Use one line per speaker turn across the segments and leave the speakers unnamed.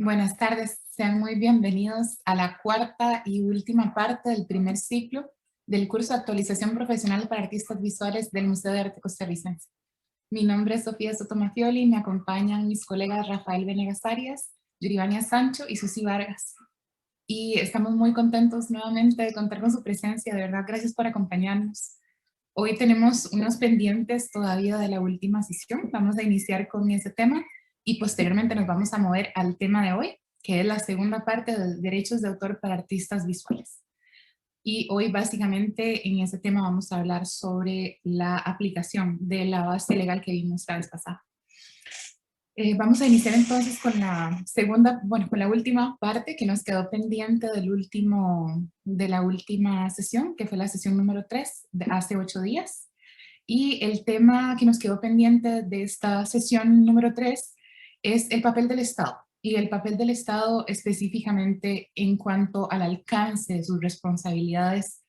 Buenas tardes, sean muy bienvenidos a la cuarta y última parte del primer ciclo del curso de actualización profesional para artistas visuales del Museo de Arte Costarricense. Mi nombre es Sofía Sotomafioli y me acompañan mis colegas Rafael Venegas Arias, Yurivania Sancho y Susi Vargas. Y estamos muy contentos nuevamente de contar con su presencia, de verdad, gracias por acompañarnos. Hoy tenemos unos pendientes todavía de la última sesión, vamos a iniciar con ese tema y posteriormente nos vamos a mover al tema de hoy, que es la segunda parte de derechos de autor para artistas visuales. Y hoy básicamente en ese tema vamos a hablar sobre la aplicación de la base legal que vimos la vez pasada. Vamos a iniciar entonces con la segunda, bueno, con la última parte que nos quedó pendiente de la última sesión, que fue la sesión número 3 de hace 8 días. Y el tema que nos quedó pendiente de esta sesión número 3 es el papel del Estado. Y el papel del Estado específicamente en cuanto al alcance de sus responsabilidades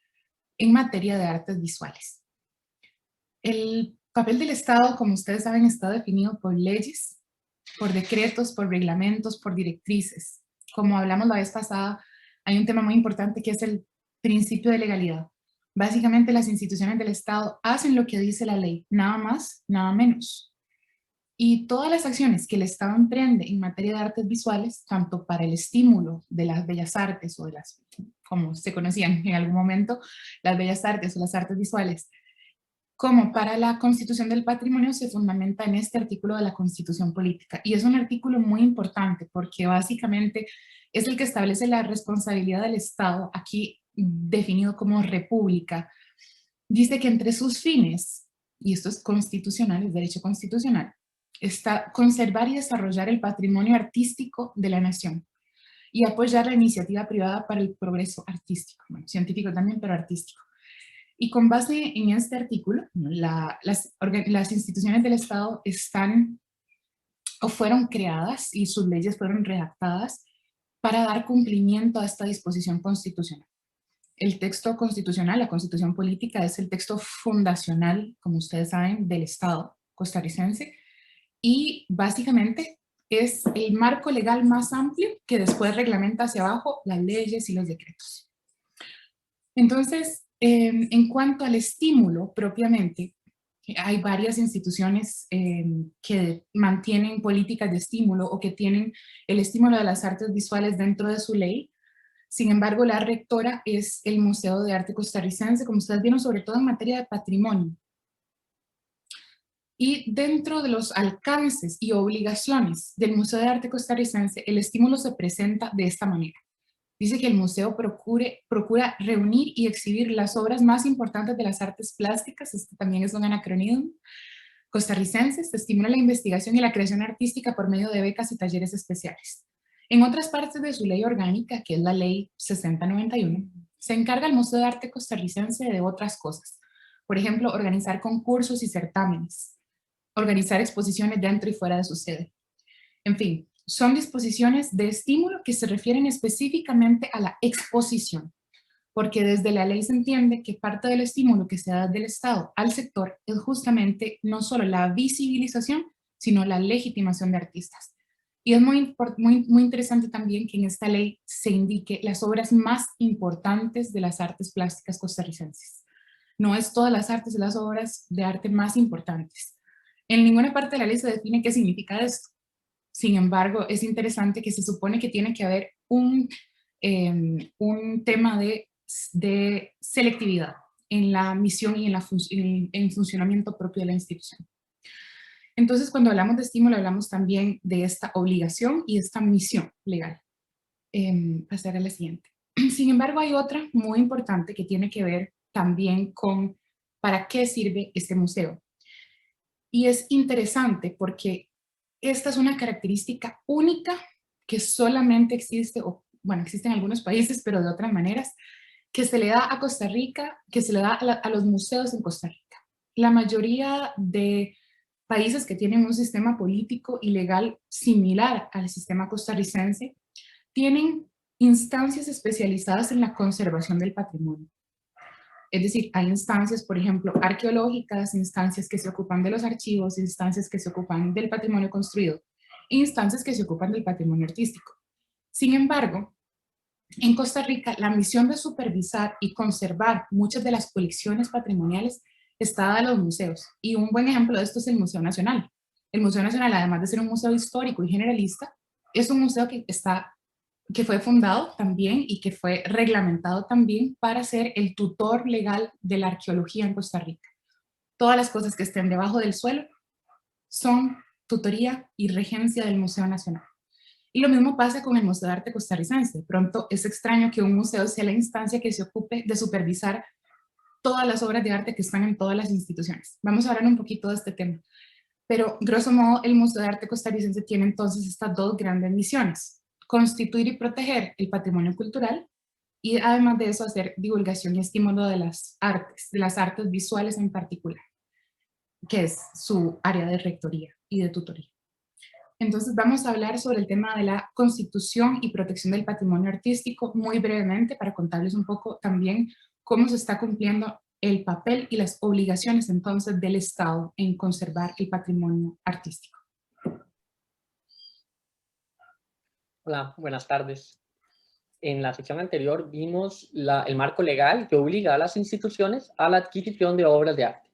en materia de artes visuales. El papel del Estado, como ustedes saben, está definido por leyes, por decretos, por reglamentos, por directrices. Como hablamos la vez pasada, hay un tema muy importante que es el principio de legalidad. Básicamente las instituciones del Estado hacen lo que dice la ley, nada más, nada menos. Y todas las acciones que el Estado emprende en materia de artes visuales, tanto para el estímulo de las bellas artes o de las, como se conocían en algún momento, las bellas artes o las artes visuales, como para la constitución del patrimonio, se fundamenta en este artículo de la Constitución Política. Y es un artículo muy importante porque básicamente es el que establece la responsabilidad del Estado, aquí definido como república. Dice que entre sus fines, y esto es constitucional, es derecho constitucional, está conservar y desarrollar el patrimonio artístico de la nación y apoyar la iniciativa privada para el progreso artístico, bueno, científico también, pero artístico. Y con base en este artículo, las instituciones del Estado están o fueron creadas y sus leyes fueron redactadas para dar cumplimiento a esta disposición constitucional. El texto constitucional, la Constitución Política, es el texto fundacional, como ustedes saben, del Estado costarricense y básicamente es el marco legal más amplio que después reglamenta hacia abajo las leyes y los decretos. Entonces, en cuanto al estímulo propiamente, hay varias instituciones que mantienen políticas de estímulo o que tienen el estímulo de las artes visuales dentro de su ley. Sin embargo, la rectora es el Museo de Arte Costarricense, como ustedes vieron, sobre todo en materia de patrimonio. Y dentro de los alcances y obligaciones del Museo de Arte Costarricense, el estímulo se presenta de esta manera. Dice que el museo procura reunir y exhibir las obras más importantes de las artes plásticas, esto también es un anacronismo, costarricenses, estimula la investigación y la creación artística por medio de becas y talleres especiales. En otras partes de su ley orgánica, que es la ley 6091, se encarga el Museo de Arte Costarricense de otras cosas. Por ejemplo, organizar concursos y certámenes, organizar exposiciones dentro y fuera de su sede. En fin, son disposiciones de estímulo que se refieren específicamente a la exposición, porque desde la ley se entiende que parte del estímulo que se da del Estado al sector es justamente no solo la visibilización, sino la legitimación de artistas. Y es muy interesante también que en esta ley se indique las obras más importantes de las artes plásticas costarricenses. No es todas las artes, las obras de arte más importantes. En ninguna parte de la ley se define qué significa esto. Sin embargo, es interesante que se supone que tiene que haber un tema de selectividad en la misión y en el funcionamiento propio de la institución. Entonces, cuando hablamos de estímulo, hablamos también de esta obligación y esta misión legal. Pasar a la siguiente. Sin embargo, hay otra muy importante que tiene que ver también con para qué sirve este museo. Y es interesante porque esta es una característica única que solamente existe, o bueno, existe en algunos países, pero de otras maneras, que se le da a Costa Rica, que se le da a los museos en Costa Rica. La mayoría de países que tienen un sistema político y legal similar al sistema costarricense tienen instancias especializadas en la conservación del patrimonio. Es decir, hay instancias, por ejemplo, arqueológicas, instancias que se ocupan de los archivos, instancias que se ocupan del patrimonio construido, instancias que se ocupan del patrimonio artístico. Sin embargo, en Costa Rica, la misión de supervisar y conservar muchas de las colecciones patrimoniales está dada a los museos. Y un buen ejemplo de esto es el Museo Nacional. El Museo Nacional, además de ser un museo histórico y generalista, es un museo que fue fundado también y que fue reglamentado también para ser el tutor legal de la arqueología en Costa Rica. Todas las cosas que estén debajo del suelo son tutoría y regencia del Museo Nacional. Y lo mismo pasa con el Museo de Arte Costarricense. De pronto es extraño que un museo sea la instancia que se ocupe de supervisar todas las obras de arte que están en todas las instituciones. Vamos a hablar un poquito de este tema. Pero, grosso modo, el Museo de Arte Costarricense tiene entonces estas dos grandes misiones: constituir y proteger el patrimonio cultural y, además de eso, hacer divulgación y estímulo de las artes visuales en particular, que es su área de rectoría y de tutoría. Entonces vamos a hablar sobre el tema de la constitución y protección del patrimonio artístico muy brevemente para contarles un poco también cómo se está cumpliendo el papel y las obligaciones entonces del Estado en conservar el patrimonio artístico.
Hola, buenas tardes. En la sección anterior vimos el marco legal que obliga a las instituciones a la adquisición de obras de arte.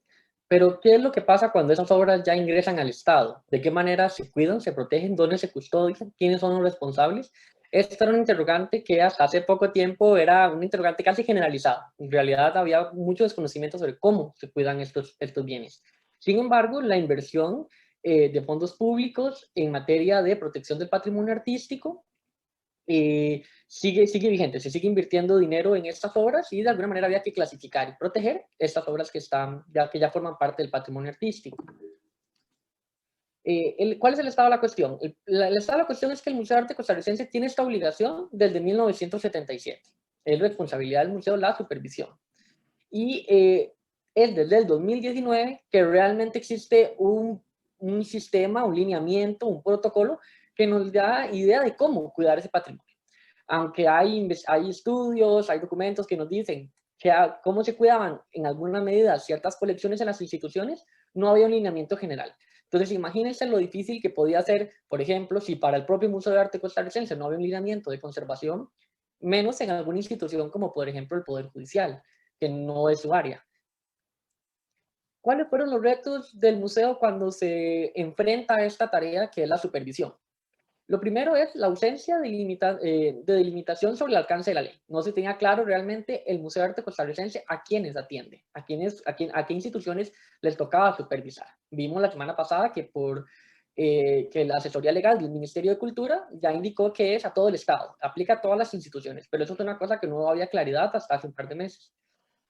Pero, ¿qué es lo que pasa cuando esas obras ya ingresan al Estado? ¿De qué manera se cuidan, se protegen, dónde se custodian, quiénes son los responsables? Esta era una interrogante que hasta hace poco tiempo era una interrogante casi generalizada. En realidad había mucho desconocimiento sobre cómo se cuidan estos bienes. Sin embargo, la inversión de fondos públicos en materia de protección del patrimonio artístico sigue vigente, se sigue invirtiendo dinero en estas obras y de alguna manera había que clasificar y proteger estas obras que ya forman parte del patrimonio artístico. ¿Cuál es el estado de la cuestión? El estado de la cuestión es que el Museo de Arte Costarricense tiene esta obligación desde 1977. Es responsabilidad del museo la supervisión. Y es desde el 2019 que realmente existe un sistema, un lineamiento, un protocolo que nos da idea de cómo cuidar ese patrimonio. Aunque hay estudios, hay documentos que nos dicen cómo se cuidaban en alguna medida ciertas colecciones en las instituciones, no había un lineamiento general. Entonces, imagínense lo difícil que podía ser, por ejemplo, si para el propio Museo de Arte Costarricense no había un lineamiento de conservación, menos en alguna institución como, por ejemplo, el Poder Judicial, que no es su área. ¿Cuáles fueron los retos del museo cuando se enfrenta a esta tarea que es la supervisión? Lo primero es la ausencia de delimitación sobre el alcance de la ley. No se tenía claro realmente el Museo de Arte Costarricense a quiénes atiende, a qué instituciones les tocaba supervisar. Vimos la semana pasada que que la asesoría legal del Ministerio de Cultura ya indicó que es a todo el Estado, aplica a todas las instituciones, pero eso es una cosa que no había claridad hasta hace un par de meses.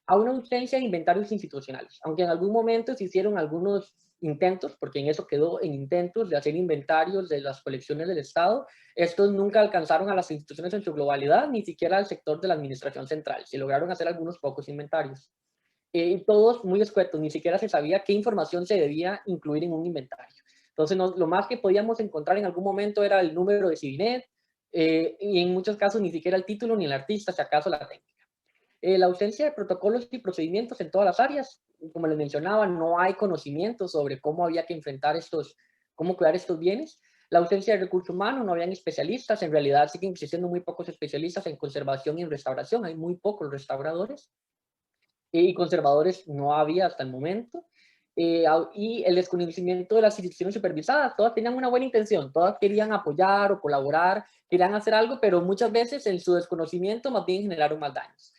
A una ausencia de inventarios institucionales, aunque en algún momento se hicieron algunos intentos, porque en eso quedó en intentos de hacer inventarios de las colecciones del Estado, estos nunca alcanzaron a las instituciones en su globalidad, ni siquiera al sector de la administración central. Se lograron hacer algunos pocos inventarios. Y todos muy escuetos, ni siquiera se sabía qué información se debía incluir en un inventario. Entonces, lo más que podíamos encontrar en algún momento era el número de Civinet, y en muchos casos ni siquiera el título ni el artista, si acaso la técnica. La ausencia de protocolos y procedimientos en todas las áreas. Como les mencionaba, no hay conocimiento sobre cómo había que enfrentar cómo cuidar estos bienes. La ausencia de recursos humanos, no habían especialistas, en realidad siguen existiendo muy pocos especialistas en conservación y en restauración, hay muy pocos restauradores, y conservadores no había hasta el momento. Y el desconocimiento de las instituciones supervisadas, todas tenían una buena intención, todas querían apoyar o colaborar, querían hacer algo, pero muchas veces en su desconocimiento más bien generaron más daños.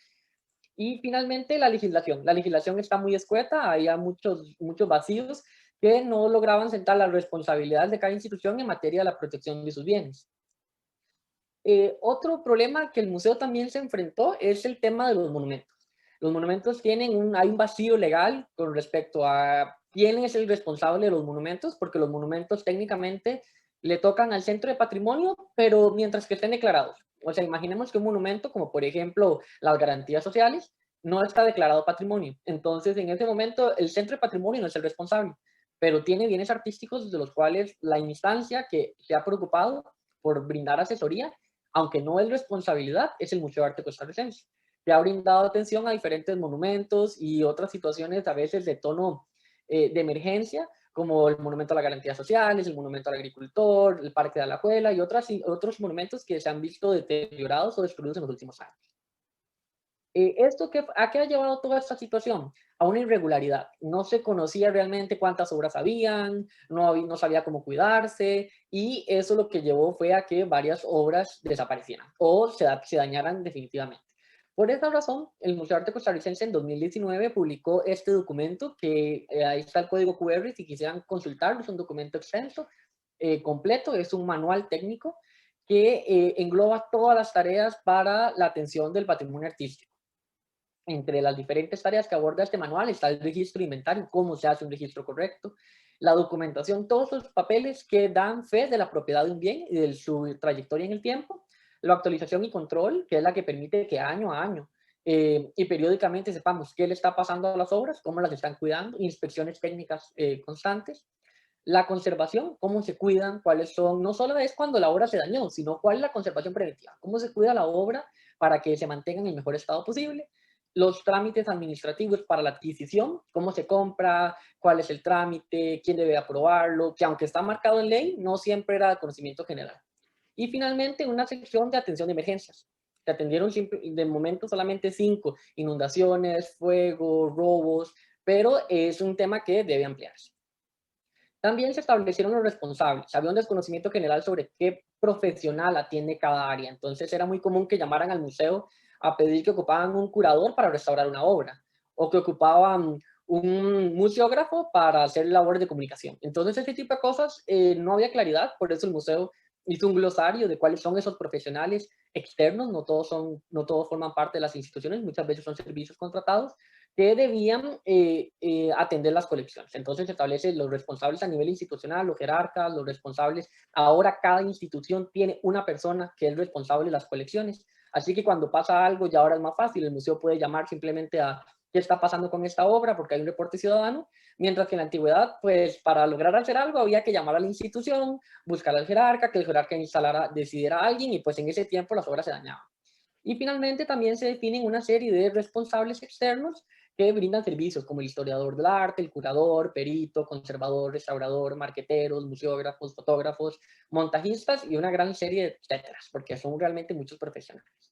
Y finalmente la legislación. La legislación está muy escueta, había muchos vacíos que no lograban sentar las responsabilidades de cada institución en materia de la protección de sus bienes. Otro problema que el museo también se enfrentó es el tema de los monumentos. Los monumentos hay un vacío legal con respecto a quién es el responsable de los monumentos, porque los monumentos técnicamente le tocan al Centro de Patrimonio, pero mientras que estén declarados. O sea, imaginemos que un monumento, como por ejemplo las garantías sociales, no está declarado patrimonio. Entonces, en ese momento, el Centro de Patrimonio no es el responsable, pero tiene bienes artísticos de los cuales la instancia que se ha preocupado por brindar asesoría, aunque no es responsabilidad, es el Museo de Arte Costarricense, que ha brindado atención a diferentes monumentos y otras situaciones a veces de tono de emergencia, como el Monumento a las Garantías Sociales, el Monumento al Agricultor, el Parque de Alajuela y otros monumentos que se han visto deteriorados o destruidos en los últimos años. ¿A qué ha llevado toda esta situación? A una irregularidad. No se conocía realmente cuántas obras habían, no sabía cómo cuidarse, y eso lo que llevó fue a que varias obras desaparecieran o se dañaran definitivamente. Por esa razón, el Museo de Arte Costarricense en 2019 publicó este documento, que ahí está el código QR, si quisieran consultarlo, es un documento extenso, completo, es un manual técnico que engloba todas las tareas para la atención del patrimonio artístico. Entre las diferentes tareas que aborda este manual está el registro de inventario, cómo se hace un registro correcto, la documentación, todos los papeles que dan fe de la propiedad de un bien y de su trayectoria en el tiempo, la actualización y control, que es la que permite que año a año y periódicamente sepamos qué le está pasando a las obras, cómo las están cuidando, inspecciones técnicas constantes, la conservación, cómo se cuidan, cuáles son, no solo es cuando la obra se dañó, sino cuál es la conservación preventiva, cómo se cuida la obra para que se mantenga en el mejor estado posible, los trámites administrativos para la adquisición, cómo se compra, cuál es el trámite, quién debe aprobarlo, que aunque está marcado en ley, no siempre era de conocimiento general. Y finalmente, una sección de atención de emergencias. Se atendieron de momento solamente 5, inundaciones, fuego, robos, pero es un tema que debe ampliarse. También se establecieron los responsables. Había un desconocimiento general sobre qué profesional atiende cada área. Entonces era muy común que llamaran al museo a pedir que ocupaban un curador para restaurar una obra o que ocupaban un museógrafo para hacer labores de comunicación. Entonces ese tipo de cosas no había claridad, por eso el museo hizo un glosario de cuáles son esos profesionales externos, no todos forman parte de las instituciones, muchas veces son servicios contratados, que debían atender las colecciones. Entonces se establecen los responsables a nivel institucional, los jerarcas, los responsables. Ahora cada institución tiene una persona que es responsable de las colecciones. Así que cuando pasa algo ya ahora es más fácil. El museo puede llamar simplemente a qué está pasando con esta obra porque hay un reporte ciudadano, mientras que en la antigüedad, pues para lograr hacer algo había que llamar a la institución, buscar al jerarca, que el jerarca decidiera a alguien y pues en ese tiempo las obras se dañaban. Y finalmente también se definen una serie de responsables externos que brindan servicios como el historiador del arte, el curador, perito, conservador, restaurador, marqueteros, museógrafos, fotógrafos, montajistas y una gran serie de etcéteras, porque son realmente muchos profesionales.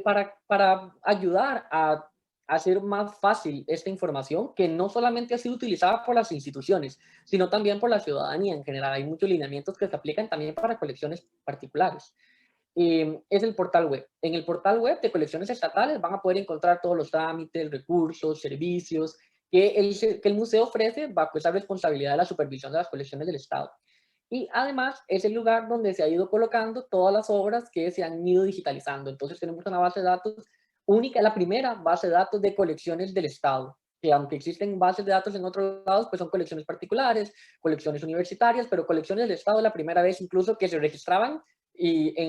Para ayudar a hacer más fácil esta información, que no solamente ha sido utilizada por las instituciones, sino también por la ciudadanía en general. Hay muchos lineamientos que se aplican también para colecciones particulares. Es el portal web. En el portal web de colecciones estatales van a poder encontrar todos los trámites, recursos, servicios que el museo ofrece bajo esa responsabilidad de la supervisión de las colecciones del Estado. Y además es el lugar donde se ha ido colocando todas las obras que se han ido digitalizando. Entonces tenemos una base de datos única, la primera base de datos de colecciones del Estado, que aunque existen bases de datos en otros lados, pues son colecciones particulares, colecciones universitarias, pero colecciones del Estado es la primera vez incluso que se registraban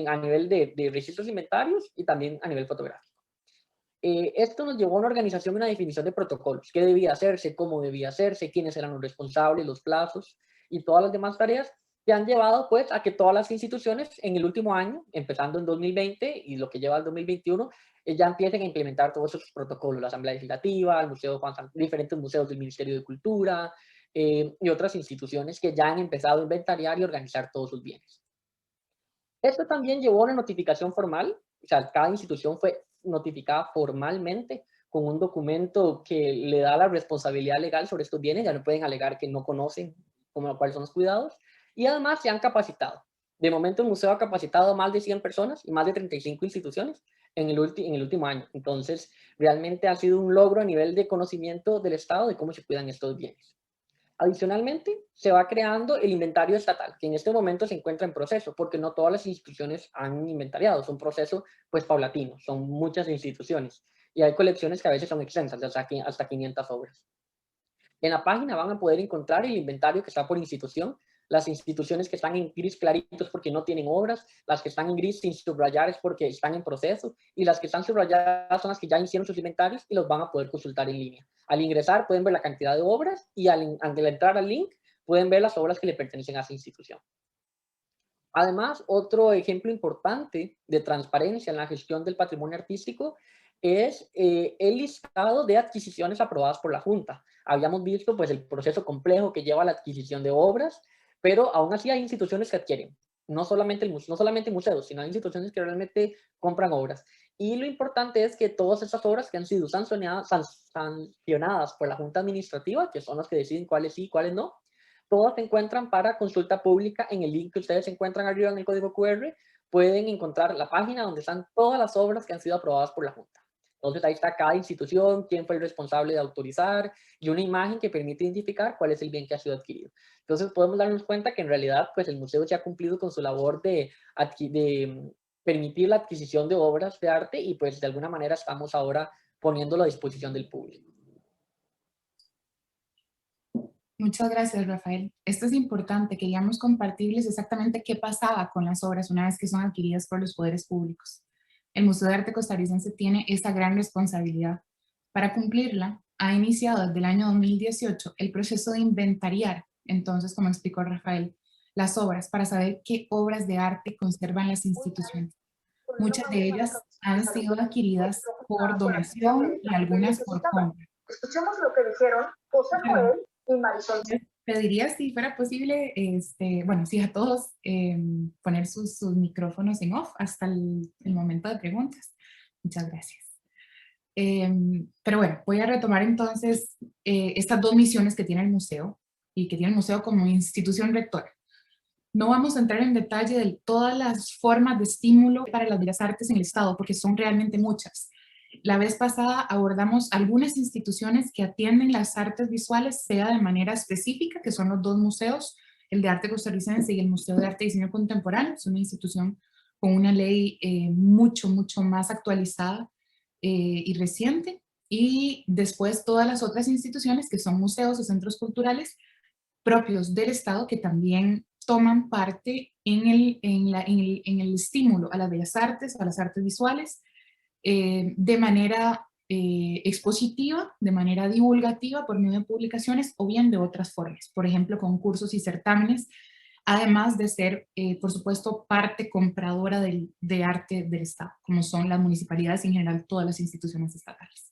a nivel de registros inventarios y también a nivel fotográfico. Esto nos llevó a una organización y una definición de protocolos, qué debía hacerse, cómo debía hacerse, quiénes eran los responsables, los plazos y todas las demás tareas que han llevado pues a que todas las instituciones en el último año, empezando en 2020 y lo que lleva al 2021, ya empiecen a implementar todos esos protocolos, la Asamblea Legislativa, el Museo Juan San, diferentes museos del Ministerio de Cultura y otras instituciones que ya han empezado a inventariar y organizar todos sus bienes. Esto también llevó a una notificación formal, o sea, cada institución fue notificada formalmente con un documento que le da la responsabilidad legal sobre estos bienes, ya no pueden alegar que no conocen cuáles son los cuidados, y además se han capacitado. De momento el museo ha capacitado a más de 100 personas y más de 35 instituciones en el último año. Entonces, realmente ha sido un logro a nivel de conocimiento del Estado de cómo se cuidan estos bienes. Adicionalmente, se va creando el inventario estatal, que en este momento se encuentra en proceso, porque no todas las instituciones han inventariado, es un proceso pues paulatino, son muchas instituciones, y hay colecciones que a veces son extensas, de hasta 500 obras. En la página van a poder encontrar el inventario que está por institución, las instituciones que están en gris claritos porque no tienen obras, las que están en gris sin subrayar es porque están en proceso, y las que están subrayadas son las que ya hicieron sus inventarios y los van a poder consultar en línea. Al ingresar pueden ver la cantidad de obras y al entrar al link pueden ver las obras que le pertenecen a esa institución. Además, otro ejemplo importante de transparencia en la gestión del patrimonio artístico es el listado de adquisiciones aprobadas por la Junta. Habíamos visto pues el proceso complejo que lleva la adquisición de obras, pero aún así hay instituciones que adquieren, no solamente museos, sino hay instituciones que realmente compran obras. Y lo importante es que todas esas obras que han sido sancionadas por la Junta Administrativa, que son las que deciden cuáles sí y cuáles no, todas se encuentran para consulta pública en el link que ustedes encuentran arriba en el código QR. Pueden encontrar la página donde están todas las obras que han sido aprobadas por la Junta. Entonces ahí está cada institución, quién fue el responsable de autorizar y una imagen que permite identificar cuál es el bien que ha sido adquirido. Entonces podemos darnos cuenta que en realidad pues el museo ya ha cumplido con su labor de permitir la adquisición de obras de arte y pues de alguna manera estamos ahora poniéndolo a disposición del público.
Muchas gracias, Rafael. Esto es importante, queríamos compartirles exactamente qué pasaba con las obras una vez que son adquiridas por los poderes públicos. El Museo de Arte Costarricense tiene esa gran responsabilidad. Para cumplirla, ha iniciado desde el año 2018 el proceso de inventariar, entonces, como explicó Rafael, las obras para saber qué obras de arte conservan las instituciones. Muchas de ellas han sido adquiridas por donación y algunas por compra.
Escuchemos lo que dijeron José Joel y Marisol.
Pediría si fuera posible, bueno, sí, a todos poner sus micrófonos en off hasta el momento de preguntas. Muchas gracias. Pero bueno, voy a retomar entonces estas dos misiones que tiene el museo y que tiene el museo como institución rectora. No vamos a entrar en detalle de todas las formas de estímulo para las bellas artes en el Estado, porque son realmente muchas. La vez pasada abordamos algunas instituciones que atienden las artes visuales, sea de manera específica, que son los dos museos, el de Arte Costarricense y el Museo de Arte y Diseño Contemporáneo. Es una institución con una ley mucho más actualizada y reciente. Y después todas las otras instituciones que son museos o centros culturales propios del Estado que también toman parte en el estímulo a las bellas artes, a las artes visuales, de manera expositiva, de manera divulgativa por medio de publicaciones o bien de otras formas, por ejemplo, concursos y certámenes, además de ser, por supuesto, parte compradora de arte del Estado, como son las municipalidades y en general todas las instituciones estatales,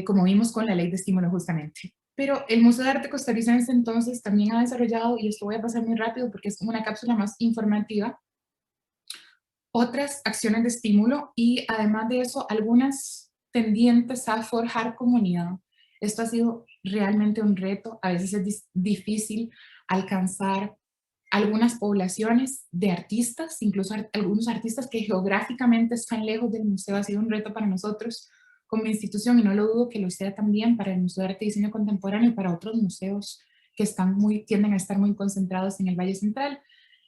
como vimos con la ley de estímulo justamente. Pero el Museo de Arte Costarricense entonces también ha desarrollado, y esto voy a pasar muy rápido porque es como una cápsula más informativa, otras acciones de estímulo y además de eso algunas tendientes a forjar comunidad. Esto ha sido realmente un reto, a veces es difícil alcanzar algunas poblaciones de artistas, incluso algunos artistas que geográficamente están lejos del museo. Ha sido un reto para nosotros como institución y no lo dudo que lo sea también para el Museo de Arte y Diseño Contemporáneo y para otros museos que tienden a estar muy concentrados en el Valle Central.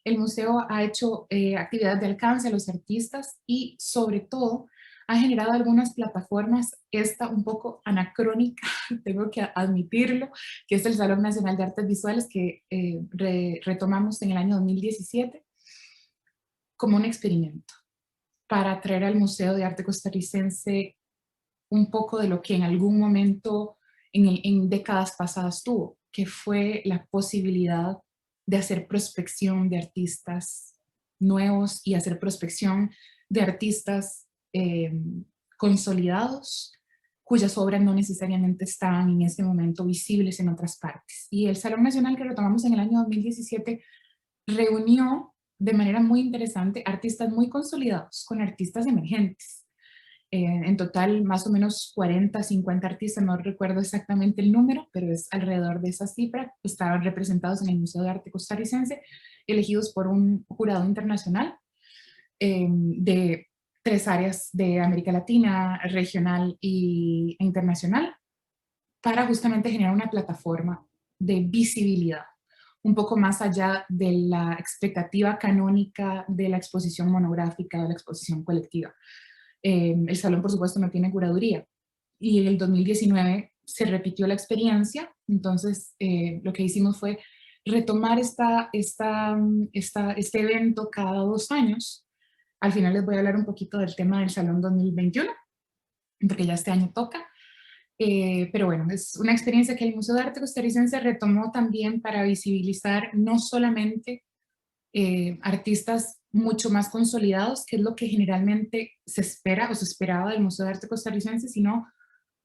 El museo ha hecho actividades de alcance a los artistas y sobre todo ha generado algunas plataformas, esta un poco anacrónica, tengo que admitirlo, que es el Salón Nacional de Artes Visuales que retomamos en el año 2017 como un experimento para traer al Museo de Arte Costarricense un poco de lo que en algún momento en décadas pasadas tuvo, que fue la posibilidad de hacer prospección de artistas nuevos y hacer prospección de artistas consolidados, cuyas obras no necesariamente estaban en ese momento visibles en otras partes. Y el Salón Nacional que retomamos en el año 2017 reunió de manera muy interesante artistas muy consolidados con artistas emergentes. En total, más o menos 40, 50 artistas, no recuerdo exactamente el número, pero es alrededor de esa cifra, estaban representados en el Museo de Arte Costarricense, elegidos por un jurado internacional de 3 áreas de América Latina, regional e internacional, para justamente generar una plataforma de visibilidad, un poco más allá de la expectativa canónica de la exposición monográfica o de la exposición colectiva. El salón, por supuesto, no tiene curaduría. Y en el 2019 se repitió la experiencia, entonces lo que hicimos fue retomar este evento cada 2 años. Al final les voy a hablar un poquito del tema del Salón 2021, porque ya este año toca. Pero bueno, es una experiencia que el Museo de Arte Costarricense retomó también para visibilizar no solamente artistas mucho más consolidados, que es lo que generalmente se espera o se esperaba del Museo de Arte Costarricense, sino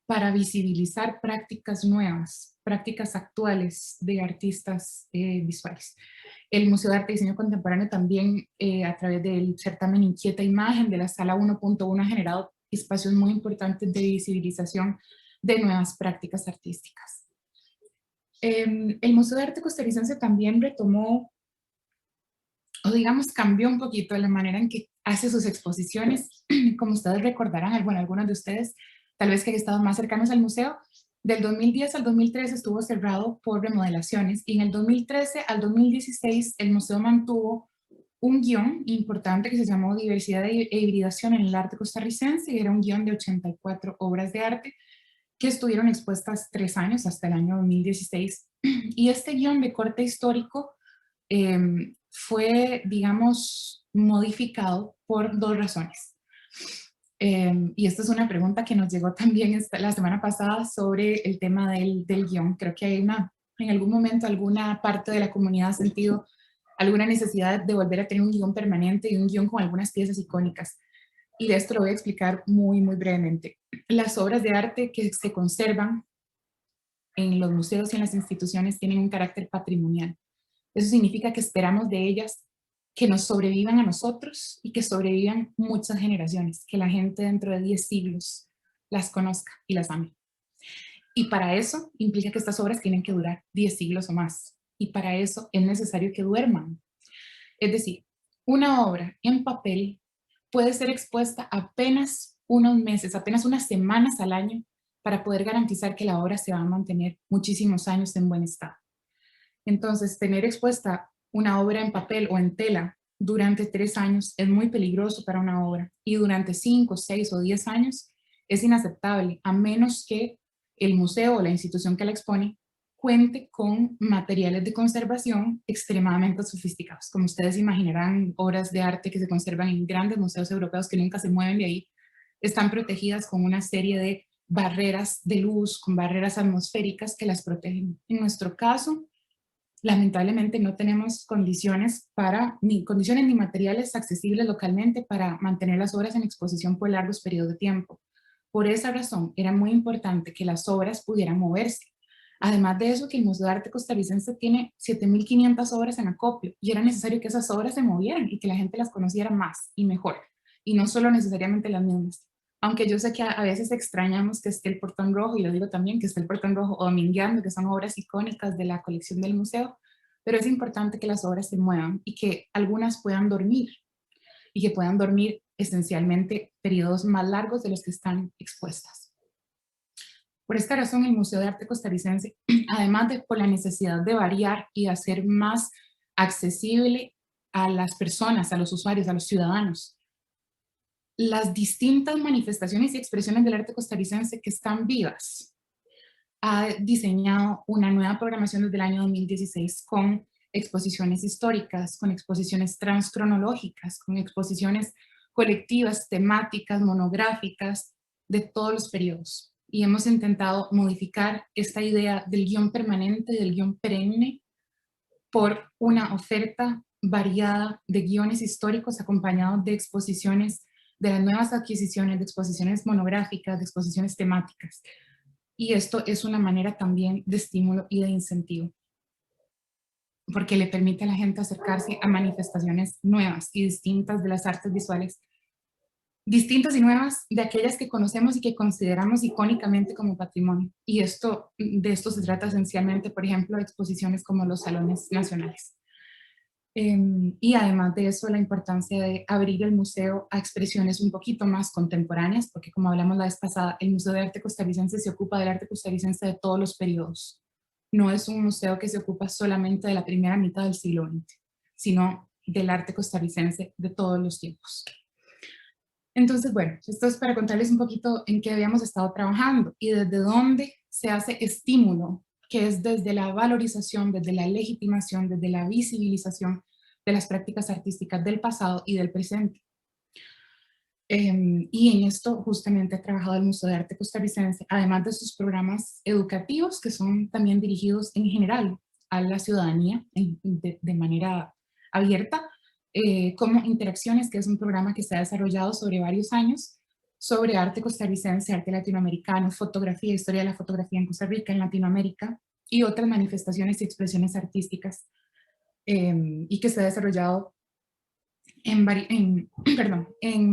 para visibilizar prácticas nuevas, prácticas actuales de artistas visuales. El Museo de Arte y Diseño Contemporáneo también, a través del certamen Inquieta Imagen de la Sala 1.1, ha generado espacios muy importantes de visibilización de nuevas prácticas artísticas. El Museo de Arte Costarricense también retomó, o digamos cambió un poquito la manera en que hace sus exposiciones. Como ustedes recordarán, bueno, algunos de ustedes tal vez que han estado más cercanos al museo, del 2010 al 2013 estuvo cerrado por remodelaciones, y en el 2013 al 2016 el museo mantuvo un guión importante que se llamó Diversidad e Hibridación en el Arte Costarricense, y era un guión de 84 obras de arte que estuvieron expuestas 3 años, hasta el año 2016. Y este guión de corte histórico fue, digamos, modificado por 2 razones. Y esta es una pregunta que nos llegó también la semana pasada sobre el tema del guión. Creo que hay en algún momento alguna parte de la comunidad ha sentido alguna necesidad de volver a tener un guión permanente y un guión con algunas piezas icónicas. Y de esto lo voy a explicar muy, muy brevemente. Las obras de arte que se conservan en los museos y en las instituciones tienen un carácter patrimonial. Eso significa que esperamos de ellas que nos sobrevivan a nosotros y que sobrevivan muchas generaciones, que la gente dentro de 10 siglos las conozca y las ame. Y para eso implica que estas obras tienen que durar 10 siglos o más. Y para eso es necesario que duerman. Es decir, una obra en papel puede ser expuesta apenas unos meses, apenas unas semanas al año, para poder garantizar que la obra se va a mantener muchísimos años en buen estado. Entonces, tener expuesta una obra en papel o en tela durante 3 años es muy peligroso para una obra, y durante 5, 6 o 10 años es inaceptable, a menos que el museo o la institución que la expone cuente con materiales de conservación extremadamente sofisticados. Como ustedes imaginarán, obras de arte que se conservan en grandes museos europeos que nunca se mueven de ahí, están protegidas con una serie de barreras de luz, con barreras atmosféricas que las protegen. En nuestro caso, lamentablemente no tenemos condiciones ni materiales accesibles localmente para mantener las obras en exposición por largos periodos de tiempo. Por esa razón, era muy importante que las obras pudieran moverse. Además de eso, que el Museo de Arte Costarricense tiene 7.500 obras en acopio, y era necesario que esas obras se movieran y que la gente las conociera más y mejor, y no solo necesariamente las mismas. Aunque yo sé que a veces extrañamos que esté el Portón Rojo, y lo digo también, que esté el Portón Rojo o Domingueando, que son obras icónicas de la colección del museo, pero es importante que las obras se muevan y que algunas puedan dormir, y que puedan dormir esencialmente periodos más largos de los que están expuestas. Por esta razón, el Museo de Arte Costarricense, además de por la necesidad de variar y de hacer más accesible a las personas, a los usuarios, a los ciudadanos, las distintas manifestaciones y expresiones del arte costarricense que están vivas, ha diseñado una nueva programación desde el año 2016 con exposiciones históricas, con exposiciones transcronológicas, con exposiciones colectivas, temáticas, monográficas, de todos los periodos. Y hemos intentado modificar esta idea del guión permanente, del guión perenne, por una oferta variada de guiones históricos acompañados de exposiciones, de las nuevas adquisiciones, de exposiciones monográficas, de exposiciones temáticas. Y esto es una manera también de estímulo y de incentivo, porque le permite a la gente acercarse a manifestaciones nuevas y distintas de las artes visuales, distintas y nuevas de aquellas que conocemos y que consideramos icónicamente como patrimonio. Y de esto se trata esencialmente, por ejemplo, de exposiciones como los salones nacionales. Y además de eso, la importancia de abrir el museo a expresiones un poquito más contemporáneas, porque como hablamos la vez pasada, el Museo de Arte Costarricense se ocupa del arte costarricense de todos los periodos. No es un museo que se ocupa solamente de la primera mitad del siglo XX, sino del arte costarricense de todos los tiempos. Entonces, bueno, esto es para contarles un poquito en qué habíamos estado trabajando y desde dónde se hace estímulo, que es desde la valorización, desde la legitimación, desde la visibilización de las prácticas artísticas del pasado y del presente. Y en esto justamente ha trabajado el Museo de Arte Costarricense, además de sus programas educativos, que son también dirigidos en general a la ciudadanía de manera abierta. como Interacciones, que es un programa que se ha desarrollado sobre varios años, sobre arte costarricense, arte latinoamericano, fotografía, historia de la fotografía en Costa Rica, en Latinoamérica, y otras manifestaciones y expresiones artísticas, y que se ha desarrollado en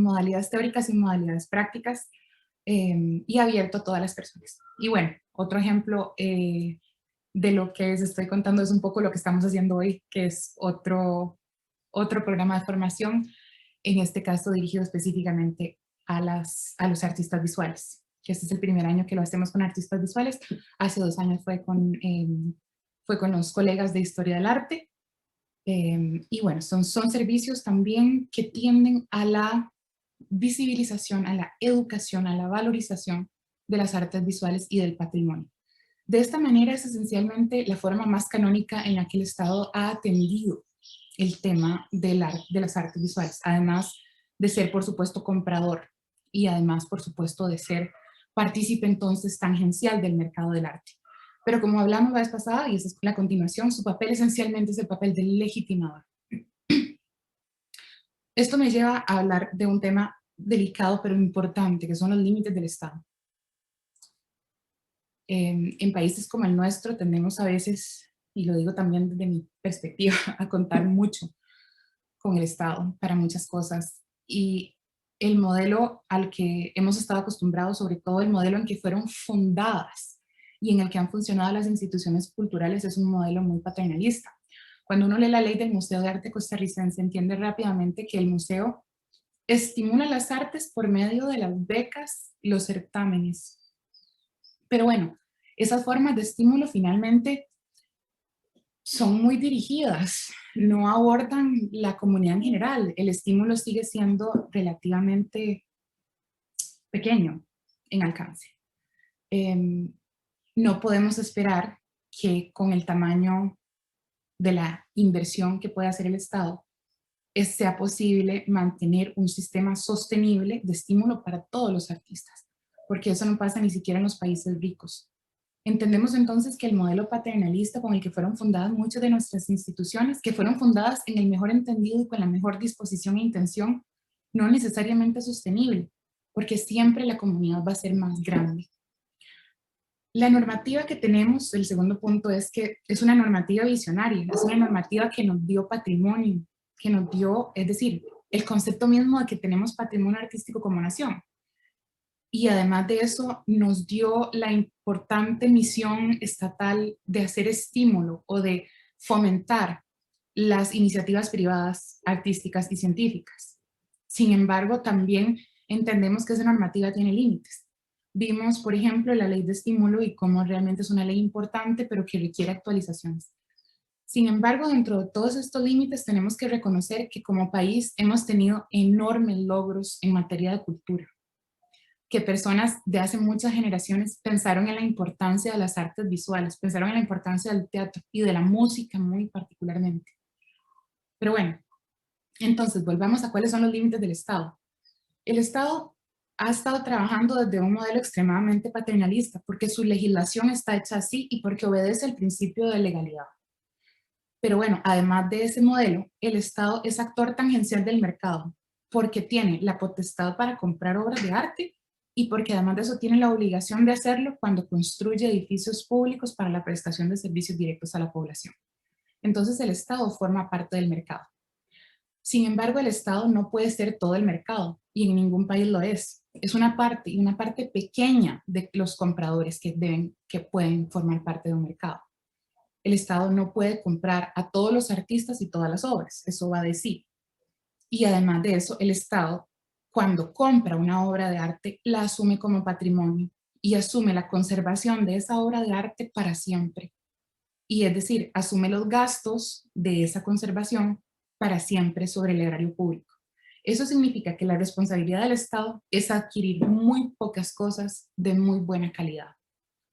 modalidades teóricas y modalidades prácticas, y abierto a todas las personas. Y bueno, otro ejemplo de lo que les estoy contando es un poco lo que estamos haciendo hoy, que es otro programa de formación, en este caso dirigido específicamente a los artistas visuales, que este es el primer año que lo hacemos con artistas visuales. Hace 2 años fue con los colegas de Historia del Arte, y bueno, son servicios también que tienden a la visibilización, a la educación, a la valorización de las artes visuales y del patrimonio. De esta manera es esencialmente la forma más canónica en la que el Estado ha atendido el tema de las artes visuales, además de ser, por supuesto, comprador y además, por supuesto, de ser partícipe entonces tangencial del mercado del arte. Pero como hablamos la vez pasada, y esa es la continuación, su papel esencialmente es el papel del legitimador. Esto me lleva a hablar de un tema delicado pero importante, que son los límites del Estado. En países como el nuestro tendemos a veces, y lo digo también desde mi perspectiva, a contar mucho con el Estado para muchas cosas. Y el modelo al que hemos estado acostumbrados, sobre todo el modelo en que fueron fundadas y en el que han funcionado las instituciones culturales, es un modelo muy paternalista. Cuando uno lee la ley del Museo de Arte Costarricense, entiende rápidamente que el museo estimula las artes por medio de las becas y los certámenes. Pero bueno, esas formas de estímulo finalmente son muy dirigidas, no abordan la comunidad en general. El estímulo sigue siendo relativamente pequeño en alcance. No podemos esperar que con el tamaño de la inversión que puede hacer el Estado, sea posible mantener un sistema sostenible de estímulo para todos los artistas, porque eso no pasa ni siquiera en los países ricos. Entendemos entonces que el modelo paternalista con el que fueron fundadas muchas de nuestras instituciones, que fueron fundadas en el mejor entendido y con la mejor disposición e intención, no necesariamente es sostenible, porque siempre la comunidad va a ser más grande. La normativa que tenemos, el segundo punto, es que es una normativa visionaria, es una normativa que nos dio patrimonio, que nos dio, es decir, el concepto mismo de que tenemos patrimonio artístico como nación. Y además de eso, nos dio la importante misión estatal de hacer estímulo o de fomentar las iniciativas privadas, artísticas y científicas. Sin embargo, también entendemos que esa normativa tiene límites. Vimos, por ejemplo, la ley de estímulo y cómo realmente es una ley importante, pero que requiere actualizaciones. Sin embargo, dentro de todos estos límites tenemos que reconocer que como país hemos tenido enormes logros en materia de cultura, que personas de hace muchas generaciones pensaron en la importancia de las artes visuales, pensaron en la importancia del teatro y de la música muy particularmente. Pero bueno, entonces volvamos a cuáles son los límites del Estado. El Estado ha estado trabajando desde un modelo extremadamente paternalista, porque su legislación está hecha así y porque obedece al principio de legalidad. Pero bueno, además de ese modelo, el Estado es actor tangencial del mercado, porque tiene la potestad para comprar obras de arte y porque además de eso tiene la obligación de hacerlo cuando construye edificios públicos para la prestación de servicios directos a la población. Entonces el Estado forma parte del mercado. Sin embargo, el Estado no puede ser todo el mercado y en ningún país lo es. Es una parte, y una parte pequeña de los compradores que pueden formar parte de un mercado. El Estado no puede comprar a todos los artistas y todas las obras, eso va de sí. Y además de eso, el Estado, cuando compra una obra de arte, la asume como patrimonio y asume la conservación de esa obra de arte para siempre. Y es decir, asume los gastos de esa conservación para siempre sobre el erario público. Eso significa que la responsabilidad del Estado es adquirir muy pocas cosas de muy buena calidad,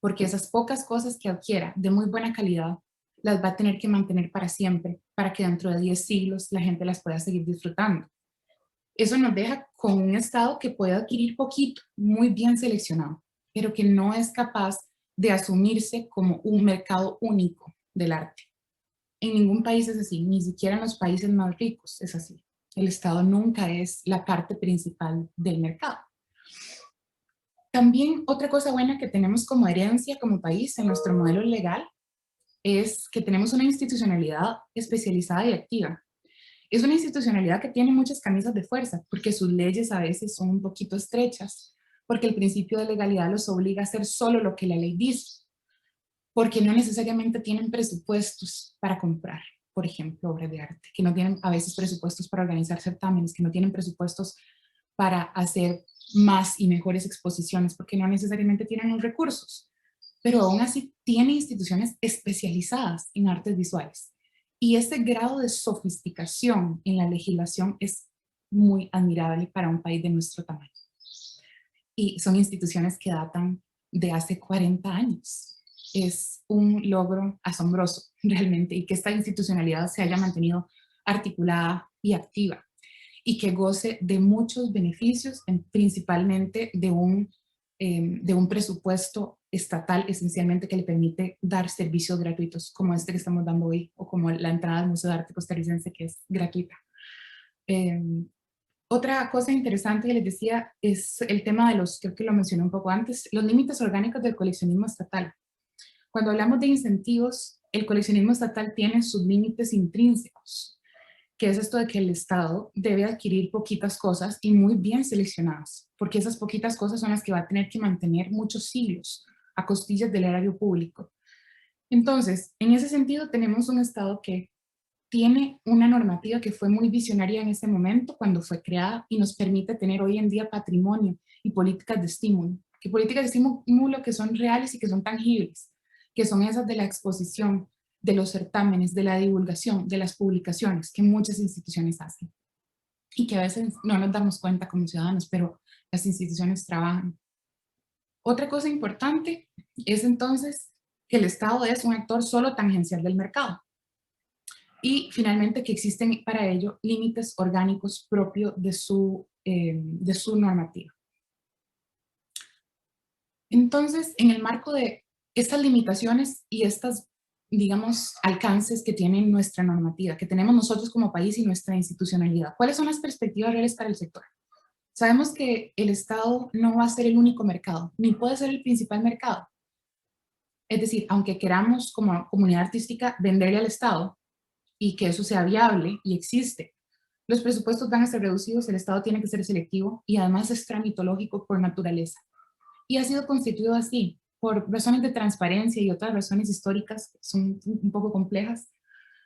porque esas pocas cosas que adquiera de muy buena calidad las va a tener que mantener para siempre, para que dentro de 10 siglos la gente las pueda seguir disfrutando. Eso nos deja con un Estado que puede adquirir poquito, muy bien seleccionado, pero que no es capaz de asumirse como un mercado único del arte. En ningún país es así, ni siquiera en los países más ricos es así. El Estado nunca es la parte principal del mercado. También otra cosa buena que tenemos como herencia como país en nuestro modelo legal es que tenemos una institucionalidad especializada y activa. Es una institucionalidad que tiene muchas camisas de fuerza, porque sus leyes a veces son un poquito estrechas, porque el principio de legalidad los obliga a hacer solo lo que la ley dice, porque no necesariamente tienen presupuestos para comprar, por ejemplo, obras de arte, que no tienen a veces presupuestos para organizar certámenes, que no tienen presupuestos para hacer más y mejores exposiciones, porque no necesariamente tienen los recursos, pero aún así tiene instituciones especializadas en artes visuales. Y ese grado de sofisticación en la legislación es muy admirable para un país de nuestro tamaño. Y son instituciones que datan de hace 40 años. Es un logro asombroso realmente, y que esta institucionalidad se haya mantenido articulada y activa, y que goce de muchos beneficios, principalmente de un presupuesto estatal esencialmente que le permite dar servicios gratuitos como este que estamos dando hoy, o como la entrada al Museo de Arte Costarricense, que es gratuita. Otra cosa interesante que les decía es el tema de los, creo que lo mencioné un poco antes, los límites orgánicos del coleccionismo estatal. Cuando hablamos de incentivos, el coleccionismo estatal tiene sus límites intrínsecos, que es esto de que el Estado debe adquirir poquitas cosas y muy bien seleccionadas, porque esas poquitas cosas son las que va a tener que mantener muchos siglos a costillas del erario público. Entonces, en ese sentido tenemos un Estado que tiene una normativa que fue muy visionaria en ese momento cuando fue creada y nos permite tener hoy en día patrimonio y políticas de estímulo, que políticas de estímulo que son reales y que son tangibles, que son esas de la exposición, de los certámenes, de la divulgación, de las publicaciones que muchas instituciones hacen y que a veces no nos damos cuenta como ciudadanos, pero las instituciones trabajan. Otra cosa importante es entonces que el Estado es un actor solo tangencial del mercado. Y finalmente que existen para ello límites orgánicos propios de su normativa. Entonces, en el marco de estas limitaciones y estas, digamos, alcances que tiene nuestra normativa, que tenemos nosotros como país y nuestra institucionalidad, ¿cuáles son las perspectivas reales para el sector? Sabemos que el Estado no va a ser el único mercado, ni puede ser el principal mercado. Es decir, aunque queramos como comunidad artística venderle al Estado y que eso sea viable y existe, los presupuestos van a ser reducidos, el Estado tiene que ser selectivo y además es tramitológico por naturaleza. Y ha sido constituido así, por razones de transparencia y otras razones históricas que son un poco complejas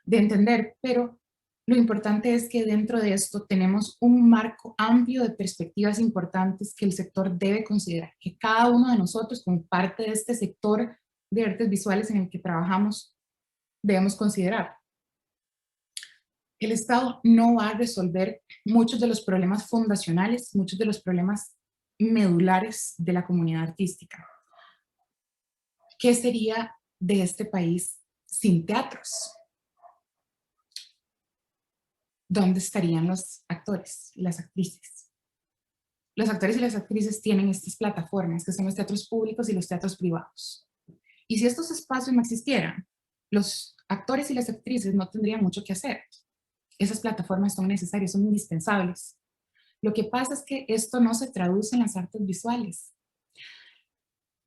de entender, pero lo importante es que dentro de esto tenemos un marco amplio de perspectivas importantes que el sector debe considerar, que cada uno de nosotros como parte de este sector de artes visuales en el que trabajamos debemos considerar. El Estado no va a resolver muchos de los problemas fundacionales, muchos de los problemas medulares de la comunidad artística. ¿Qué sería de este país sin teatros? ¿Dónde estarían los actores y las actrices? Los actores y las actrices tienen estas plataformas, que son los teatros públicos y los teatros privados. Y si estos espacios no existieran, los actores y las actrices no tendrían mucho que hacer. Esas plataformas son necesarias, son indispensables. Lo que pasa es que esto no se traduce en las artes visuales.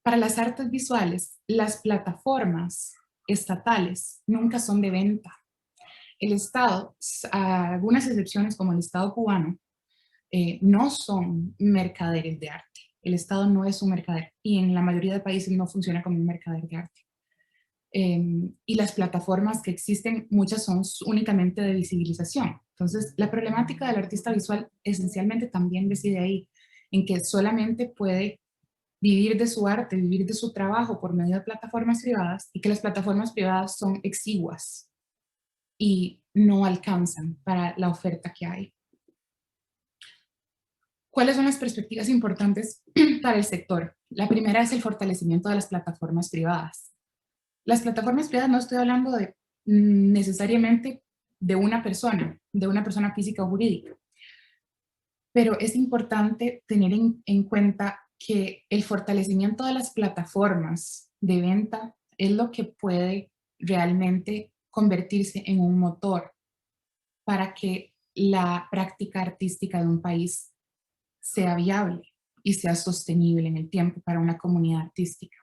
Para las artes visuales, las plataformas estatales nunca son de venta. El Estado, a algunas excepciones como el Estado cubano, no son mercaderes de arte. El Estado no es un mercader y en la mayoría de países no funciona como un mercader de arte. Y las plataformas que existen, muchas son únicamente de visibilización. Entonces, la problemática del artista visual esencialmente también reside ahí, en que solamente puede vivir de su arte, vivir de su trabajo por medio de plataformas privadas, y que las plataformas privadas son exiguas y no alcanzan para la oferta que hay. ¿Cuáles son las perspectivas importantes para el sector? La primera es el fortalecimiento de las plataformas privadas. Las plataformas privadas no estoy hablando de necesariamente de una persona física o jurídica, pero es importante tener en cuenta que el fortalecimiento de las plataformas de venta es lo que puede realmente convertirse en un motor para que la práctica artística de un país sea viable y sea sostenible en el tiempo para una comunidad artística.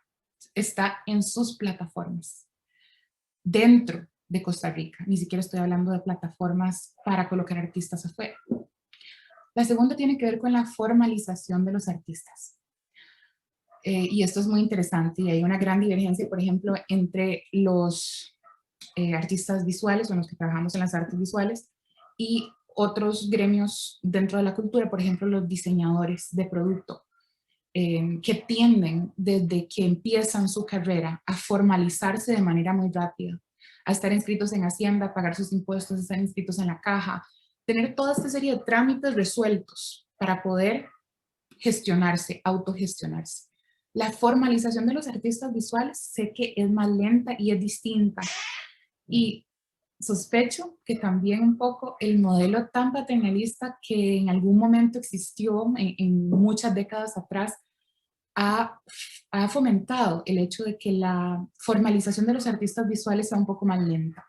Está en sus plataformas, dentro de Costa Rica. Ni siquiera estoy hablando de plataformas para colocar artistas afuera. La segunda tiene que ver con la formalización de los artistas. Y esto es muy interesante y hay una gran divergencia, por ejemplo, entre los artistas visuales o los que trabajamos en las artes visuales y otros gremios dentro de la cultura, por ejemplo, los diseñadores de producto, que tienden desde que empiezan su carrera a formalizarse de manera muy rápida, a estar inscritos en Hacienda, a pagar sus impuestos, a estar inscritos en la caja, tener toda esta serie de trámites resueltos para poder gestionarse, autogestionarse. La formalización de los artistas visuales sé que es más lenta y es distinta. Y sospecho que también un poco el modelo tan paternalista que en algún momento existió en muchas décadas atrás ha fomentado el hecho de que la formalización de los artistas visuales sea un poco más lenta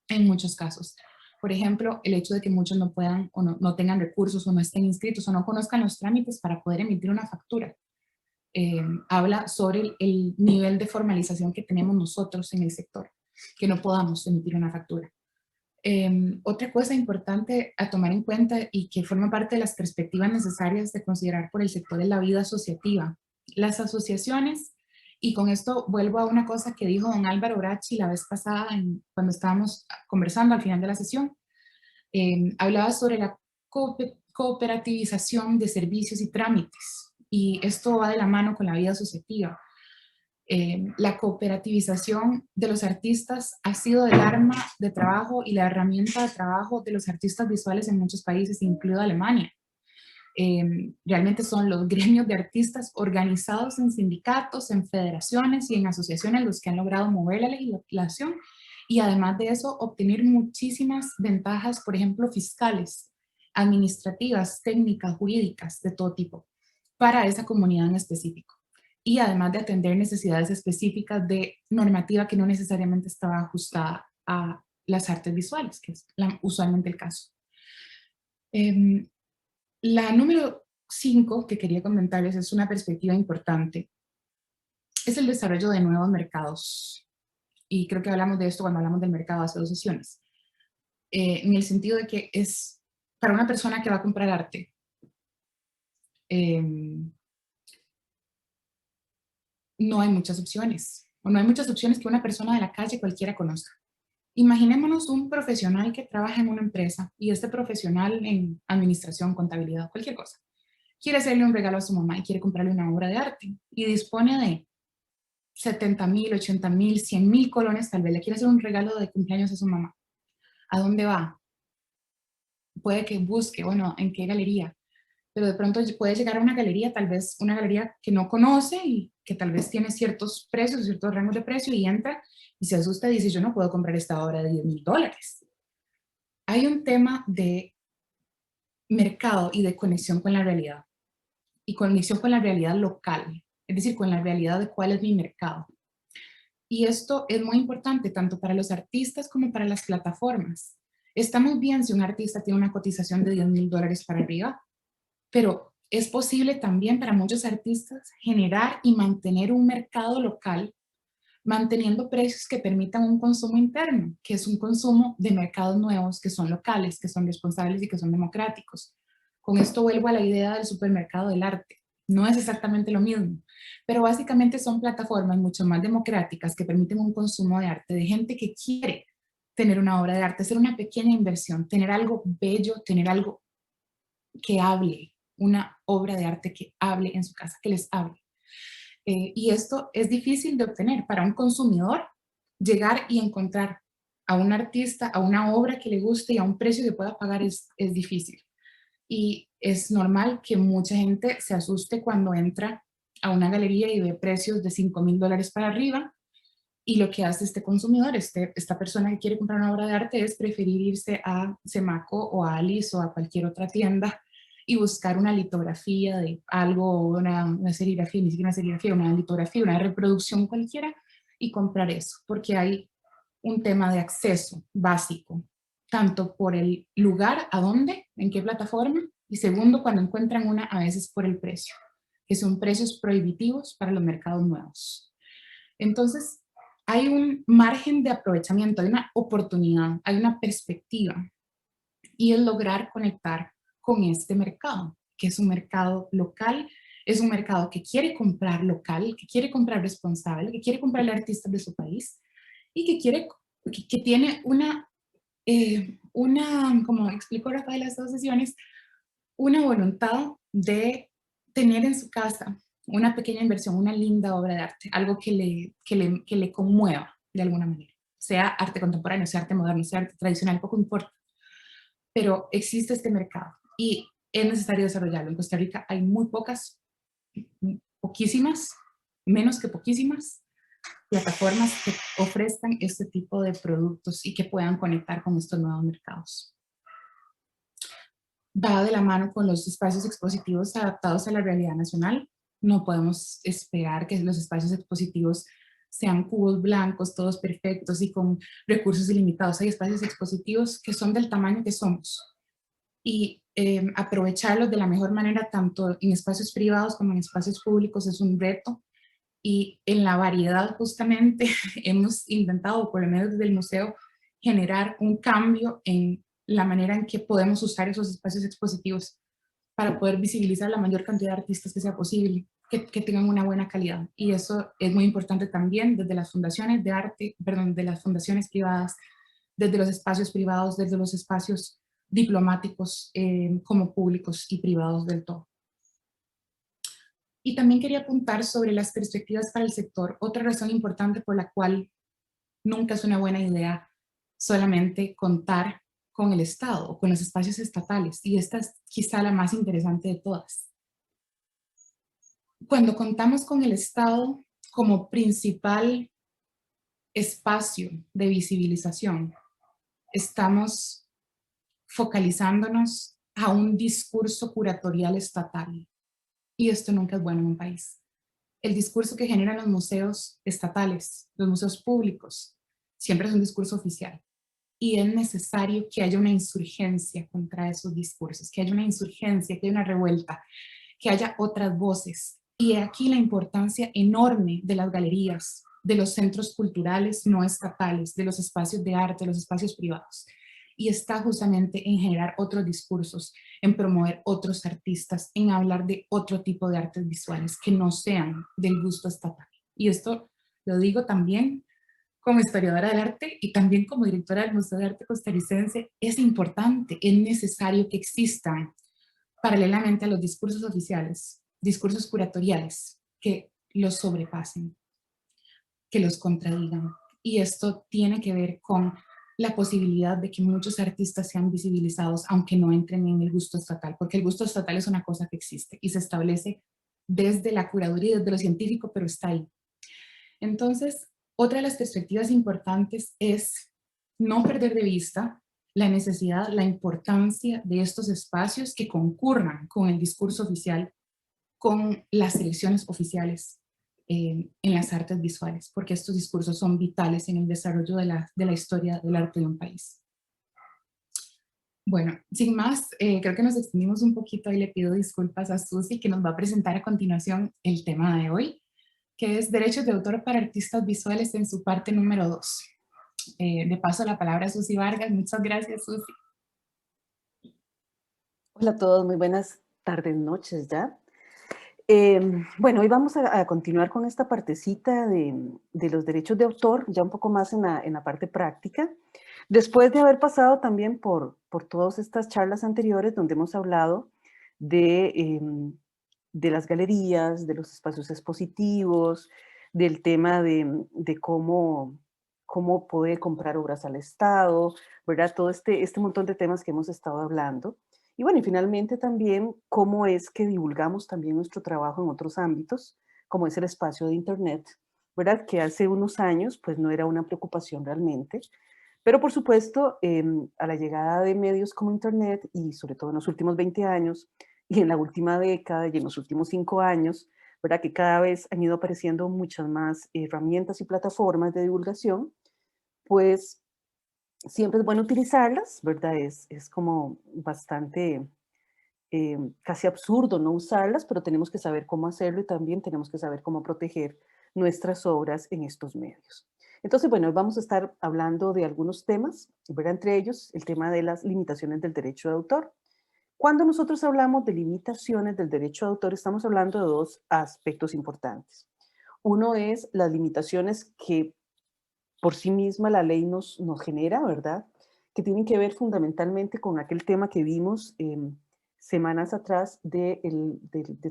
en muchos casos. Por ejemplo, el hecho de que muchos no puedan o no tengan recursos o no estén inscritos o no conozcan los trámites para poder emitir una factura. Habla sobre el nivel de formalización que tenemos nosotros en el sector, que no podamos emitir una factura. Otra cosa importante a tomar en cuenta y que forma parte de las perspectivas necesarias de considerar por el sector es la vida asociativa. Las asociaciones, y con esto vuelvo a una cosa que dijo don Álvaro Brachi la vez pasada cuando estábamos conversando al final de la sesión, hablaba sobre la cooperativización de servicios y trámites, y esto va de la mano con la vida asociativa. La cooperativización de los artistas ha sido el arma de trabajo y la herramienta de trabajo de los artistas visuales en muchos países, incluido Alemania. Realmente son los gremios de artistas organizados en sindicatos, en federaciones y en asociaciones los que han logrado mover la legislación y además de eso obtener muchísimas ventajas, por ejemplo, fiscales, administrativas, técnicas, jurídicas, de todo tipo, para esa comunidad en específico. Y además de atender necesidades específicas de normativa que no necesariamente estaba ajustada a las artes visuales, que es usualmente el caso. La número 5 que quería comentarles es una perspectiva importante. Es el desarrollo de nuevos mercados. Y creo que hablamos de esto cuando hablamos del mercado hace 2 sesiones. En el sentido de que es para una persona que va a comprar arte. No hay muchas opciones. O no hay muchas opciones que una persona de la calle cualquiera conozca. Imaginémonos un profesional que trabaja en una empresa y este profesional en administración, contabilidad, cualquier cosa. Quiere hacerle un regalo a su mamá y quiere comprarle una obra de arte y dispone de 70,000, 80,000, 100,000 colones, tal vez le quiere hacer un regalo de cumpleaños a su mamá. ¿A dónde va? Puede que busque, bueno, ¿en qué galería? Pero de pronto puede llegar a una galería, tal vez una galería que no conoce y que tal vez tiene ciertos precios, ciertos rangos de precio y entra y se asusta y dice, yo no puedo comprar esta obra de $10,000. Hay un tema de mercado y de conexión con la realidad y conexión con la realidad local, es decir, con la realidad de cuál es mi mercado. Y esto es muy importante tanto para los artistas como para las plataformas. Está muy bien si un artista tiene una cotización de $10,000 para arriba, pero es posible también para muchos artistas generar y mantener un mercado local, manteniendo precios que permitan un consumo interno, que es un consumo de mercados nuevos, que son locales, que son responsables y que son democráticos. Con esto vuelvo a la idea del supermercado del arte. No es exactamente lo mismo, pero básicamente son plataformas mucho más democráticas que permiten un consumo de arte de gente que quiere tener una obra de arte, hacer una pequeña inversión, tener algo bello, tener algo que hable, una obra de arte que hable en su casa, que les hable. Y esto es difícil de obtener para un consumidor, llegar y encontrar a un artista, a una obra que le guste y a un precio que pueda pagar es difícil. Y es normal que mucha gente se asuste cuando entra a una galería y ve precios de $5,000 para arriba, y lo que hace este consumidor, esta persona que quiere comprar una obra de arte, es preferir irse a Semaco o a Alice o a cualquier otra tienda y buscar una litografía de algo, una serigrafía, ni siquiera una serigrafía, una litografía, una reproducción cualquiera, y comprar eso, porque hay un tema de acceso básico, tanto por el lugar, a dónde, en qué plataforma, y segundo, cuando encuentran una, a veces por el precio, que son precios prohibitivos para los mercados nuevos. Entonces, hay un margen de aprovechamiento, hay una oportunidad, hay una perspectiva, y es lograr conectar con este mercado, que es un mercado local, es un mercado que quiere comprar local, que quiere comprar responsable, que quiere comprarle artistas de su país, y que tiene como explicó Rafael las dos sesiones, una voluntad de tener en su casa una pequeña inversión, una linda obra de arte, algo que le conmueva de alguna manera, sea arte contemporáneo, sea arte moderno, sea arte tradicional, poco importa, pero existe este mercado y es necesario desarrollarlo. En Costa Rica hay muy poquísimas, menos que poquísimas, plataformas que ofrezcan este tipo de productos y que puedan conectar con estos nuevos mercados. Va de la mano con los espacios expositivos adaptados a la realidad nacional. No podemos esperar que los espacios expositivos sean cubos blancos, todos perfectos y con recursos ilimitados. Hay espacios expositivos que son del tamaño que somos y aprovecharlos de la mejor manera, tanto en espacios privados como en espacios públicos, es un reto. Y en la variedad justamente hemos intentado, por lo menos desde el museo, generar un cambio en la manera en que podemos usar esos espacios expositivos para poder visibilizar la mayor cantidad de artistas que sea posible, que tengan una buena calidad. Y eso es muy importante también desde las fundaciones de arte, perdón, de las fundaciones privadas, desde los espacios privados, desde los espacios diplomáticos como públicos y privados del todo. Y también quería apuntar sobre las perspectivas para el sector. Otra razón importante por la cual nunca es una buena idea solamente contar con el Estado o con los espacios estatales. Y esta es quizá la más interesante de todas. Cuando contamos con el Estado como principal espacio de visibilización, estamos focalizándonos a un discurso curatorial estatal. Y esto nunca es bueno en un país. El discurso que generan los museos estatales, los museos públicos, siempre es un discurso oficial. Y es necesario que haya una insurgencia contra esos discursos, que haya una insurgencia, que haya una revuelta, que haya otras voces. Y aquí la importancia enorme de las galerías, de los centros culturales no estatales, de los espacios de arte, de los espacios privados. Y está justamente en generar otros discursos, en promover otros artistas, en hablar de otro tipo de artes visuales que no sean del gusto estatal. Y esto lo digo también como historiadora del arte y también como directora del Museo de Arte Costarricense. Es importante, es necesario que existan paralelamente a los discursos oficiales, discursos curatoriales que los sobrepasen, que los contradigan. Y esto tiene que ver con la posibilidad de que muchos artistas sean visibilizados aunque no entren en el gusto estatal, porque el gusto estatal es una cosa que existe y se establece desde la curaduría, desde lo científico, pero está ahí. Entonces, otra de las perspectivas importantes es no perder de vista la necesidad, la importancia de estos espacios que concurran con el discurso oficial, con las selecciones oficiales en las artes visuales, porque estos discursos son vitales en el desarrollo de la historia del arte de un país. Bueno, sin más, creo que nos extendimos un poquito y le pido disculpas a Susi, que nos va a presentar a continuación el tema de hoy, que es derechos de autor para artistas visuales en su parte número 2. De paso la palabra a Susi Vargas. Muchas gracias, Susi.
Hola a todos, muy buenas tardes, noches ya. Bueno, hoy vamos a continuar con esta partecita de los derechos de autor, ya un poco más en la parte práctica, después de haber pasado también por todas estas charlas anteriores donde hemos hablado de las galerías, de los espacios expositivos, del tema de cómo puede comprar obras al Estado, ¿verdad? Todo este montón de temas que hemos estado hablando. Y bueno, y finalmente también cómo es que divulgamos también nuestro trabajo en otros ámbitos, como es el espacio de Internet, ¿verdad? Que hace unos años pues no era una preocupación realmente, pero por supuesto a la llegada de medios como Internet y sobre todo en los últimos 20 años y en la última década y en los últimos 5 años, ¿verdad? Que cada vez han ido apareciendo muchas más herramientas y plataformas de divulgación, pues siempre es bueno utilizarlas, ¿verdad? Es como bastante, casi absurdo no usarlas, pero tenemos que saber cómo hacerlo y también tenemos que saber cómo proteger nuestras obras en estos medios. Entonces, bueno, hoy vamos a estar hablando de algunos temas, ¿verdad? Entre ellos el tema de las limitaciones del derecho de autor. Cuando nosotros hablamos de limitaciones del derecho de autor, estamos hablando de dos aspectos importantes. Uno es las limitaciones que por sí misma la ley nos genera, ¿verdad? Que tienen que ver fundamentalmente con aquel tema que vimos semanas atrás de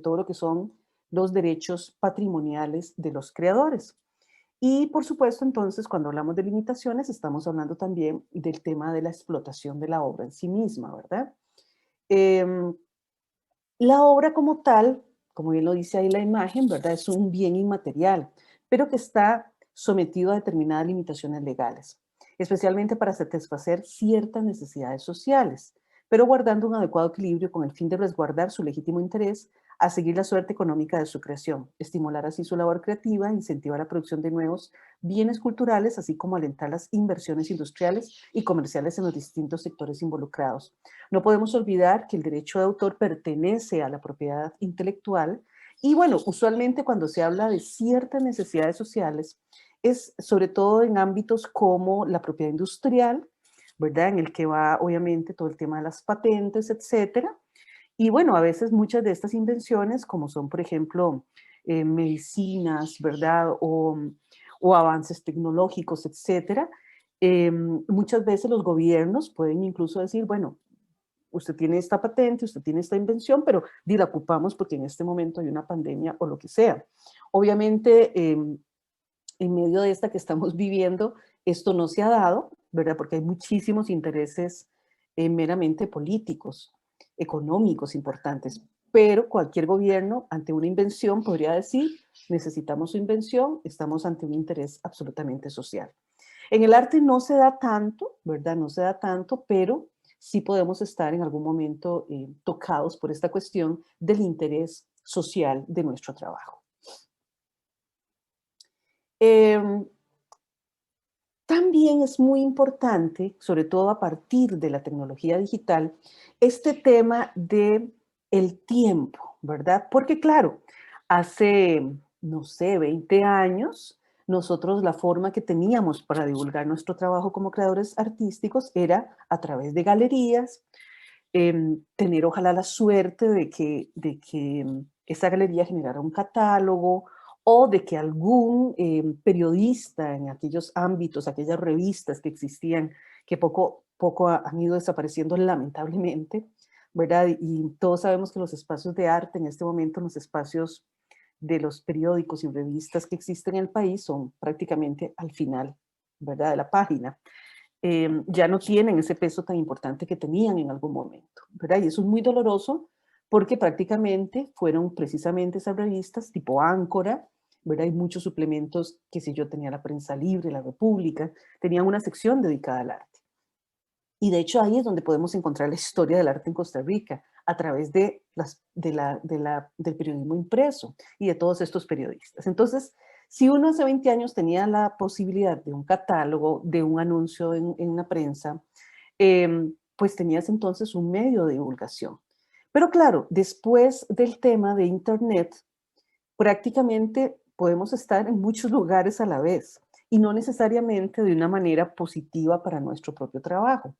todo lo que son los derechos patrimoniales de los creadores. Y por supuesto, entonces, cuando hablamos de limitaciones, estamos hablando también del tema de la explotación de la obra en sí misma, ¿verdad? La obra como tal, como bien lo dice ahí la imagen, ¿verdad? Es un bien inmaterial, pero que está sometido a determinadas limitaciones legales, especialmente para satisfacer ciertas necesidades sociales, pero guardando un adecuado equilibrio con el fin de resguardar su legítimo interés a seguir la suerte económica de su creación, estimular así su labor creativa, incentivar la producción de nuevos bienes culturales, así como alentar las inversiones industriales y comerciales en los distintos sectores involucrados. No podemos olvidar que el derecho de autor pertenece a la propiedad intelectual y bueno, usualmente cuando se habla de ciertas necesidades sociales es sobre todo en ámbitos como la propiedad industrial, ¿verdad? En el que va obviamente todo el tema de las patentes, etcétera. Y bueno, a veces muchas de estas invenciones, como son por ejemplo medicinas, ¿verdad? O avances tecnológicos, etcétera, muchas veces los gobiernos pueden incluso decir, bueno, usted tiene esta patente, usted tiene esta invención, pero la ocupamos porque en este momento hay una pandemia o lo que sea. Obviamente, en medio de esta que estamos viviendo, esto no se ha dado, ¿verdad? Porque hay muchísimos intereses meramente políticos, económicos importantes, pero cualquier gobierno ante una invención podría decir, necesitamos su invención, estamos ante un interés absolutamente social. En el arte no se da tanto, ¿verdad? No se da tanto, pero sí podemos estar en algún momento tocados por esta cuestión del interés social de nuestro trabajo. También es muy importante, sobre todo a partir de la tecnología digital, este tema de el tiempo, ¿verdad? Porque claro, hace, no sé, 20 años, nosotros la forma que teníamos para divulgar nuestro trabajo como creadores artísticos era a través de galerías, tener ojalá la suerte de que esa galería generara un catálogo o de que algún periodista en aquellos ámbitos, aquellas revistas que existían, que poco han ido desapareciendo lamentablemente, ¿verdad? Y todos sabemos que los espacios de arte en este momento, los espacios de los periódicos y revistas que existen en el país son prácticamente al final, ¿verdad? De la página. Ya no tienen ese peso tan importante que tenían en algún momento, ¿verdad? Y eso es muy doloroso porque prácticamente fueron precisamente esas revistas tipo Áncora, ¿verdad? Hay muchos suplementos, que si yo tenía La Prensa Libre, La República, tenían una sección dedicada al arte. Y de hecho ahí es donde podemos encontrar la historia del arte en Costa Rica, a través del periodismo impreso y de todos estos periodistas. Entonces, si uno hace 20 años tenía la posibilidad de un catálogo, de un anuncio en la prensa, pues tenías entonces un medio de divulgación. Pero claro, después del tema de Internet, prácticamente podemos estar en muchos lugares a la vez y no necesariamente de una manera positiva para nuestro propio trabajo.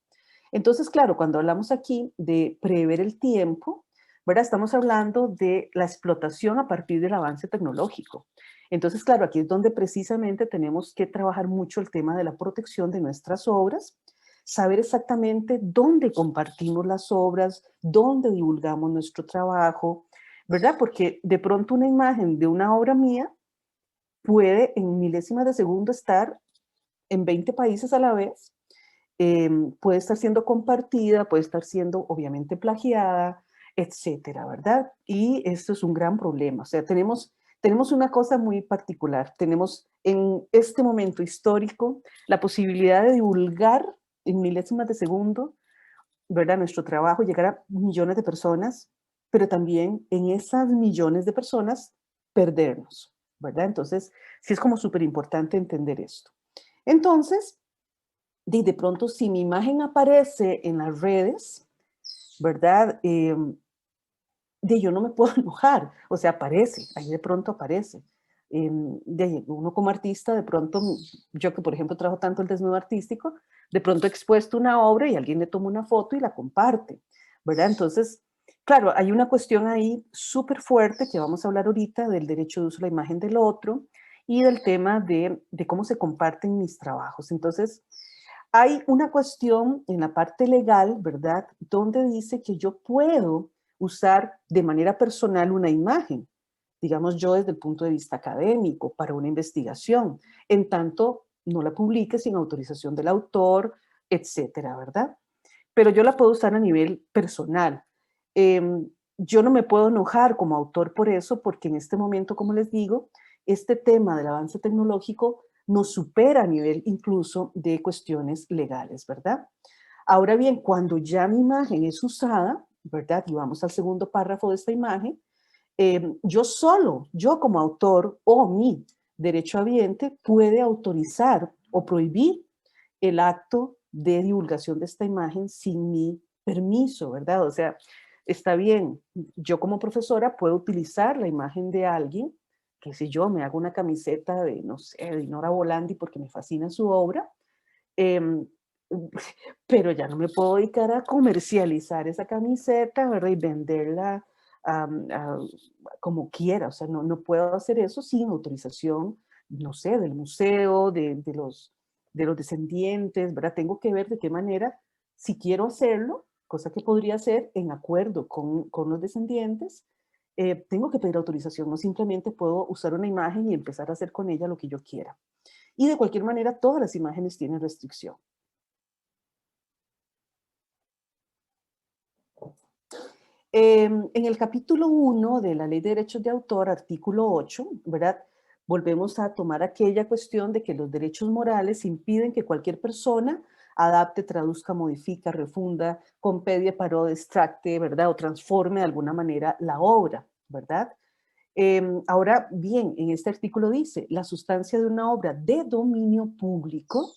Entonces, claro, cuando hablamos aquí de prever el tiempo, ¿verdad? Estamos hablando de la explotación a partir del avance tecnológico. Entonces, claro, aquí es donde precisamente tenemos que trabajar mucho el tema de la protección de nuestras obras, saber exactamente dónde compartimos las obras, dónde divulgamos nuestro trabajo, ¿verdad? Porque de pronto una imagen de una obra mía puede en milésimas de segundo estar en 20 países a la vez, puede estar siendo compartida, puede estar siendo obviamente plagiada, etcétera, ¿verdad? Y esto es un gran problema. O sea, tenemos una cosa muy particular. Tenemos en este momento histórico la posibilidad de divulgar en milésimas de segundo, ¿verdad? Nuestro trabajo, llegar a millones de personas, pero también en esas millones de personas perdernos, ¿verdad? Entonces, sí es como súper importante entender esto. Entonces, de pronto si mi imagen aparece en las redes, ¿verdad? Yo no me puedo enojar, o sea, aparece, ahí de pronto aparece. Uno como artista, de pronto, yo que por ejemplo trabajo tanto el desnudo artístico, de pronto he expuesto una obra y alguien le toma una foto y la comparte, ¿verdad? Entonces, claro, hay una cuestión ahí súper fuerte que vamos a hablar ahorita del derecho de uso de la imagen del otro y del tema de cómo se comparten mis trabajos. Entonces, hay una cuestión en la parte legal, ¿verdad? Donde dice que yo puedo usar de manera personal una imagen, digamos yo desde el punto de vista académico, para una investigación, en tanto no la publique sin autorización del autor, etcétera, ¿verdad? Pero yo la puedo usar a nivel personal. Yo no me puedo enojar como autor por eso, porque en este momento, como les digo, este tema del avance tecnológico nos supera a nivel incluso de cuestiones legales, ¿verdad? Ahora bien, cuando ya mi imagen es usada, ¿verdad? Y vamos al segundo párrafo de esta imagen, yo como autor o mi derechohabiente puede autorizar o prohibir el acto de divulgación de esta imagen sin mi permiso, ¿verdad? O sea, está bien, yo como profesora puedo utilizar la imagen de alguien, que si yo me hago una camiseta de, no sé, de Nora Volandi porque me fascina su obra, eh, pero ya no me puedo dedicar a comercializar esa camiseta, ¿verdad? Y venderla como quiera, o sea, no puedo hacer eso sin autorización, no sé, del museo, de los descendientes, ¿verdad? Tengo que ver de qué manera, si quiero hacerlo, cosa que podría hacer en acuerdo con los descendientes, tengo que pedir autorización, no simplemente puedo usar una imagen y empezar a hacer con ella lo que yo quiera. Y de cualquier manera, todas las imágenes tienen restricción. En el capítulo 1 de la Ley de Derechos de Autor, artículo 8, ¿verdad? Volvemos a tomar aquella cuestión de que los derechos morales impiden que cualquier persona adapte, traduzca, modifica, refunda, compedie, parodie, extracte, ¿verdad? O transforme de alguna manera la obra, ¿verdad? Ahora bien, en este artículo dice, la sustancia de una obra de dominio público,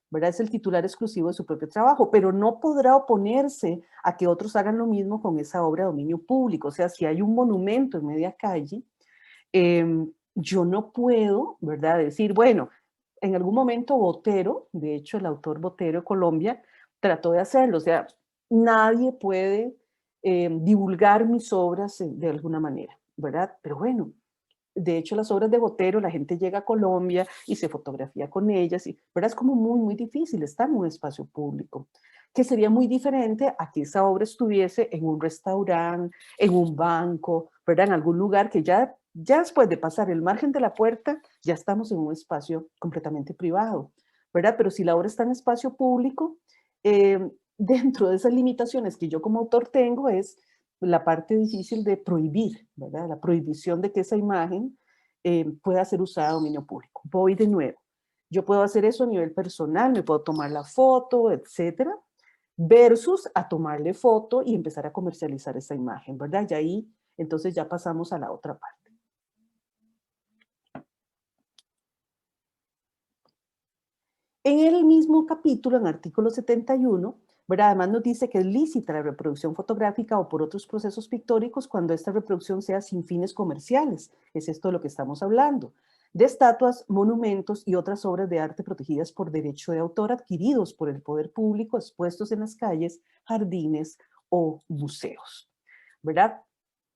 ¿verdad? Es el titular exclusivo de su propio trabajo, pero no podrá oponerse a que otros hagan lo mismo con esa obra de dominio público. O sea, si hay un monumento en media calle, yo no puedo, ¿verdad? Decir, bueno, en algún momento Botero, de hecho el autor Botero de Colombia, trató de hacerlo. O sea, nadie puede divulgar mis obras de alguna manera, ¿verdad? Pero bueno, de hecho, las obras de Botero, la gente llega a Colombia y se fotografía con ellas, y, ¿verdad? Es como muy difícil estar en un espacio público, que sería muy diferente a que esa obra estuviese en un restaurante, en un banco, ¿verdad? En algún lugar que ya después de pasar el margen de la puerta, ya estamos en un espacio completamente privado, ¿verdad? Pero si la obra está en espacio público, dentro de esas limitaciones que yo como autor tengo es la parte difícil de prohibir, ¿verdad? La prohibición de que esa imagen pueda ser usada a dominio público. Voy de nuevo. Yo puedo hacer eso a nivel personal, me puedo tomar la foto, etcétera, versus a tomarle foto y empezar a comercializar esa imagen, ¿verdad? Y ahí, entonces ya pasamos a la otra parte. En el mismo capítulo, en artículo 71, ¿verdad? Además nos dice que es lícita la reproducción fotográfica o por otros procesos pictóricos cuando esta reproducción sea sin fines comerciales. Es esto de lo que estamos hablando. De estatuas, monumentos y otras obras de arte protegidas por derecho de autor adquiridos por el poder público expuestos en las calles, jardines o museos, ¿verdad?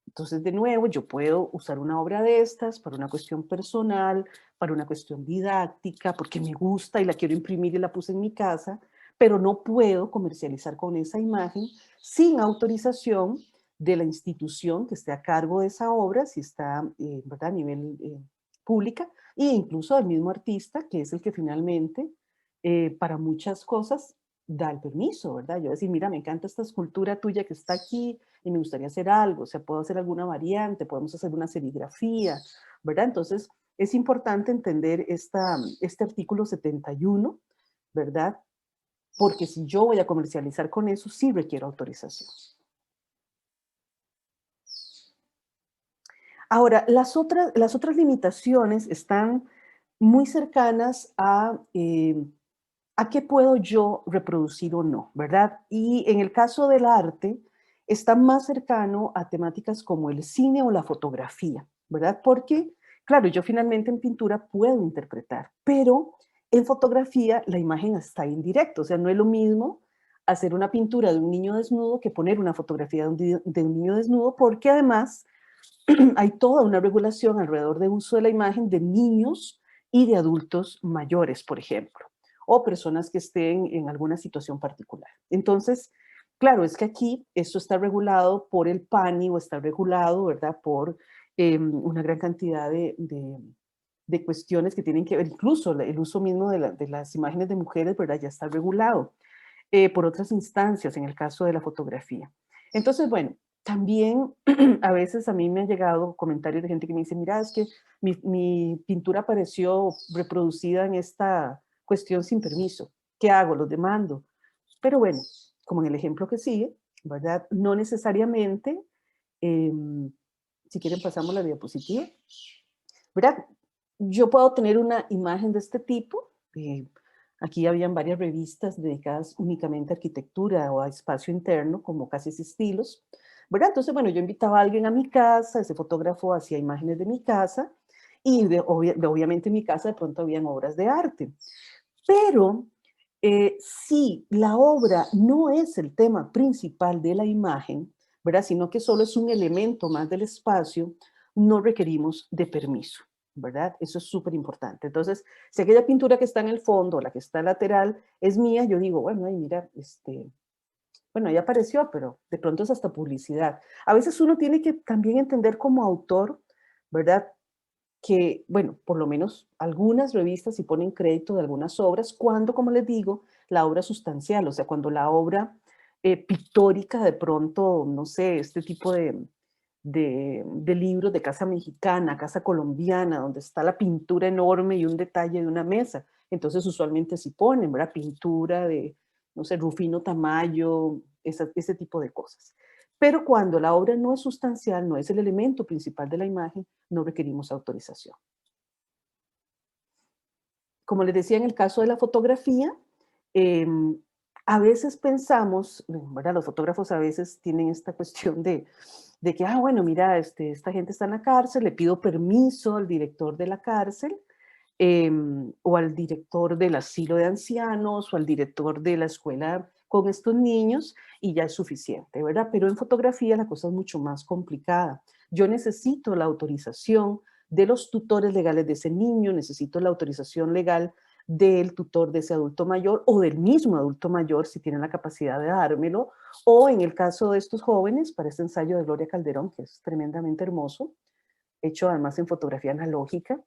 Entonces, de nuevo, yo puedo usar una obra de estas para una cuestión personal, para una cuestión didáctica, porque me gusta y la quiero imprimir y la puse en mi casa, pero no puedo comercializar con esa imagen sin autorización de la institución que esté a cargo de esa obra, si está ¿verdad? A nivel pública, e incluso del mismo artista, que es el que finalmente, para muchas cosas, da el permiso, ¿verdad? Yo decir, mira, me encanta esta escultura tuya que está aquí, y me gustaría hacer algo, o sea, puedo hacer alguna variante, podemos hacer una serigrafía, ¿verdad? Entonces, es importante entender este artículo 71, ¿verdad? Porque si yo voy a comercializar con eso, sí requiero autorización. Ahora, las otras limitaciones están muy cercanas a ¿a qué puedo yo reproducir o no? ¿Verdad? Y en el caso del arte, está más cercano a temáticas como el cine o la fotografía, ¿verdad? Porque, claro, yo finalmente en pintura puedo interpretar, pero en fotografía la imagen está en directo, o sea, no es lo mismo hacer una pintura de un niño desnudo que poner una fotografía de un niño desnudo, porque además hay toda una regulación alrededor del uso de la imagen de niños y de adultos mayores, por ejemplo, o personas que estén en alguna situación particular. Entonces, claro, es que aquí esto está regulado por el PANI o está regulado, ¿verdad?, por una gran cantidad de cuestiones que tienen que ver, incluso el uso mismo de las imágenes de mujeres, ¿verdad?, ya está regulado por otras instancias en el caso de la fotografía. Entonces, bueno, también a veces a mí me han llegado comentarios de gente que me dice, mira, es que mi pintura apareció reproducida en esta cuestión sin permiso. ¿Qué hago? ¿Los demando? Pero bueno, como en el ejemplo que sigue, ¿verdad? No necesariamente, si quieren pasamos la diapositiva, ¿verdad? Yo puedo tener una imagen de este tipo. Aquí habían varias revistas dedicadas únicamente a arquitectura o a espacio interno, como Casas y Estilos, ¿verdad? Entonces, bueno, yo invitaba a alguien a mi casa, ese fotógrafo hacía imágenes de mi casa, y obviamente en mi casa de pronto habían obras de arte. Pero si la obra no es el tema principal de la imagen, ¿verdad?, sino que solo es un elemento más del espacio, no requerimos de permiso, ¿verdad? Eso es súper importante. Entonces, si aquella pintura que está en el fondo, la que está lateral, es mía, yo digo, bueno, ay, mira, bueno, ya apareció, pero de pronto es hasta publicidad. A veces uno tiene que también entender como autor, ¿verdad?, que, bueno, por lo menos algunas revistas sí ponen crédito de algunas obras cuando, como les digo, la obra sustancial, o sea, cuando la obra pictórica de pronto, no sé, este tipo de libros de casa mexicana, casa colombiana, donde está la pintura enorme y un detalle de una mesa. Entonces usualmente sí ponen, ¿verdad?, pintura de, no sé, Rufino Tamayo, ese tipo de cosas. Pero cuando la obra no es sustancial, no es el elemento principal de la imagen, no requerimos autorización. Como les decía, en el caso de la fotografía, a veces pensamos, ¿verdad?, los fotógrafos a veces tienen esta cuestión de que, bueno, mira, esta gente está en la cárcel, le pido permiso al director de la cárcel, o al director del asilo de ancianos, o al director de la escuela con estos niños, y ya es suficiente, ¿verdad? Pero en fotografía la cosa es mucho más complicada. Yo necesito la autorización de los tutores legales de ese niño, necesito la autorización legal del tutor de ese adulto mayor o del mismo adulto mayor si tienen la capacidad de dármelo, o en el caso de estos jóvenes, para este ensayo de Gloria Calderón, que es tremendamente hermoso, hecho además en fotografía analógica,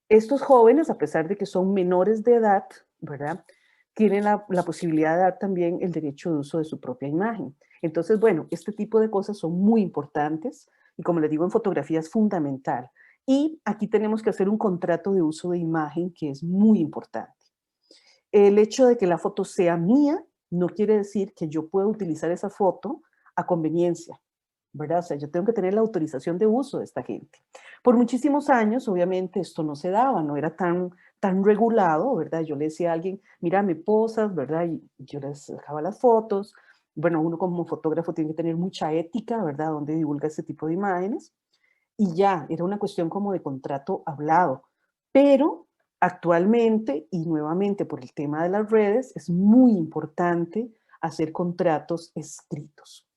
estos jóvenes, a pesar de que son menores de edad, ¿verdad?, tienen la posibilidad de dar también el derecho de uso de su propia imagen. Entonces, bueno, este tipo de cosas son muy importantes y, como les digo, en fotografía es fundamental. Y aquí tenemos que hacer un contrato de uso de imagen que es muy importante. El hecho de que la foto sea mía no quiere decir que yo pueda utilizar esa foto a conveniencia, ¿verdad? O sea, yo tengo que tener la autorización de uso de esta gente. Por muchísimos años, obviamente, esto no se daba, no era tan regulado, ¿verdad? Yo le decía a alguien, mira, me posas, ¿verdad? Y yo les dejaba las fotos. Bueno, uno como fotógrafo tiene que tener mucha ética, ¿verdad?, donde divulga ese tipo de imágenes. Y ya, era una cuestión como de contrato hablado. Pero actualmente, y nuevamente por el tema de las redes, es muy importante hacer contratos escritos.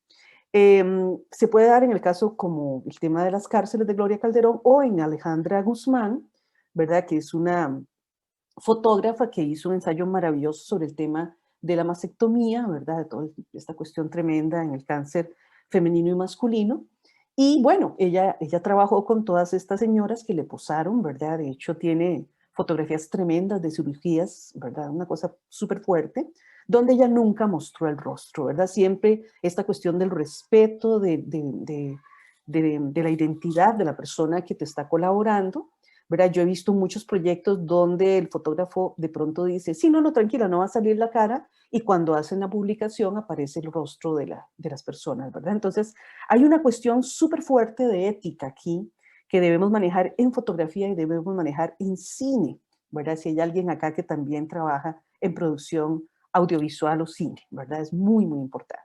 Se puede dar en el caso como el tema de las cárceles de Gloria Calderón o en Alejandra Guzmán, ¿verdad?, que es una fotógrafa que hizo un ensayo maravilloso sobre el tema de la mastectomía, ¿verdad?, de toda esta cuestión tremenda en el cáncer femenino y masculino. Y bueno, ella trabajó con todas estas señoras que le posaron, ¿verdad? De hecho, tiene fotografías tremendas de cirugías, ¿verdad? Una cosa súper fuerte, donde ella nunca mostró el rostro, ¿verdad? Siempre esta cuestión del respeto de la identidad de la persona que te está colaborando, ¿verdad? Yo he visto muchos proyectos donde el fotógrafo de pronto dice, sí, no, tranquila, no va a salir la cara, y cuando hacen la publicación aparece el rostro de las personas, ¿verdad? Entonces, hay una cuestión súper fuerte de ética aquí que debemos manejar en fotografía y debemos manejar en cine, ¿verdad? Si hay alguien acá que también trabaja en producción audiovisual o cine, ¿verdad? Es muy, muy importante.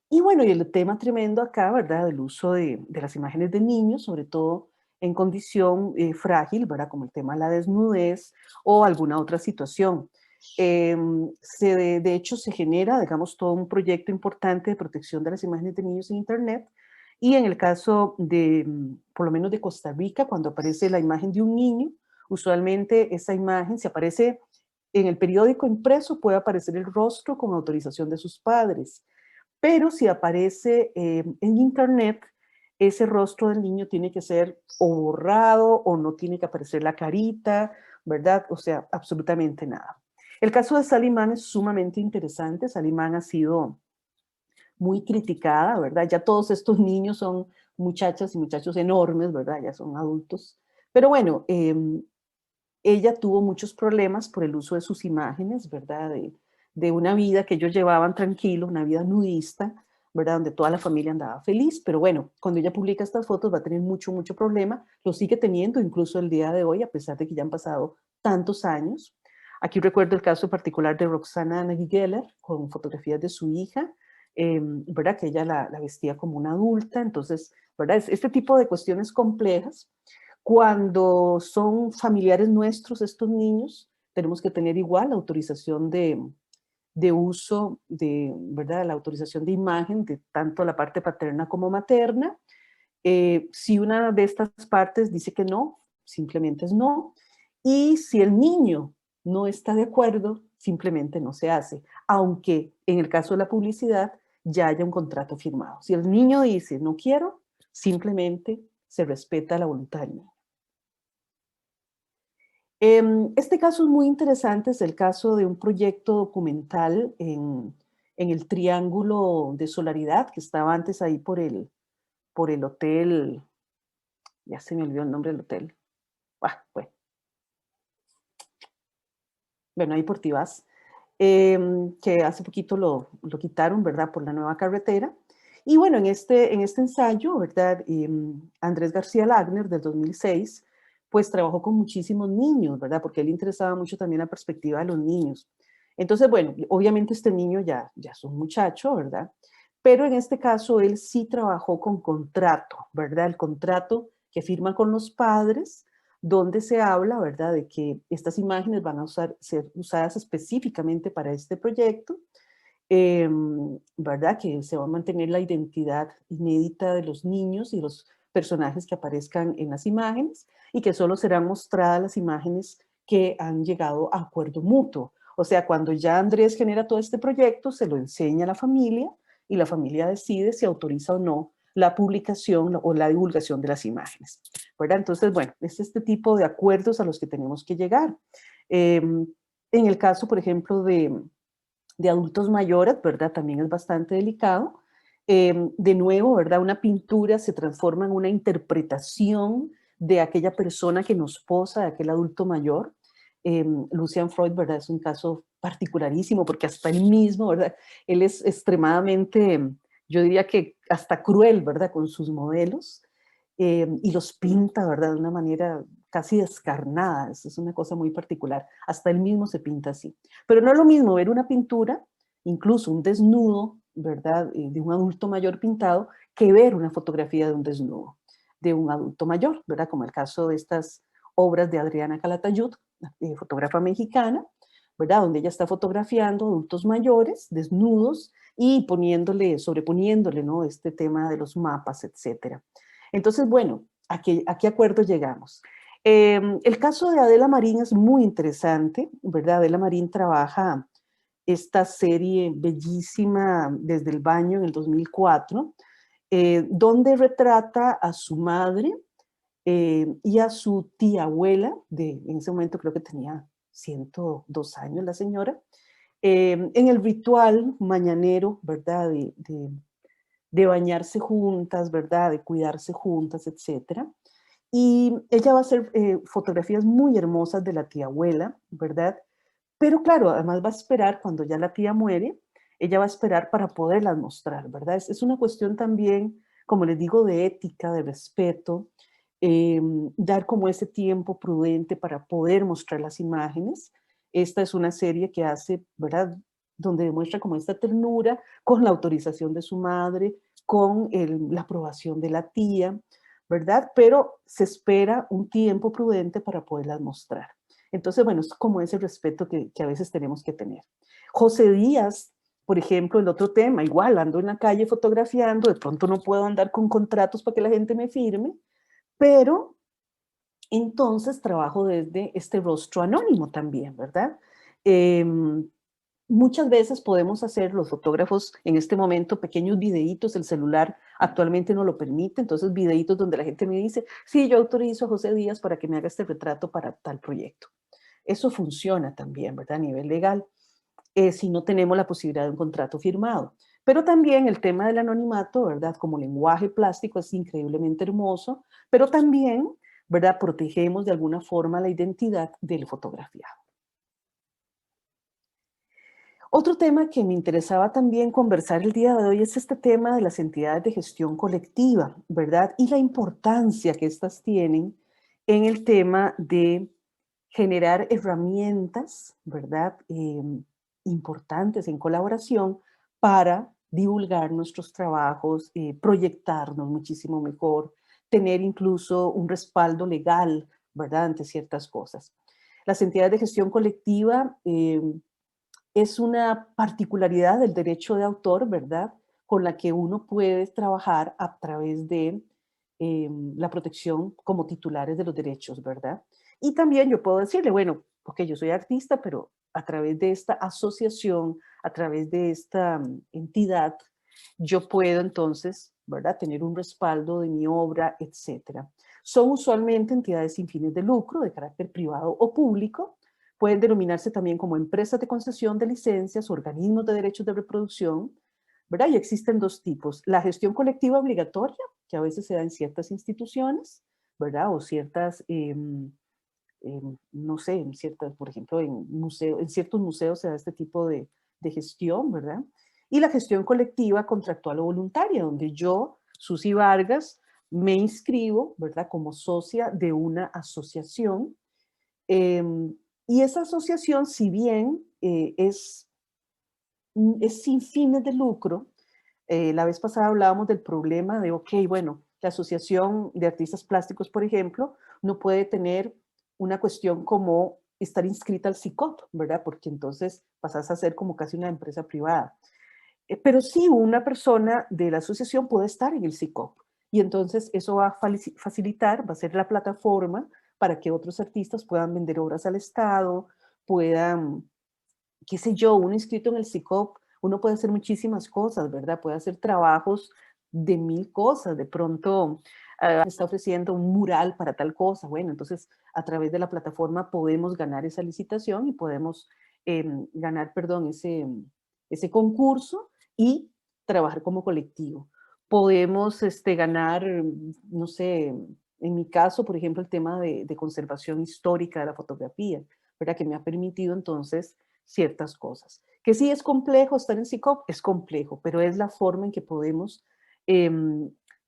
Y bueno, y el tema tremendo acá, ¿verdad? Del uso de las imágenes de niños, sobre todo en condición frágil, ¿verdad? Como el tema de la desnudez o alguna otra situación. De hecho, se genera, digamos, todo un proyecto importante de protección de las imágenes de niños en Internet. Y en el caso de, por lo menos de Costa Rica, cuando aparece la imagen de un niño, usualmente esa imagen, si aparece en el periódico impreso, puede aparecer el rostro con autorización de sus padres. Pero si aparece en Internet, ese rostro del niño tiene que ser o borrado o no tiene que aparecer la carita, ¿verdad? O sea, absolutamente nada. El caso de Salimán es sumamente interesante. Salimán ha sido muy criticada, ¿verdad? Ya todos estos niños son muchachas y muchachos enormes, ¿verdad? Ya son adultos. Pero bueno, ella tuvo muchos problemas por el uso de sus imágenes, ¿verdad? De una vida que ellos llevaban tranquilo, una vida nudista, ¿verdad? Donde toda la familia andaba feliz. Pero bueno, cuando ella publica estas fotos va a tener mucho, mucho problema. Lo sigue teniendo incluso el día de hoy, a pesar de que ya han pasado tantos años. Aquí recuerdo el caso particular de Roxana Nagy-Geller, con fotografías de su hija, ¿verdad? Que ella la vestía como una adulta. Entonces, ¿verdad? Este tipo de cuestiones complejas. Cuando son familiares nuestros estos niños, tenemos que tener igual la autorización de uso, ¿verdad? La autorización de imagen de tanto la parte paterna como materna. Si una de estas partes dice que no, simplemente es no. Y si el niño no está de acuerdo, simplemente no se hace. Aunque en el caso de la publicidad ya haya un contrato firmado. Si el niño dice no quiero, simplemente se respeta la voluntad del niño. Este caso es muy interesante, es el caso de un proyecto documental en el Triángulo de Solaridad, que estaba antes ahí por el hotel, ya se me olvidó el nombre del hotel, bueno, ahí por Tibás, que hace poquito lo quitaron, ¿verdad?, por la nueva carretera. Y bueno, en este ensayo, ¿verdad?, Andrés García Lagner, del 2006, pues trabajó con muchísimos niños, ¿verdad?, porque a él le interesaba mucho también la perspectiva de los niños. Entonces, bueno, obviamente este niño ya es un muchacho, ¿verdad?, pero en este caso él sí trabajó con contrato, ¿verdad?, el contrato que firma con los padres, donde se habla, ¿verdad?, de que estas imágenes van a ser usadas específicamente para este proyecto, ¿verdad?, que se va a mantener la identidad inédita de los niños y los personajes que aparezcan en las imágenes, y que solo serán mostradas las imágenes que han llegado a acuerdo mutuo. O sea, cuando ya Andrés genera todo este proyecto, se lo enseña a la familia, y la familia decide si autoriza o no la publicación o la divulgación de las imágenes, ¿verdad? Entonces, bueno, es este tipo de acuerdos a los que tenemos que llegar. En el caso, por ejemplo, de adultos mayores, ¿verdad? También es bastante delicado. De nuevo, ¿verdad? Una pintura se transforma en una interpretación de aquella persona que nos posa, de aquel adulto mayor. Lucian Freud, ¿verdad? Es un caso particularísimo porque hasta él mismo, ¿verdad? Él es extremadamente, yo diría que hasta cruel, ¿verdad? Con sus modelos, y los pinta, ¿verdad? De una manera casi descarnada. Es una cosa muy particular. Hasta él mismo se pinta así. Pero no es lo mismo ver una pintura, incluso un desnudo, ¿verdad?, de un adulto mayor pintado, que ver una fotografía de un desnudo de un adulto mayor, ¿verdad? Como el caso de estas obras de Adriana Calatayud, fotógrafa mexicana, ¿verdad?, donde ella está fotografiando adultos mayores, desnudos, y sobreponiéndole, ¿no?, este tema de los mapas, etcétera. Entonces, bueno, ¿a qué acuerdo llegamos? El caso de Adela Marín es muy interesante, ¿verdad? Adela Marín trabaja esta serie bellísima Desde el baño en el 2004, donde retrata a su madre y a su tía abuela, en ese momento creo que tenía 102 años la señora, en el ritual mañanero, ¿verdad?, de bañarse juntas, ¿verdad?, de cuidarse juntas, etcétera. Y ella va a hacer fotografías muy hermosas de la tía abuela, ¿verdad? Pero claro, además va a esperar cuando ya la tía muere, ella va a esperar para poderlas mostrar, ¿verdad? Es una cuestión también, como les digo, de ética, de respeto. dar como ese tiempo prudente para poder mostrar las imágenes. Esta es una serie que hace, ¿verdad?, donde demuestra como esta ternura con la autorización de su madre, con la aprobación de la tía, ¿verdad? Pero se espera un tiempo prudente para poderlas mostrar. Entonces, bueno, es como ese respeto que a veces tenemos que tener. José Díaz, por ejemplo, el otro tema, igual ando en la calle fotografiando, de pronto no puedo andar con contratos para que la gente me firme, pero entonces trabajo desde este rostro anónimo también, ¿verdad? Muchas veces podemos hacer los fotógrafos en este momento pequeños videitos, el celular actualmente no lo permite, entonces videitos donde la gente me dice, sí, yo autorizo a José Díaz para que me haga este retrato para tal proyecto. Eso funciona también, ¿verdad? A nivel legal, si no tenemos la posibilidad de un contrato firmado. Pero también el tema del anonimato, ¿verdad? Como lenguaje plástico es increíblemente hermoso, pero también, ¿verdad? Protegemos de alguna forma la identidad del fotografiado. Otro tema que me interesaba también conversar el día de hoy es este tema de las entidades de gestión colectiva, ¿verdad? Y la importancia que estas tienen en el tema de generar herramientas, ¿verdad? Importantes en colaboración para divulgar nuestros trabajos, proyectarnos muchísimo mejor, tener incluso un respaldo legal, ¿verdad? Ante ciertas cosas. Las entidades de gestión colectiva es una particularidad del derecho de autor, ¿verdad?, con la que uno puede trabajar a través de la protección como titulares de los derechos, ¿verdad? Y también yo puedo decirle, bueno, ok, yo soy artista, pero a través de esta asociación, a través de esta entidad, yo puedo entonces, ¿verdad?, tener un respaldo de mi obra, etcétera. Son usualmente entidades sin fines de lucro, de carácter privado o público. Pueden denominarse también como empresas de concesión de licencias, organismos de derechos de reproducción, ¿verdad? Y existen dos tipos. La gestión colectiva obligatoria, que a veces se da en ciertas instituciones, ¿verdad? O ciertas, no sé, en ciertas, por ejemplo, en ciertos museos se da este tipo de gestión, ¿verdad? Y la gestión colectiva contractual o voluntaria, donde yo, Susy Vargas, me inscribo, ¿verdad?, como socia de una asociación. Y esa asociación, si bien es sin fines de lucro, la vez pasada hablábamos del problema de, ok, bueno, la Asociación de Artistas Plásticos, por ejemplo, no puede tener una cuestión como estar inscrita al SICOP, ¿verdad? Porque entonces pasas a ser como casi una empresa privada. Pero sí, una persona de la asociación puede estar en el SICOP. Y entonces eso va a facilitar, va a ser la plataforma para que otros artistas puedan vender obras al Estado, puedan, qué sé yo, uno inscrito en el SICOP, uno puede hacer muchísimas cosas, ¿verdad? Puede hacer trabajos de 1000 cosas. De pronto está ofreciendo un mural para tal cosa. Bueno, entonces a través de la plataforma podemos ganar esa licitación y podemos ganar, perdón, ese concurso y trabajar como colectivo. Podemos ganar, no sé, en mi caso, por ejemplo, el tema de conservación histórica de la fotografía, ¿verdad? Que me ha permitido entonces ciertas cosas. Que sí es complejo estar en SICOP, es complejo, pero es la forma en que podemos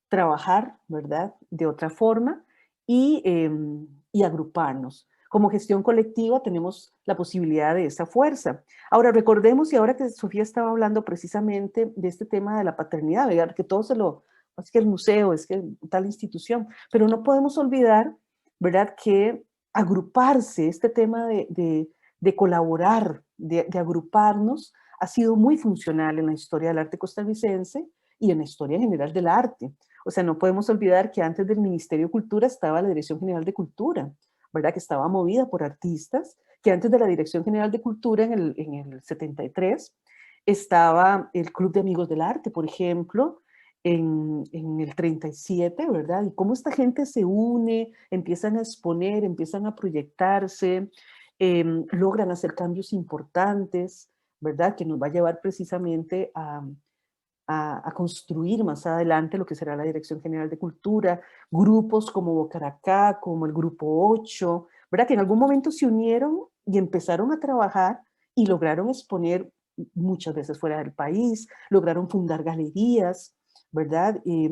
trabajar, ¿verdad?, de otra forma y agruparnos. Como gestión colectiva tenemos la posibilidad de esa fuerza. Ahora recordemos, y ahora que Sofía estaba hablando precisamente de este tema de la paternidad, ¿verdad?, que todo es que el museo, es que tal institución, pero no podemos olvidar, ¿verdad?, que agruparse, este tema de colaborar, de agruparnos, ha sido muy funcional en la historia del arte costarricense y en la historia general del arte. O sea, no podemos olvidar que antes del Ministerio de Cultura estaba la Dirección General de Cultura, ¿verdad?, que estaba movida por artistas, que antes de la Dirección General de Cultura en el 73 estaba el Club de Amigos del Arte, por ejemplo, en el 37, ¿verdad? Y cómo esta gente se une, empiezan a exponer, empiezan a proyectarse, logran hacer cambios importantes, ¿verdad? Que nos va a llevar precisamente a construir más adelante lo que será la Dirección General de Cultura, grupos como Bocaracá, como el Grupo 8, ¿verdad? Que en algún momento se unieron y empezaron a trabajar y lograron exponer muchas veces fuera del país, lograron fundar galerías, ¿verdad? Y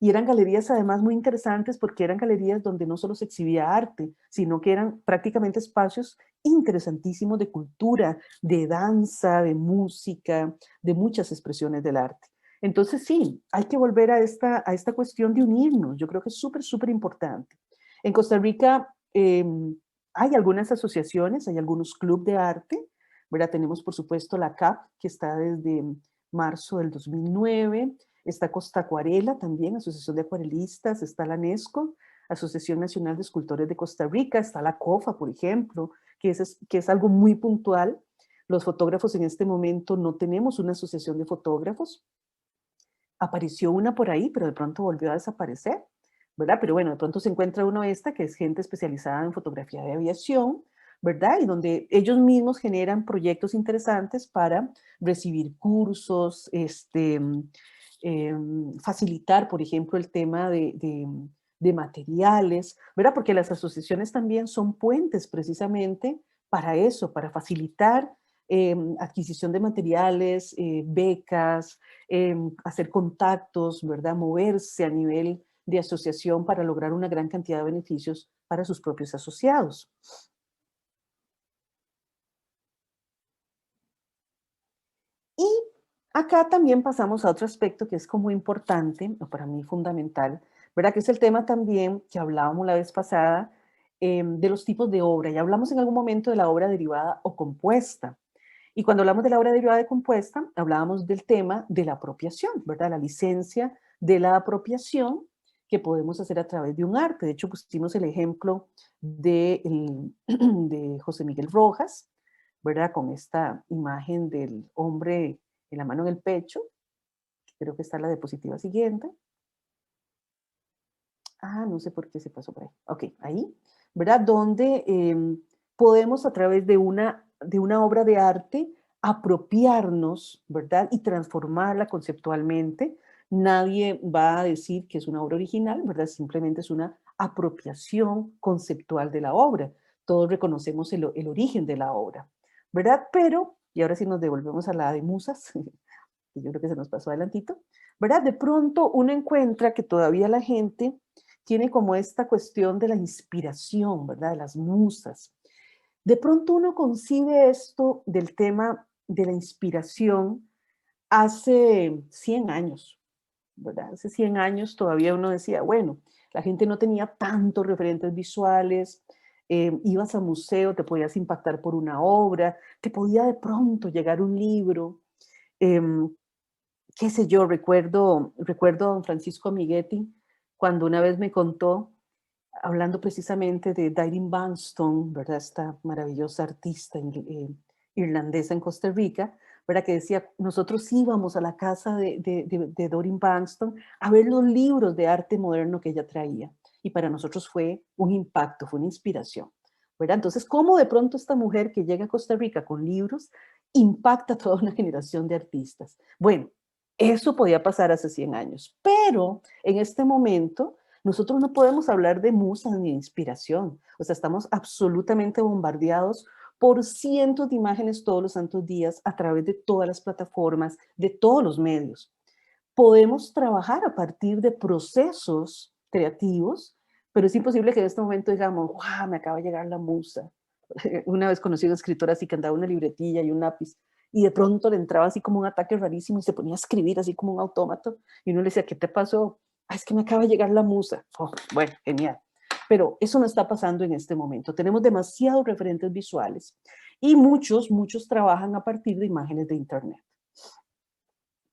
eran galerías además muy interesantes porque eran galerías donde no solo se exhibía arte, sino que eran prácticamente espacios interesantísimos de cultura, de danza, de música, de muchas expresiones del arte. Entonces sí, hay que volver a esta cuestión de unirnos. Yo creo que es súper, súper importante. En Costa Rica hay algunas asociaciones, hay algunos clubes de arte, ¿verdad? Tenemos por supuesto la CAP, que está desde marzo del 2009, está Costa Acuarela también, Asociación de Acuarelistas, está la ANESCO, Asociación Nacional de Escultores de Costa Rica, está la COFA, por ejemplo, que es algo muy puntual. Los fotógrafos en este momento no tenemos una asociación de fotógrafos. Apareció una por ahí, pero de pronto volvió a desaparecer, ¿verdad? Pero bueno, de pronto se encuentra uno esta, que es gente especializada en fotografía de aviación, ¿verdad? Y donde ellos mismos generan proyectos interesantes para recibir cursos, facilitar, por ejemplo, el tema de materiales, ¿verdad? Porque las asociaciones también son puentes precisamente para eso, para facilitar adquisición de materiales, becas, hacer contactos, ¿verdad? Moverse a nivel de asociación para lograr una gran cantidad de beneficios para sus propios asociados. Y acá también pasamos a otro aspecto que es como importante, o para mí fundamental, ¿verdad? Que es el tema también que hablábamos la vez pasada de los tipos de obra. Ya hablamos en algún momento de la obra derivada o compuesta. Y cuando hablamos de la obra derivada y compuesta, hablábamos del tema de la apropiación, ¿verdad? La licencia de la apropiación que podemos hacer a través de un arte. De hecho, pusimos el ejemplo de José Miguel Rojas, ¿verdad? Con esta imagen del hombre en la mano en el pecho. Creo que está la diapositiva siguiente. Ah, no sé por qué se pasó por ahí. Ok, ahí, ¿verdad? Donde podemos a través de una obra de arte apropiarnos, ¿verdad? Y transformarla conceptualmente. Nadie va a decir que es una obra original, ¿verdad? Simplemente es una apropiación conceptual de la obra. Todos reconocemos el origen de la obra, ¿verdad? Pero, y ahora sí nos devolvemos a la de musas, que yo creo que se nos pasó adelantito, ¿verdad? De pronto uno encuentra que todavía la gente tiene como esta cuestión de la inspiración, ¿verdad? De las musas. De pronto uno concibe esto del tema de la inspiración hace 100 años, ¿verdad? Hace 100 años todavía uno decía, bueno, la gente no tenía tantos referentes visuales, ibas a museo, te podías impactar por una obra, te podía de pronto llegar un libro, qué sé yo, recuerdo a don Francisco Amiguetti, cuando una vez me contó, hablando precisamente de Dairin Banstone, ¿verdad? Esta maravillosa artista irlandesa en Costa Rica, ¿verdad? Que decía, nosotros íbamos a la casa de Doreen Banstone a ver los libros de arte moderno que ella traía. Y para nosotros fue un impacto, fue una inspiración, ¿verdad? Entonces, ¿cómo de pronto esta mujer que llega a Costa Rica con libros impacta a toda una generación de artistas? Bueno, eso podía pasar hace 100 años, pero en este momento nosotros no podemos hablar de musas ni de inspiración. O sea, estamos absolutamente bombardeados por cientos de imágenes todos los santos días a través de todas las plataformas, de todos los medios. Podemos trabajar a partir de procesos creativos, pero es imposible que en este momento digamos, ¡wow! Me acaba de llegar la musa. Una vez conocí a una escritora así que andaba una libretilla y un lápiz y de pronto le entraba así como un ataque rarísimo y se ponía a escribir así como un autómato y uno le decía, ¿qué te pasó? Ah, es que me acaba de llegar la musa. Oh, bueno, genial. Pero eso no está pasando en este momento. Tenemos demasiados referentes visuales y muchos trabajan a partir de imágenes de internet.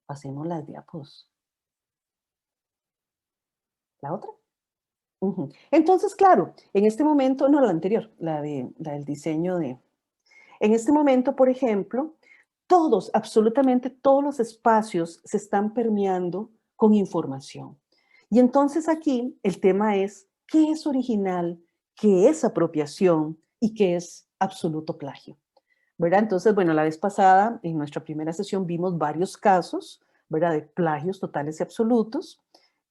Pasemos las diapos. ¿La otra? Entonces, claro, en este momento, no la anterior, la del diseño de... En este momento, por ejemplo, todos, absolutamente todos los espacios se están permeando con información. Y entonces aquí el tema es qué es original, qué es apropiación y qué es absoluto plagio, ¿verdad? Entonces, bueno, la vez pasada, en nuestra primera sesión, vimos varios casos, ¿verdad? De plagios totales y absolutos,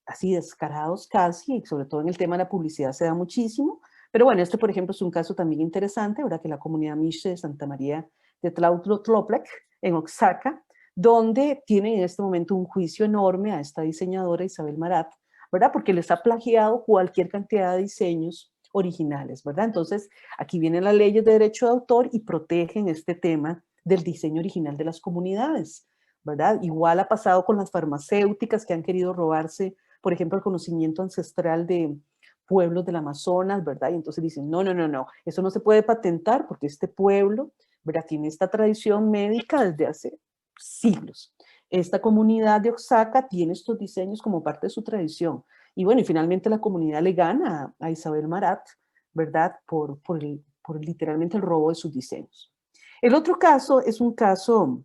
así descarados casi, y sobre todo en el tema de la publicidad se da muchísimo. Pero bueno, este, por ejemplo, es un caso también interesante, ¿verdad? Que la comunidad Mixe de Santa María de Tlautlotlopec, en Oaxaca, donde tienen en este momento un juicio enorme a esta diseñadora Isabel Marat, ¿verdad? Porque les ha plagiado cualquier cantidad de diseños originales, ¿verdad? Entonces, aquí vienen las leyes de derecho de autor y protegen este tema del diseño original de las comunidades, ¿verdad? Igual ha pasado con las farmacéuticas que han querido robarse, por ejemplo, el conocimiento ancestral de pueblos del Amazonas, ¿verdad? Y entonces dicen, no, no, no, no, eso no se puede patentar porque este pueblo, ¿verdad? Tiene esta tradición médica desde hace siglos. Esta comunidad de Oaxaca tiene estos diseños como parte de su tradición. Y bueno, y finalmente la comunidad le gana a Isabel Marat, ¿verdad? Por literalmente el robo de sus diseños. El otro caso es un caso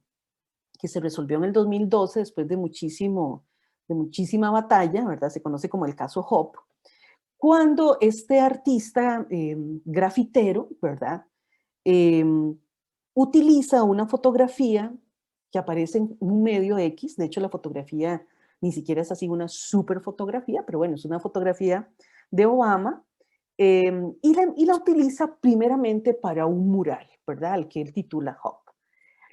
que se resolvió en el 2012 después de muchísima batalla, ¿verdad? Se conoce como el caso Hop, cuando este artista grafitero, ¿verdad? Utiliza una fotografía que aparece en un medio X, de hecho la fotografía ni siquiera es así una super fotografía, pero bueno, es una fotografía de Obama, y la utiliza primeramente para un mural, ¿verdad? Al que él titula Hop.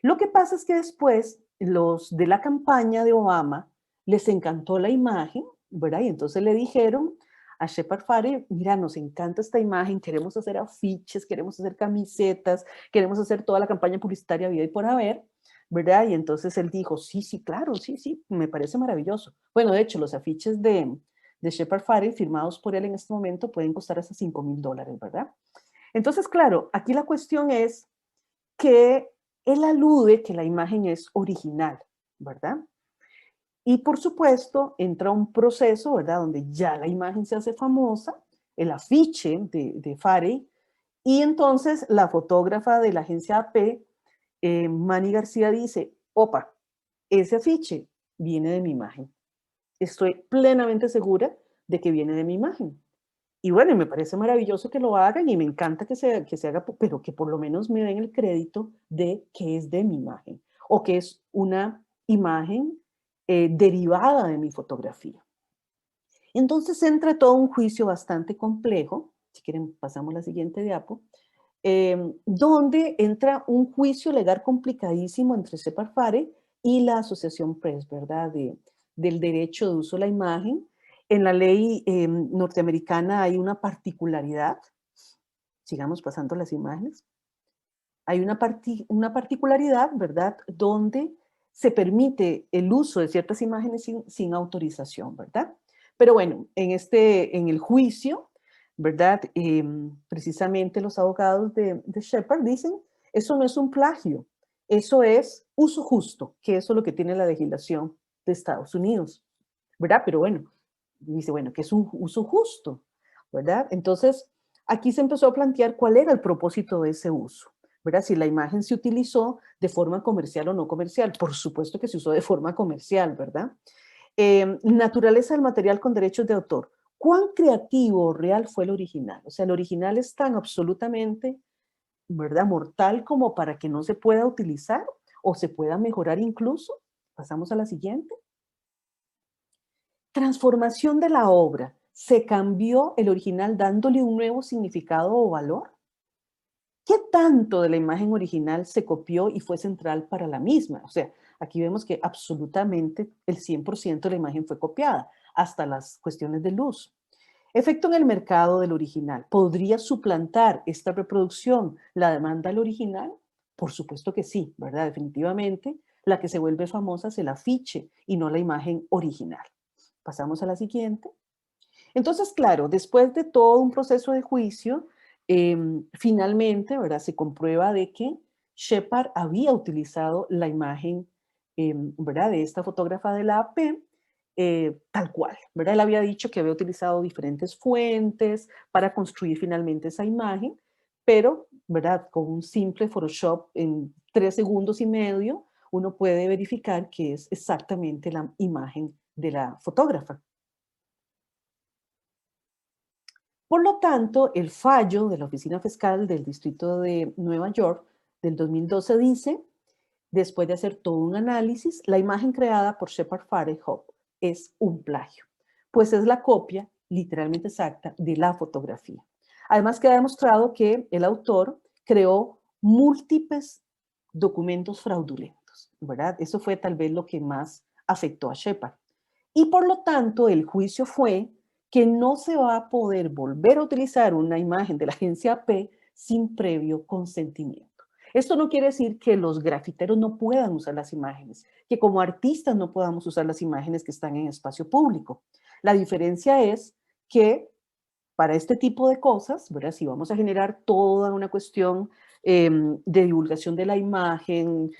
Lo que pasa es que después los de la campaña de Obama les encantó la imagen, ¿verdad? Y entonces le dijeron a Shepard Fairey, mira, nos encanta esta imagen, queremos hacer afiches, queremos hacer camisetas, queremos hacer toda la campaña publicitaria vida y por haber, ¿verdad? Y entonces él dijo, sí, sí, claro, sí, sí, me parece maravilloso. Bueno, de hecho, los afiches de Shepard Fairey firmados por él en este momento pueden costar hasta $5,000, ¿verdad? Entonces, claro, aquí la cuestión es que él alude que la imagen es original, ¿verdad? Y por supuesto, entra un proceso, ¿verdad? Donde ya la imagen se hace famosa, el afiche de Fairey, y entonces la fotógrafa de la agencia AP, Manny García, dice, opa, ese afiche viene de mi imagen. Estoy plenamente segura de que viene de mi imagen. Y bueno, me parece maravilloso que lo hagan y me encanta que se haga, pero que por lo menos me den el crédito de que es de mi imagen o que es una imagen derivada de mi fotografía. Entonces entra todo un juicio bastante complejo, si quieren pasamos la siguiente diapo, donde entra un juicio legal complicadísimo entre Shepard Fairey y la Asociación Press, ¿verdad? Del derecho de uso de la imagen. En la ley norteamericana hay una particularidad, sigamos pasando las imágenes, hay una particularidad, ¿verdad? Donde se permite el uso de ciertas imágenes sin autorización, ¿verdad? Pero bueno, en el juicio, ¿verdad? Precisamente los abogados de Shepard dicen, eso no es un plagio, eso es uso justo, que eso es lo que tiene la legislación de Estados Unidos, ¿verdad? Pero bueno, dice, bueno, que es un uso justo, ¿verdad? Entonces, aquí se empezó a plantear cuál era el propósito de ese uso, ¿verdad? Si la imagen se utilizó de forma comercial o no comercial. Por supuesto que se usó de forma comercial, ¿verdad? Naturaleza del material con derechos de autor. ¿Cuán creativo o real fue el original? O sea, el original es tan absolutamente, ¿verdad? Mortal como para que no se pueda utilizar o se pueda mejorar incluso. Pasamos a la siguiente. Transformación de la obra. ¿Se cambió el original dándole un nuevo significado o valor? ¿Qué tanto de la imagen original se copió y fue central para la misma? O sea, aquí vemos que absolutamente el 100% de la imagen fue copiada, hasta las cuestiones de luz. Efecto en el mercado del original. ¿Podría suplantar esta reproducción la demanda del original? Por supuesto que sí, ¿verdad? Definitivamente, la que se vuelve famosa es el afiche y no la imagen original. Pasamos a la siguiente. Entonces, claro, después de todo un proceso de juicio, finalmente, ¿verdad? Se comprueba de que Shepard había utilizado la imagen, ¿verdad? De esta fotógrafa de la AP, tal cual, ¿verdad? Él había dicho que había utilizado diferentes fuentes para construir finalmente esa imagen, pero, ¿verdad? Con un simple Photoshop en 3 segundos y medio, uno puede verificar que es exactamente la imagen de la fotógrafa. Por lo tanto, el fallo de la Oficina Fiscal del Distrito de Nueva York del 2012 dice, después de hacer todo un análisis, la imagen creada por Shepard Fairey Hop es un plagio, pues es la copia literalmente exacta de la fotografía. Además queda demostrado que el autor creó múltiples documentos fraudulentos. ¿verdad? Eso fue tal vez lo que más afectó a Shepard. Y por lo tanto, el juicio fue que no se va a poder volver a utilizar una imagen de la agencia P sin previo consentimiento. Esto no quiere decir que los grafiteros no puedan usar las imágenes, que como artistas no podamos usar las imágenes que están en espacio público. La diferencia es que para este tipo de cosas, ¿verdad? Si vamos a generar toda una cuestión de divulgación de la imagen,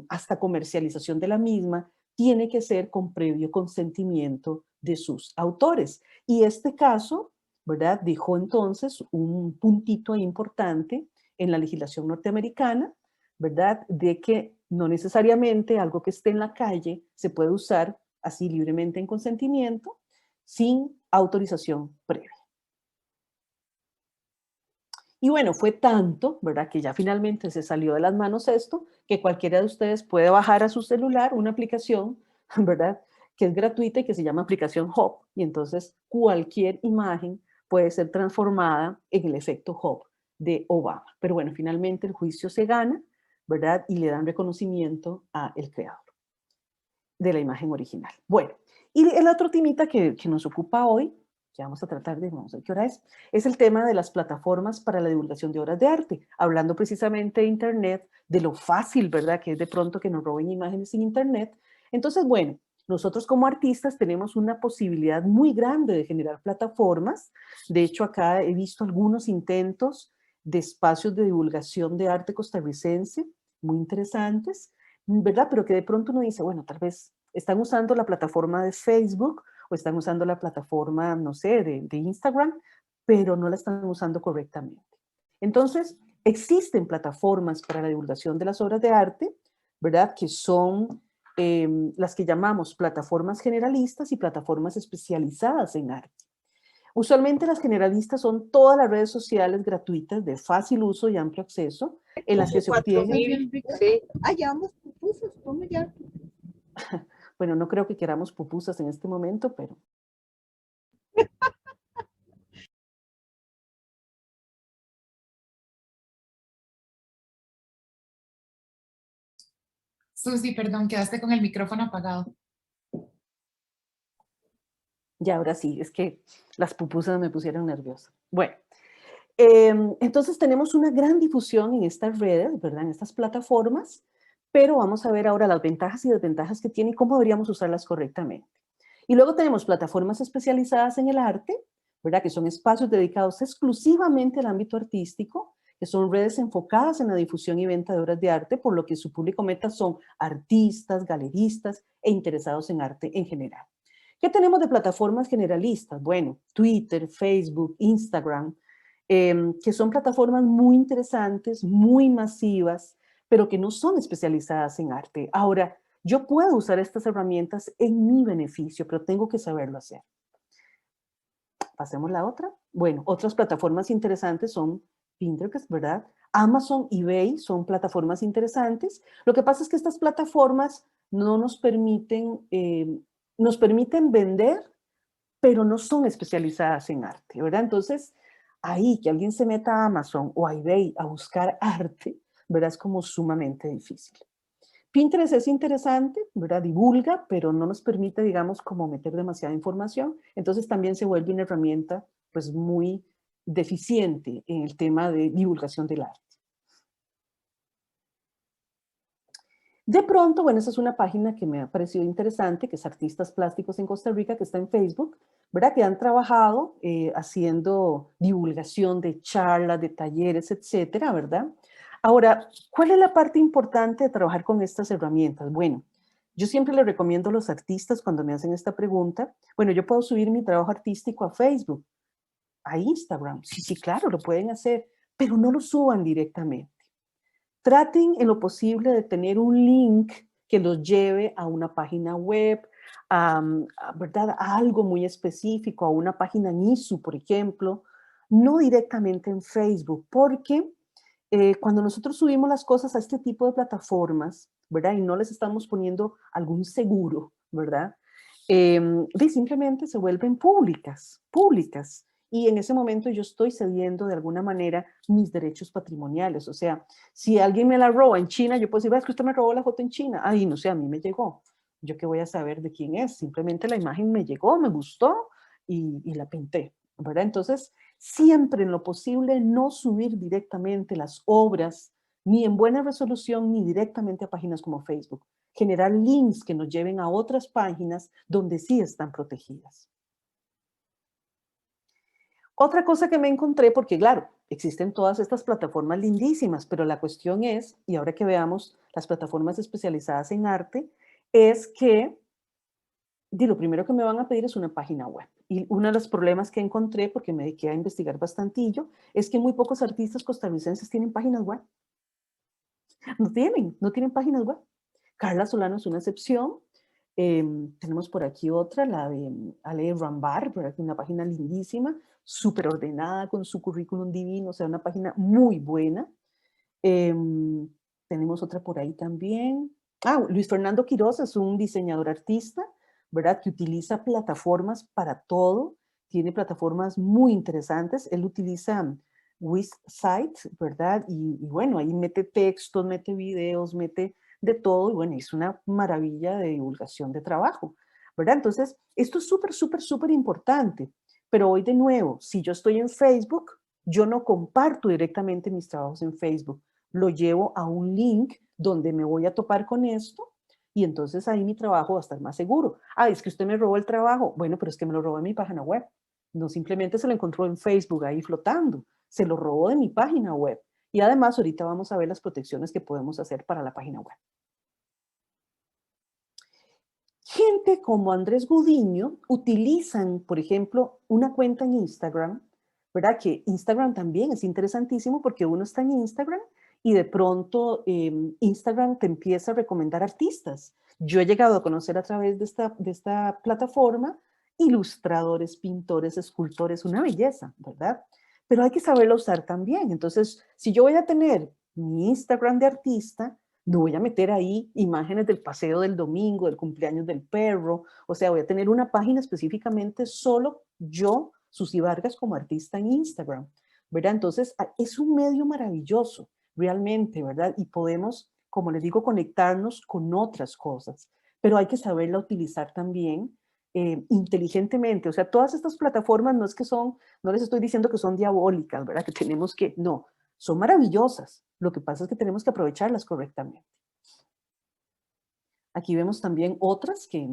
hasta comercialización de la misma, tiene que ser con previo consentimiento de sus autores. Y este caso, ¿verdad? Dejó entonces un puntito importante en la legislación norteamericana, ¿verdad? De que no necesariamente algo que esté en la calle se puede usar así libremente en consentimiento sin autorización previa. Y bueno, fue tanto, ¿verdad? Que ya finalmente se salió de las manos esto, que cualquiera de ustedes puede bajar a su celular una aplicación, ¿verdad? Que es gratuita y que se llama aplicación Hub. Y entonces cualquier imagen puede ser transformada en el efecto Hub de Obama. Pero bueno, finalmente el juicio se gana, ¿verdad? Y le dan reconocimiento al creador de la imagen original. Bueno, y el otro temita que nos ocupa hoy, que vamos a tratar de, vamos a ver qué hora es el tema de las plataformas para la divulgación de obras de arte, hablando precisamente de Internet, de lo fácil, ¿verdad?, que es de pronto que nos roben imágenes en Internet. Entonces, bueno, nosotros como artistas tenemos una posibilidad muy grande de generar plataformas. De hecho, acá he visto algunos intentos de espacios de divulgación de arte costarricense, muy interesantes, ¿verdad? Pero que de pronto uno dice, bueno, tal vez están usando la plataforma de Facebook o están usando la plataforma, no sé, de Instagram, pero no la están usando correctamente. Entonces, existen plataformas para la divulgación de las obras de arte, ¿verdad? Que son las que llamamos plataformas generalistas y plataformas especializadas en arte. Usualmente las generalistas son todas las redes sociales gratuitas de fácil uso y amplio acceso, en las que se obtienen...
Sí. Ah, llevamos pupusas, ¿cómo ya?
Bueno, no creo que queramos pupusas en este momento, pero...
Susi, perdón, quedaste con el micrófono apagado.
Ya, ahora sí, es que las pupusas me pusieron nerviosa. Bueno, entonces tenemos una gran difusión en estas redes, ¿verdad? En estas plataformas, pero vamos a ver ahora las ventajas y desventajas que tienen y cómo deberíamos usarlas correctamente. Y luego tenemos plataformas especializadas en el arte, ¿verdad? Que son espacios dedicados exclusivamente al ámbito artístico, que son redes enfocadas en la difusión y venta de obras de arte, por lo que su público meta son artistas, galeristas e interesados en arte en general. ¿Qué tenemos de plataformas generalistas? Bueno, Twitter, Facebook, Instagram, que son plataformas muy interesantes, muy masivas, pero que no son especializadas en arte. Ahora, yo puedo usar estas herramientas en mi beneficio, pero tengo que saberlo hacer. Pasemos la otra. Bueno, otras plataformas interesantes son Pinterest, ¿verdad? Amazon, eBay son plataformas interesantes. Lo que pasa es que estas plataformas no nos permiten vender, pero no son especializadas en arte, ¿verdad? Entonces, ahí que alguien se meta a Amazon o a eBay a buscar arte, ¿verdad? Es como sumamente difícil. Pinterest es interesante, ¿verdad? Divulga, pero no nos permite, digamos, como meter demasiada información. Entonces también se vuelve una herramienta, pues, muy deficiente en el tema de divulgación del arte. De pronto, bueno, esa es una página que me ha parecido interesante, que es Artistas Plásticos en Costa Rica, que está en Facebook, ¿verdad? Que han trabajado haciendo divulgación de charlas, de talleres, etcétera, ¿verdad? Ahora, ¿cuál es la parte importante de trabajar con estas herramientas? Bueno, yo siempre le recomiendo a los artistas cuando me hacen esta pregunta, bueno, yo puedo subir mi trabajo artístico a Facebook, a Instagram, sí, claro, lo pueden hacer, pero no lo suban directamente. Traten en lo posible de tener un link que los lleve a una página web, ¿verdad? A algo muy específico, a una página en ISU, por ejemplo, no directamente en Facebook, porque cuando nosotros subimos las cosas a este tipo de plataformas, ¿verdad? Y no les estamos poniendo algún seguro, ¿verdad? Simplemente se vuelven públicas. y en ese momento yo estoy cediendo de alguna manera mis derechos patrimoniales. O sea, si alguien me la roba en China, yo puedo decir, es que usted me robó la foto en China. Ay, no sé, a mí me llegó. ¿Yo qué voy a saber de quién es? Simplemente la imagen me llegó, me gustó y la pinté, ¿verdad? Entonces, siempre en lo posible no subir directamente las obras ni en buena resolución ni directamente a páginas como Facebook. Generar links que nos lleven a otras páginas donde sí están protegidas. Otra cosa que me encontré, porque claro, existen todas estas plataformas lindísimas, pero la cuestión es, y ahora que veamos las plataformas especializadas en arte, es que lo primero que me van a pedir es una página web. Y uno de los problemas que encontré, porque me dediqué a investigar bastantillo, es que muy pocos artistas costarricenses tienen páginas web. No tienen páginas web. Carla Solano es una excepción. Tenemos por aquí otra, la de Ale Rambar, una página lindísima, súper ordenada, con su currículum divino, o sea, una página muy buena. Tenemos otra por ahí también. Luis Fernando Quiroz es un diseñador artista, ¿verdad? Que utiliza plataformas para todo. Tiene plataformas muy interesantes. Él utiliza Wixsite, ¿verdad? Y bueno, ahí mete textos, mete videos, mete de todo. Y bueno, es una maravilla de divulgación de trabajo, ¿verdad? Entonces, esto es súper, súper, súper importante. Pero hoy de nuevo, si yo estoy en Facebook, yo no comparto directamente mis trabajos en Facebook. Lo llevo a un link donde me voy a topar con esto y entonces ahí mi trabajo va a estar más seguro. Es que usted me robó el trabajo. Bueno, pero es que me lo robó en mi página web. No simplemente se lo encontró en Facebook ahí flotando. Se lo robó de mi página web. Y además ahorita vamos a ver las protecciones que podemos hacer para la página web. Gente como Andrés Gudiño utilizan, por ejemplo, una cuenta en Instagram, ¿verdad? Que Instagram también es interesantísimo porque uno está en Instagram y de pronto Instagram te empieza a recomendar artistas. Yo he llegado a conocer a través de esta plataforma ilustradores, pintores, escultores, una belleza, ¿verdad? Pero hay que saberlo usar también. Entonces, si yo voy a tener mi Instagram de artista, no voy a meter ahí imágenes del paseo del domingo, del cumpleaños del perro. O sea, voy a tener una página específicamente solo yo, Susy Vargas, como artista en Instagram, ¿verdad? Entonces, es un medio maravilloso, realmente, ¿verdad? Y podemos, como les digo, conectarnos con otras cosas, pero hay que saberla utilizar también inteligentemente. O sea, todas estas plataformas no es que son, no les estoy diciendo que son diabólicas, ¿verdad? Que tenemos que, no, son maravillosas. Lo que pasa es que tenemos que aprovecharlas correctamente. Aquí vemos también otras que,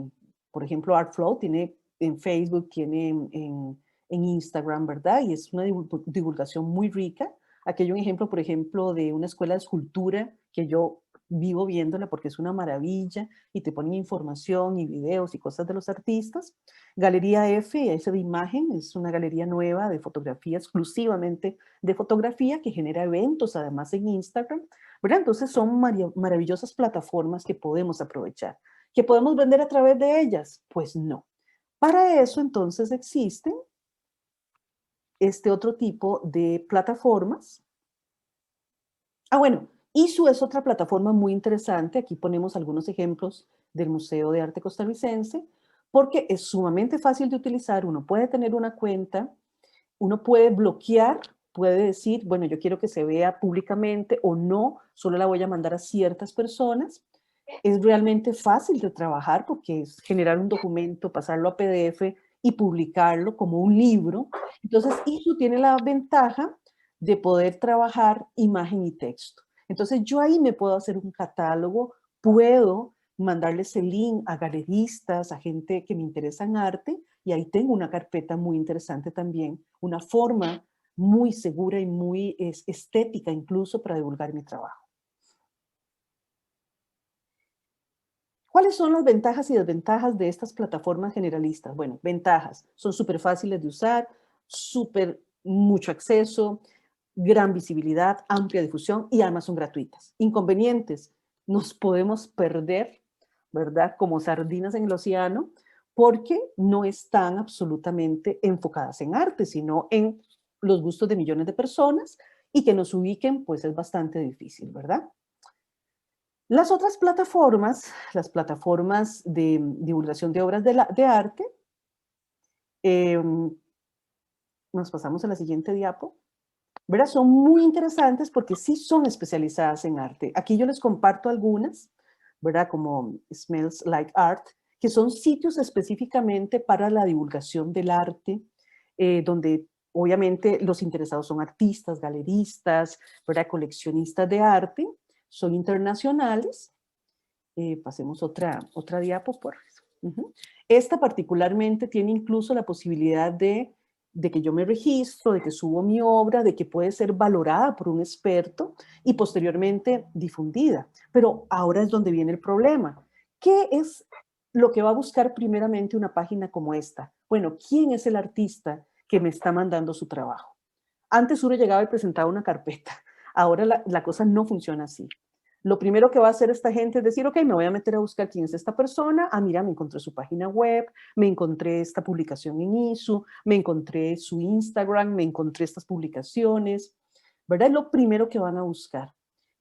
por ejemplo, Artflow tiene en Facebook, tiene en Instagram, ¿verdad? Y es una divulgación muy rica. Aquí hay un ejemplo, por ejemplo, de una escuela de escultura que yo vivo viéndola porque es una maravilla y te ponen información y videos y cosas de los artistas. Galería F, esa de imagen, es una galería nueva de fotografía, exclusivamente de fotografía, que genera eventos además en Instagram, ¿verdad? Entonces son maravillosas plataformas que podemos aprovechar. ¿Que podemos vender a través de ellas? Pues no. Para eso entonces existen este otro tipo de plataformas. Bueno, ISU es otra plataforma muy interesante. Aquí ponemos algunos ejemplos del Museo de Arte Costarricense, porque es sumamente fácil de utilizar. Uno puede tener una cuenta, uno puede bloquear, puede decir, bueno, yo quiero que se vea públicamente o no, solo la voy a mandar a ciertas personas. Es realmente fácil de trabajar porque es generar un documento, pasarlo a PDF y publicarlo como un libro. Entonces, ISU tiene la ventaja de poder trabajar imagen y texto. Entonces, yo ahí me puedo hacer un catálogo, puedo mandarles el link a galeristas, a gente que me interesa en arte, y ahí tengo una carpeta muy interesante también, una forma muy segura y muy estética incluso para divulgar mi trabajo. ¿Cuáles son las ventajas y desventajas de estas plataformas generalistas? Bueno, ventajas, son súper fáciles de usar, mucho acceso, gran visibilidad, amplia difusión y además son gratuitas. Inconvenientes, nos podemos perder, ¿verdad? Como sardinas en el océano, porque no están absolutamente enfocadas en arte, sino en los gustos de millones de personas y que nos ubiquen, pues es bastante difícil, ¿verdad? Las otras plataformas, las plataformas de divulgación de obras de arte, Nos pasamos a la siguiente diapo. ¿Verdad? Son muy interesantes porque sí son especializadas en arte. Aquí yo les comparto algunas, ¿verdad? Como Smells Like Art, que son sitios específicamente para la divulgación del arte, donde obviamente los interesados son artistas, galeristas, ¿verdad? Coleccionistas de arte, son internacionales. Pasemos otra diapo, por favor. Esta particularmente tiene incluso la posibilidad de que yo me registro, de que subo mi obra, de que puede ser valorada por un experto y posteriormente difundida. Pero ahora es donde viene el problema. ¿Qué es lo que va a buscar primeramente una página como esta? Bueno, ¿quién es el artista que me está mandando su trabajo? Antes uno llegaba y presentaba una carpeta. Ahora la cosa no funciona así. Lo primero que va a hacer esta gente es decir, ok, me voy a meter a buscar quién es esta persona. Ah, mira, me encontré su página web, me encontré esta publicación en ISU, me encontré su Instagram, me encontré estas publicaciones, ¿verdad? Es lo primero que van a buscar.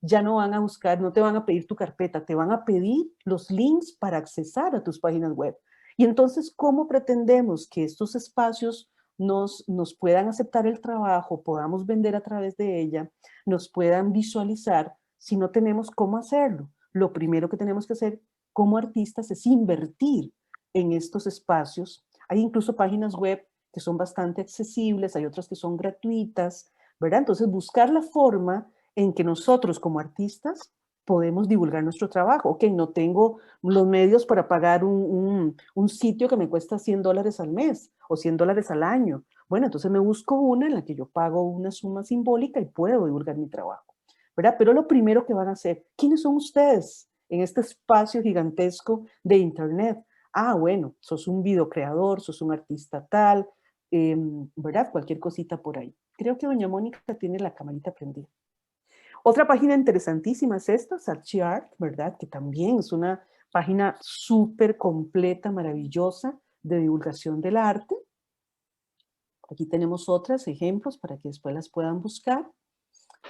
Ya no van a buscar, no te van a pedir tu carpeta, te van a pedir los links para accesar a tus páginas web. Y entonces, ¿cómo pretendemos que estos espacios nos puedan aceptar el trabajo, podamos vender a través de ella, nos puedan visualizar si no tenemos cómo hacerlo? Lo primero que tenemos que hacer como artistas es invertir en estos espacios. Hay incluso páginas web que son bastante accesibles, hay otras que son gratuitas, ¿verdad? Entonces, buscar la forma en que nosotros como artistas podemos divulgar nuestro trabajo. Ok, no tengo los medios para pagar un sitio que me cuesta $100 al mes o $100 al año. Bueno, entonces me busco una en la que yo pago una suma simbólica y puedo divulgar mi trabajo, ¿verdad? Pero lo primero que van a hacer, ¿quiénes son ustedes en este espacio gigantesco de Internet? Ah, bueno, sos un videocreador, sos un artista tal, ¿verdad? Cualquier cosita por ahí. Creo que doña Mónica tiene la camarita prendida. Otra página interesantísima es esta, Saatchi-Art, ¿verdad? Que también es una página súper completa, maravillosa de divulgación del arte. Aquí tenemos otros ejemplos para que después las puedan buscar.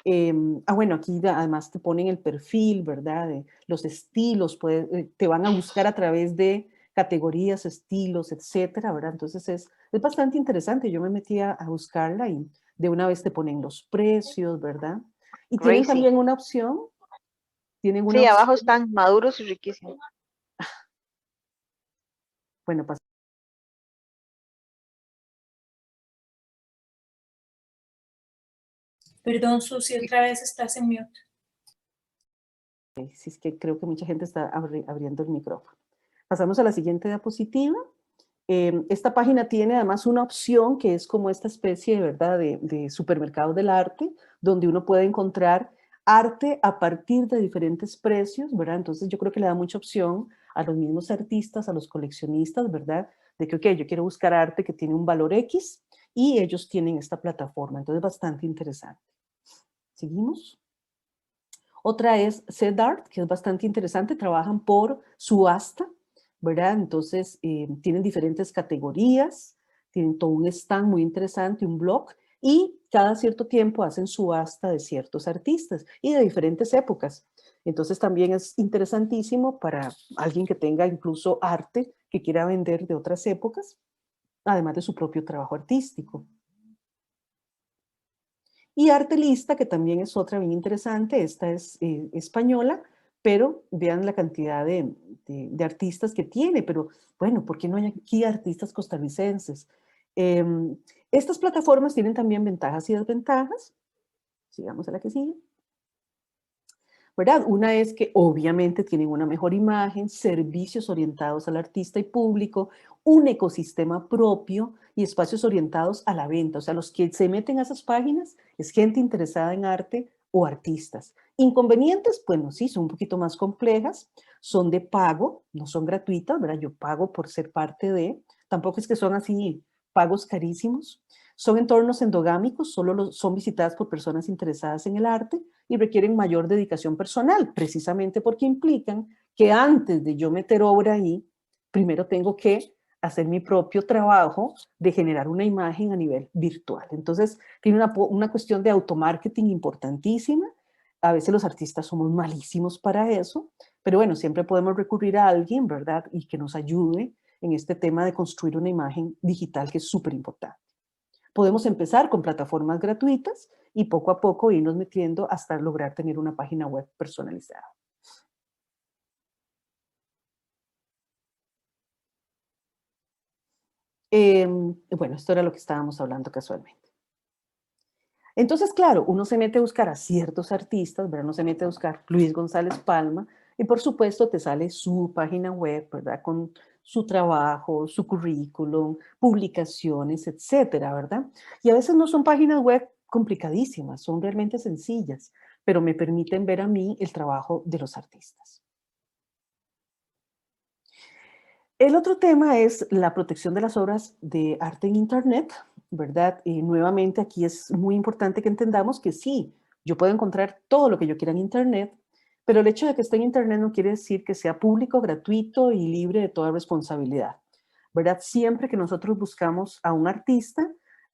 Bueno, aquí además te ponen el perfil, ¿verdad? De los estilos, te van a buscar a través de categorías, estilos, etcétera, ¿verdad? Entonces es bastante interesante. Yo me metí a buscarla y de una vez te ponen los precios, ¿verdad? Y tienen
Crazy.
también una opción. Tienen una
Sí, abajo
opción.
están maduros y riquísimos.
Bueno,
Perdón, Susi, otra vez estás en mute.
sí, es que creo que mucha gente está abriendo el micrófono. Pasamos a la siguiente diapositiva. Esta página tiene además una opción que es como esta especie de, ¿verdad? de supermercado del arte, donde uno puede encontrar arte a partir de diferentes precios, ¿verdad? Entonces yo creo que le da mucha opción a los mismos artistas, a los coleccionistas, ¿verdad? De que, ok, yo quiero buscar arte que tiene un valor X y ellos tienen esta plataforma. Entonces bastante interesante. Seguimos. Otra es Zedart, que es bastante interesante, trabajan por subasta, ¿verdad? Entonces tienen diferentes categorías, tienen todo un stand muy interesante, un blog, y cada cierto tiempo hacen subasta de ciertos artistas y de diferentes épocas. Entonces también es interesantísimo para alguien que tenga incluso arte que quiera vender de otras épocas, además de su propio trabajo artístico. Y Artelista, que también es otra bien interesante, esta es española, pero vean la cantidad de artistas que tiene, pero bueno, ¿por qué no hay aquí artistas costarricenses? Estas plataformas tienen también ventajas y desventajas. Sigamos a la que sigue. ¿Verdad? Una es que obviamente tienen una mejor imagen, servicios orientados al artista y público, un ecosistema propio y espacios orientados a la venta. O sea, los que se meten a esas páginas es gente interesada en arte o artistas. Inconvenientes, bueno, sí, son un poquito más complejas, son de pago, no son gratuitas, ¿verdad? Yo pago por ser parte de, tampoco es que son así pagos carísimos. Son entornos endogámicos, solo son visitadas por personas interesadas en el arte y requieren mayor dedicación personal, precisamente porque implican que antes de yo meter obra ahí, primero tengo que hacer mi propio trabajo de generar una imagen a nivel virtual. Entonces, tiene una cuestión de automarketing importantísima. A veces los artistas somos malísimos para eso, pero bueno, siempre podemos recurrir a alguien, ¿verdad? Y que nos ayude en este tema de construir una imagen digital que es súper importante. Podemos empezar con plataformas gratuitas y poco a poco irnos metiendo hasta lograr tener una página web personalizada. Bueno, esto era lo que estábamos hablando casualmente. Entonces, claro, uno se mete a buscar a ciertos artistas, ¿verdad? Uno se mete a buscar Luis González Palma y por supuesto te sale su página web, ¿verdad? Con su trabajo, su currículum, publicaciones, etcétera, ¿verdad? Y a veces no son páginas web complicadísimas, son realmente sencillas, pero me permiten ver a mí el trabajo de los artistas. El otro tema es la protección de las obras de arte en Internet, ¿verdad? Y nuevamente aquí es muy importante que entendamos que sí, yo puedo encontrar todo lo que yo quiera en Internet, pero el hecho de que esté en Internet no quiere decir que sea público, gratuito y libre de toda responsabilidad, ¿verdad? Siempre que nosotros buscamos a un artista,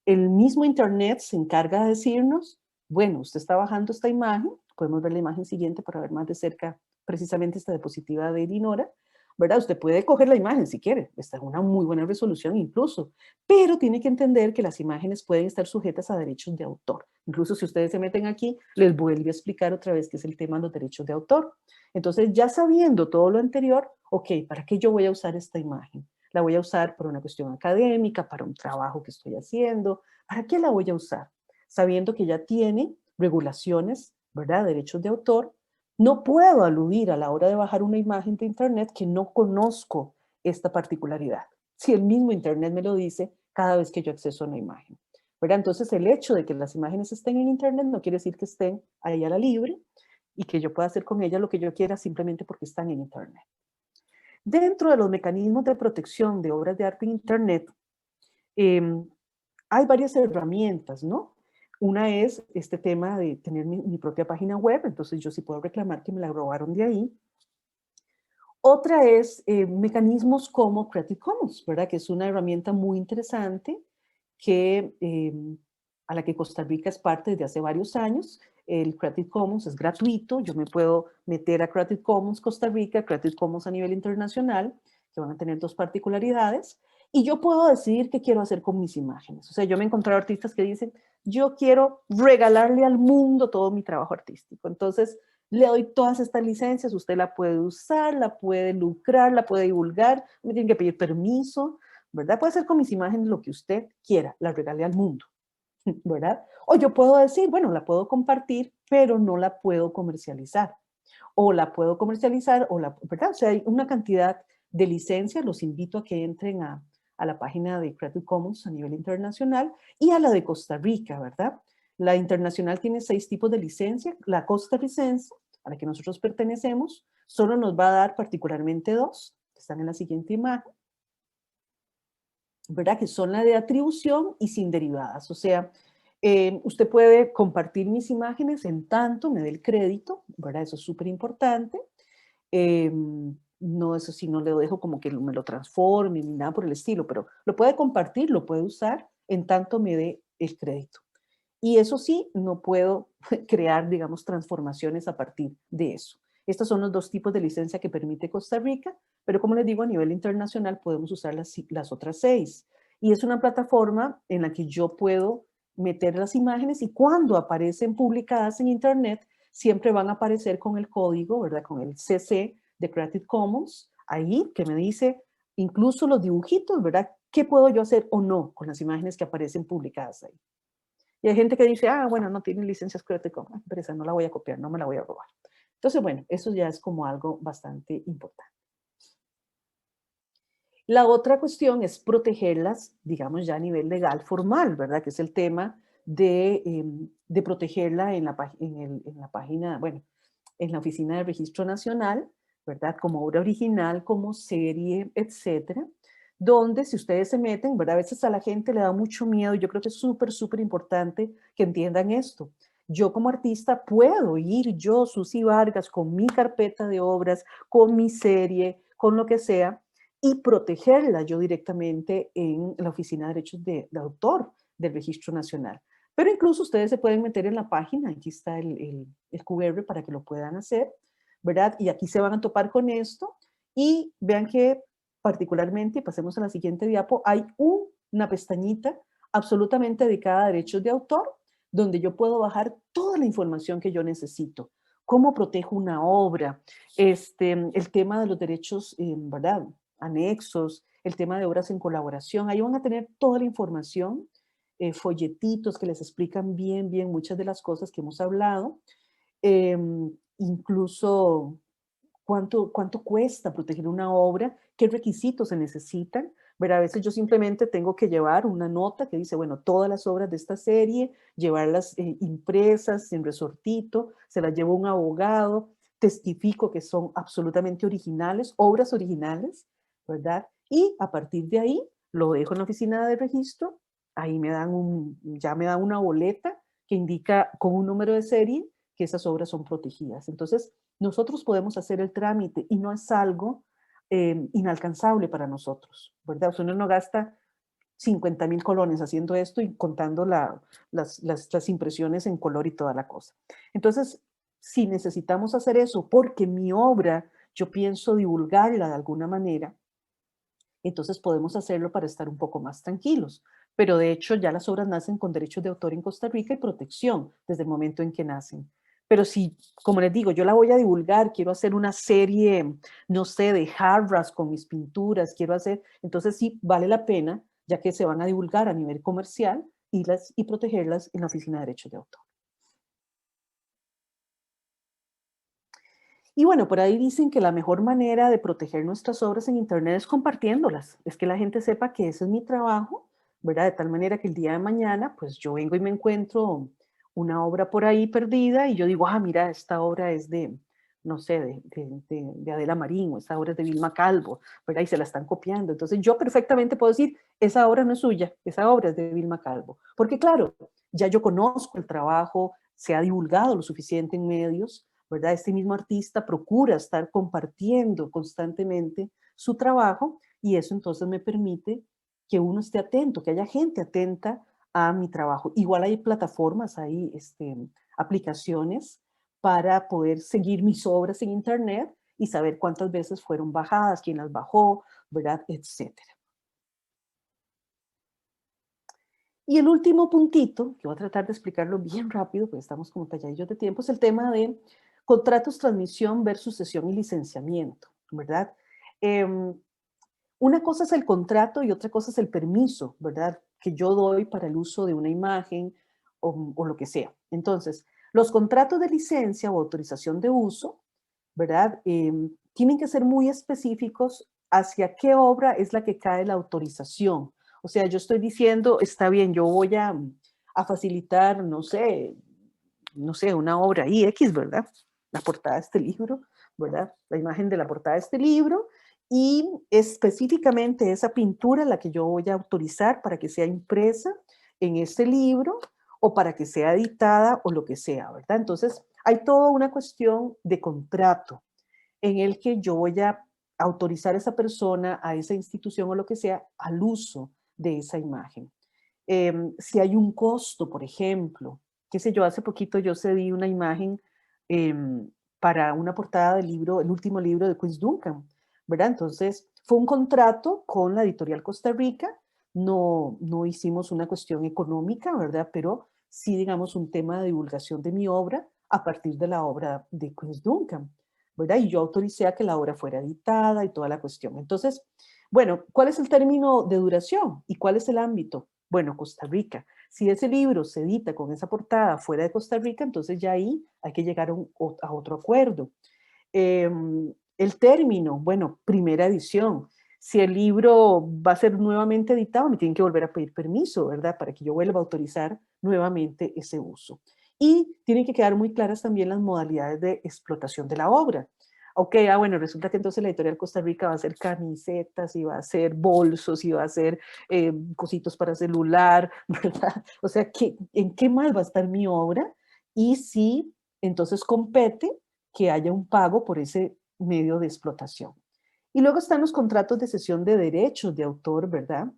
el mismo Internet se encarga de decirnos, bueno, usted está bajando esta imagen, podemos ver la imagen siguiente para ver más de cerca precisamente esta diapositiva de Dinora, ¿verdad? Usted puede coger la imagen si quiere, está en una muy buena resolución incluso, pero tiene que entender que las imágenes pueden estar sujetas a derechos de autor. Incluso si ustedes se meten aquí, les vuelvo a explicar otra vez qué es el tema de los derechos de autor. Entonces, ya sabiendo todo lo anterior, ok, ¿para qué yo voy a usar esta imagen? La voy a usar por una cuestión académica, para un trabajo que estoy haciendo. ¿Para qué la voy a usar? Sabiendo que ya tiene regulaciones, ¿verdad? Derechos de autor. No puedo aludir a la hora de bajar una imagen de Internet que no conozco esta particularidad. Si el mismo Internet me lo dice cada vez que yo acceso a una imagen, ¿verdad? Entonces, el hecho de que las imágenes estén en Internet no quiere decir que estén ahí a la libre y que yo pueda hacer con ellas lo que yo quiera simplemente porque están en Internet. Dentro de los mecanismos de protección de obras de arte en Internet, hay varias herramientas, ¿no? Una es este tema de tener mi propia página web, entonces yo sí puedo reclamar que me la robaron de ahí. Otra es mecanismos como Creative Commons, ¿verdad? Que es una herramienta muy interesante que, a la que Costa Rica es parte desde hace varios años. El Creative Commons es gratuito, yo me puedo meter a Creative Commons Costa Rica, Creative Commons a nivel internacional, que van a tener dos particularidades, y yo puedo decidir qué quiero hacer con mis imágenes. O sea, yo me he encontrado artistas que dicen, yo quiero regalarle al mundo todo mi trabajo artístico. Entonces, le doy todas estas licencias, usted la puede usar, la puede lucrar, la puede divulgar, me tiene que pedir permiso, ¿verdad? Puede hacer con mis imágenes lo que usted quiera, la regale al mundo, ¿verdad? O yo puedo decir, bueno, la puedo compartir, pero no la puedo comercializar. O la puedo comercializar, o la, ¿verdad? O sea, hay una cantidad de licencias, los invito a que entren a la página de Creative Commons a nivel internacional y a la de Costa Rica, ¿verdad? La internacional tiene 6 tipos de licencia. La costarricense, a la que nosotros pertenecemos, solo nos va a dar particularmente 2, que están en la siguiente imagen, ¿verdad? Que son la de atribución y sin derivadas. O sea, usted puede compartir mis imágenes en tanto me dé el crédito, ¿verdad? Eso es súper importante. No, eso sí, no le dejo como que me lo transforme ni nada por el estilo, pero lo puede compartir, lo puede usar en tanto me dé el crédito. Y eso sí, no puedo crear, digamos, transformaciones a partir de eso. Estos son los 2 tipos de licencia que permite Costa Rica, pero como les digo, a nivel internacional podemos usar las otras 6. Y es una plataforma en la que yo puedo meter las imágenes y cuando aparecen publicadas en Internet, siempre van a aparecer con el código, ¿verdad? Con el CC de Creative Commons, ahí que me dice incluso los dibujitos, ¿verdad? ¿Qué puedo yo hacer o no con las imágenes que aparecen publicadas ahí? Y hay gente que dice, ah, bueno, no tiene licencias Creative Commons, pero esa no la voy a copiar, no me la voy a robar. Entonces, bueno, eso ya es como algo bastante importante. La otra cuestión es protegerlas, digamos, ya a nivel legal formal, ¿verdad? Que es el tema de protegerla en la página, bueno, en la Oficina de Registro Nacional, ¿verdad? Como obra original, como serie, etcétera. Donde si ustedes se meten, ¿verdad? A veces a la gente le da mucho miedo y yo creo que es súper, súper importante que entiendan esto. Yo como artista puedo ir yo, Susi Vargas, con mi carpeta de obras, con mi serie, con lo que sea, y protegerla yo directamente en la Oficina de Derechos de Autor del Registro Nacional. Pero incluso ustedes se pueden meter en la página, aquí está el QR para que lo puedan hacer, ¿verdad? Y aquí se van a topar con esto y vean que particularmente, pasemos a la siguiente diapo, hay una pestañita absolutamente dedicada a derechos de autor, donde yo puedo bajar toda la información que yo necesito. ¿Cómo protejo una obra? El tema de los derechos, ¿verdad? Anexos, el tema de obras en colaboración. Ahí van a tener toda la información, folletitos que les explican bien muchas de las cosas que hemos hablado. Incluso cuánto cuesta proteger una obra, qué requisitos se necesitan. Pero a veces yo simplemente tengo que llevar una nota que dice, bueno, todas las obras de esta serie, llevarlas impresas en resortito, se las llevo a un abogado, testifico que son absolutamente originales, obras originales, ¿verdad? Y a partir de ahí lo dejo en la oficina de registro, ahí ya me dan una boleta que indica con un número de serie que esas obras son protegidas. Entonces, nosotros podemos hacer el trámite y no es algo inalcanzable para nosotros, ¿verdad? O sea, uno no gasta 50,000 colones haciendo esto y contando las impresiones en color y toda la cosa. Entonces, si necesitamos hacer eso porque mi obra, yo pienso divulgarla de alguna manera, entonces podemos hacerlo para estar un poco más tranquilos. Pero de hecho ya las obras nacen con derechos de autor en Costa Rica y protección desde el momento en que nacen. Pero si, como les digo, yo la voy a divulgar, quiero hacer una serie, no sé, de jarras con mis pinturas, quiero hacer, entonces sí vale la pena, ya que se van a divulgar a nivel comercial y protegerlas en la Oficina de Derechos de Autor. Y bueno, por ahí dicen que la mejor manera de proteger nuestras obras en Internet es compartiéndolas. Es que la gente sepa que ese es mi trabajo, ¿verdad? De tal manera que el día de mañana, pues yo vengo y me encuentro una obra por ahí perdida y yo digo, ah, mira, esta obra es de, no sé, de Adela Marín, o esta obra es de Vilma Calvo, ¿verdad? Y se la están copiando. Entonces yo perfectamente puedo decir, esa obra no es suya, esa obra es de Vilma Calvo. Porque claro, ya yo conozco el trabajo, se ha divulgado lo suficiente en medios, ¿verdad? Este mismo artista procura estar compartiendo constantemente su trabajo y eso entonces me permite que uno esté atento, que haya gente atenta a mi trabajo. Igual hay plataformas, hay aplicaciones para poder seguir mis obras en Internet y saber cuántas veces fueron bajadas, quién las bajó, ¿verdad? Etcétera. Y el último puntito, que voy a tratar de explicarlo bien rápido, porque estamos como talladillos de tiempo, es el tema de contratos, transmisión versus cesión y licenciamiento, ¿verdad? Una cosa es el contrato y otra cosa es el permiso, ¿verdad? Que yo doy para el uso de una imagen o lo que sea. Entonces, los contratos de licencia o autorización de uso, ¿verdad? Tienen que ser muy específicos hacia qué obra es la que cae la autorización. O sea, yo estoy diciendo, está bien, yo voy a facilitar, no sé, una obra ahí X, ¿verdad? La portada de este libro, ¿verdad? La imagen de la portada de este libro y específicamente esa pintura la que yo voy a autorizar para que sea impresa en este libro o para que sea editada o lo que sea, ¿verdad? Entonces, hay toda una cuestión de contrato en el que yo voy a autorizar a esa persona, a esa institución o lo que sea, al uso de esa imagen. Si hay un costo, por ejemplo, qué sé yo, hace poquito yo cedí una imagen para una portada del libro, el último libro de Queen's Duncan, ¿verdad? Entonces, fue un contrato con la editorial Costa Rica, no hicimos una cuestión económica, ¿verdad? Pero sí, digamos, un tema de divulgación de mi obra a partir de la obra de Queen's Duncan, ¿verdad? Y yo autoricé a que la obra fuera editada y toda la cuestión. Entonces, bueno, ¿cuál es el término de duración y cuál es el ámbito? Bueno, Costa Rica. Si ese libro se edita con esa portada fuera de Costa Rica, entonces ya ahí hay que llegar a otro acuerdo. El término, bueno, primera edición. Si el libro va a ser nuevamente editado, me tienen que volver a pedir permiso, ¿verdad? Para que yo vuelva a autorizar nuevamente ese uso. Y tienen que quedar muy claras también las modalidades de explotación de la obra. Ok, bueno, resulta que entonces la editorial Costa Rica va a hacer camisetas y va a hacer bolsos y va a hacer cositos para celular, ¿verdad? O sea, ¿en qué más va a estar mi obra? Y si entonces compete que haya un pago por ese medio de explotación. Y luego están los contratos de cesión de derechos de autor, ¿verdad?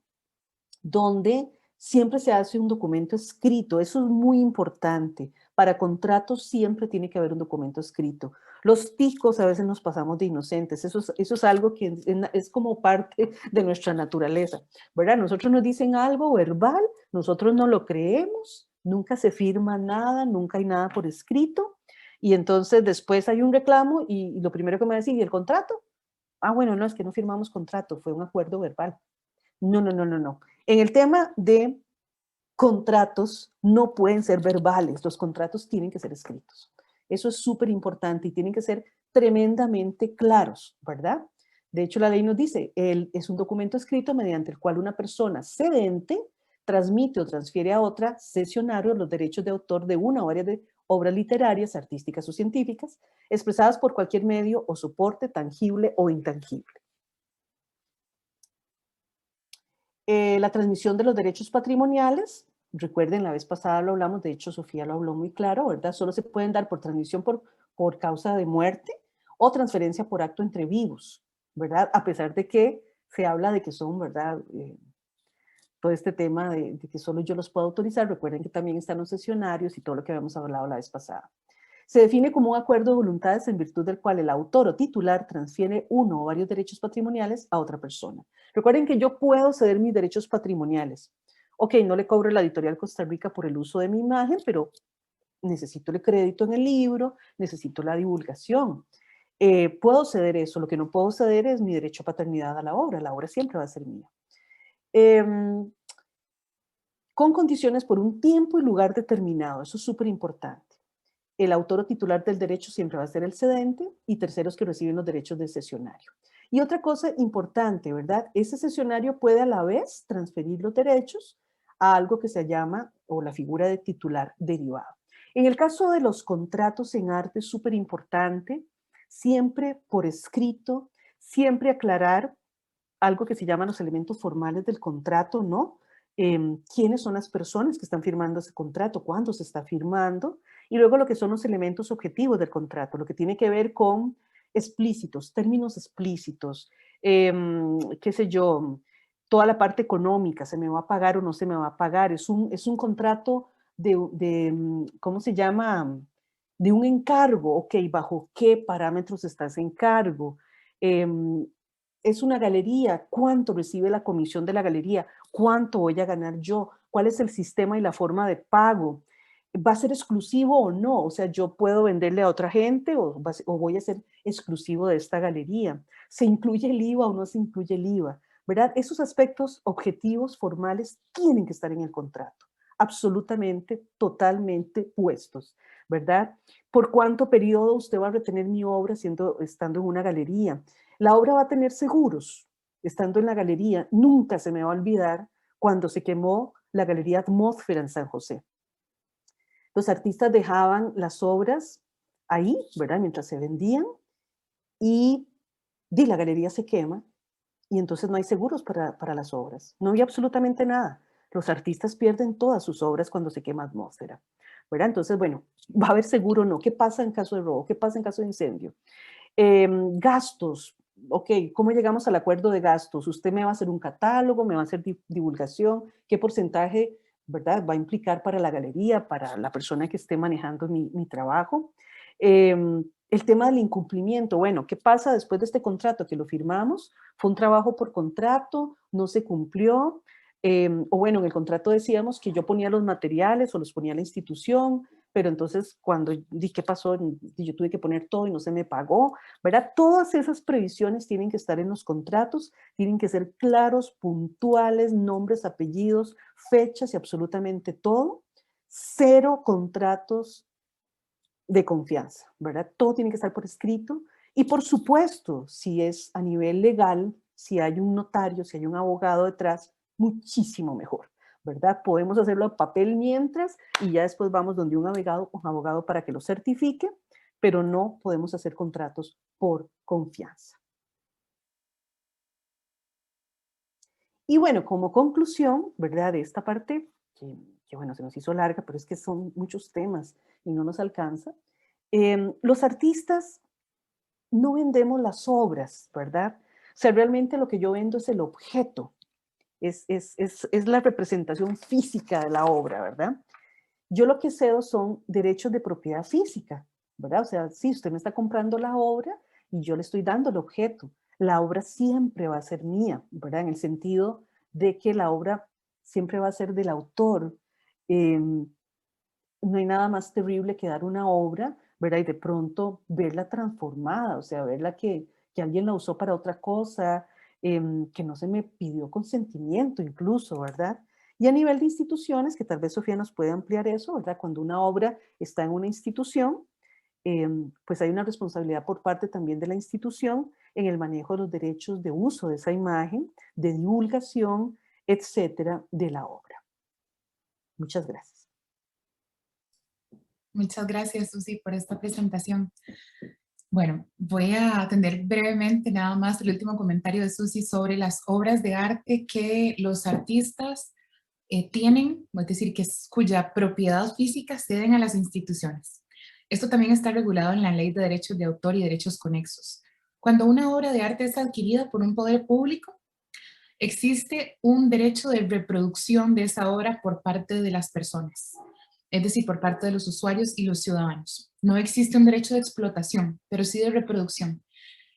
Donde siempre se hace un documento escrito. Eso es muy importante. Para contratos siempre tiene que haber un documento escrito. Los ticos a veces nos pasamos de inocentes. Eso es algo que es como parte de nuestra naturaleza, ¿verdad? Nosotros nos dicen algo verbal, nosotros no lo creemos, nunca se firma nada, nunca hay nada por escrito. Y entonces después hay un reclamo y lo primero que me dicen, ¿y el contrato? Ah, bueno, no, es que no firmamos contrato, fue un acuerdo verbal. No, no, no, no, no. En el tema de contratos no pueden ser verbales, los contratos tienen que ser escritos. Eso es súper importante y tienen que ser tremendamente claros, ¿verdad? De hecho, la ley nos dice, es un documento escrito mediante el cual una persona cedente transmite o transfiere a otra cesionario los derechos de autor de una o varias de obras literarias, artísticas o científicas, expresadas por cualquier medio o soporte tangible o intangible. La transmisión de los derechos patrimoniales, recuerden, la vez pasada lo hablamos, de hecho Sofía lo habló muy claro, ¿verdad? Solo se pueden dar por transmisión por causa de muerte o transferencia por acto entre vivos, ¿verdad? A pesar de que se habla de que son, ¿verdad? Todo este tema de que solo yo los puedo autorizar, recuerden que también están los cesionarios y todo lo que habíamos hablado la vez pasada. Se define como un acuerdo de voluntades en virtud del cual el autor o titular transfiere uno o varios derechos patrimoniales a otra persona. Recuerden que yo puedo ceder mis derechos patrimoniales. Ok, no le cobro a la editorial Costa Rica por el uso de mi imagen, pero necesito el crédito en el libro, necesito la divulgación. Puedo ceder eso, lo que no puedo ceder es mi derecho a paternidad a la obra siempre va a ser mía. Con condiciones por un tiempo y lugar determinado, eso es súper importante. El autor o titular del derecho siempre va a ser el cedente y terceros que reciben los derechos del cesionario. Y otra cosa importante, ¿verdad? Ese cesionario puede a la vez transferir los derechos a algo que se llama, o la figura de titular derivado. En el caso de los contratos en arte es súper importante, siempre por escrito, siempre aclarar algo que se llaman los elementos formales del contrato, ¿no? Quiénes son las personas que están firmando ese contrato, cuándo se está firmando, y luego lo que son los elementos objetivos del contrato, lo que tiene que ver con explícitos, términos explícitos, qué sé yo, toda la parte económica, se me va a pagar o no se me va a pagar, es un contrato ¿cómo se llama? De un encargo, ok, ¿bajo qué parámetros está ese encargo? Es una galería, ¿cuánto recibe la comisión de la galería? ¿Cuánto voy a ganar yo? ¿Cuál es el sistema y la forma de pago? ¿Va a ser exclusivo o no? O sea, yo puedo venderle a otra gente o voy a ser exclusivo de esta galería. ¿Se incluye el IVA o no se incluye el IVA? ¿Verdad? Esos aspectos objetivos, formales, tienen que estar en el contrato. Absolutamente, totalmente puestos, ¿verdad? ¿Por cuánto periodo usted va a retener mi obra estando en una galería? La obra va a tener seguros, estando en la galería. Nunca se me va a olvidar cuando se quemó la Galería Atmósfera en San José. Los artistas dejaban las obras ahí, ¿verdad? Mientras se vendían y la galería se quema y entonces no hay seguros para las obras. No había absolutamente nada. Los artistas pierden todas sus obras cuando se quema Atmósfera, ¿verdad? Entonces, bueno, ¿va a haber seguro o no? ¿Qué pasa en caso de robo? ¿Qué pasa en caso de incendio? Gastos. Ok, ¿cómo llegamos al acuerdo de gastos? Usted me va a hacer un catálogo, me va a hacer divulgación, ¿qué porcentaje, verdad, va a implicar para la galería, para la persona que esté manejando mi trabajo? El tema del incumplimiento, bueno, ¿qué pasa después de este contrato que lo firmamos? Fue un trabajo por contrato, no se cumplió, o bueno, en el contrato decíamos que yo ponía los materiales o los ponía la institución, pero entonces cuando di qué pasó, yo tuve que poner todo y no se me pagó, ¿verdad? Todas esas previsiones tienen que estar en los contratos, tienen que ser claros, puntuales, nombres, apellidos, fechas y absolutamente todo. Cero contratos de confianza, ¿verdad? Todo tiene que estar por escrito y por supuesto, si es a nivel legal, si hay un notario, si hay un abogado detrás, muchísimo mejor, ¿verdad? Podemos hacerlo a papel mientras y ya después vamos donde un abogado para que lo certifique, pero no podemos hacer contratos por confianza. Y bueno, como conclusión, ¿verdad? De esta parte, que bueno, se nos hizo larga, pero es que son muchos temas y no nos alcanza. Los artistas no vendemos las obras, ¿verdad? O sea, realmente lo que yo vendo es el objeto. es la representación física de la obra, ¿verdad? Yo lo que cedo son derechos de propiedad física, ¿verdad? O sea, sí, usted me está comprando la obra y yo le estoy dando el objeto. La obra siempre va a ser mía, ¿verdad? En el sentido de que la obra siempre va a ser del autor. No hay nada más terrible que dar una obra, ¿verdad? Y de pronto verla transformada, o sea, verla que alguien la usó para otra cosa, que no se me pidió consentimiento incluso, ¿verdad? Y a nivel de instituciones, que tal vez Sofía nos puede ampliar eso, ¿verdad? Cuando una obra está en una institución, pues hay una responsabilidad por parte también de la institución en el manejo de los derechos de uso de esa imagen, de divulgación, etcétera, de la obra. Muchas gracias.
Muchas gracias, Susi, por esta presentación. Bueno, voy a atender brevemente nada más el último comentario de Susi sobre las obras de arte que los artistas tienen, es decir, cuya propiedad física ceden a las instituciones. Esto también está regulado en la Ley de Derechos de Autor y Derechos Conexos. Cuando una obra de arte es adquirida por un poder público, existe un derecho de reproducción de esa obra por parte de las personas, es decir, por parte de los usuarios y los ciudadanos. No existe un derecho de explotación, pero sí de reproducción.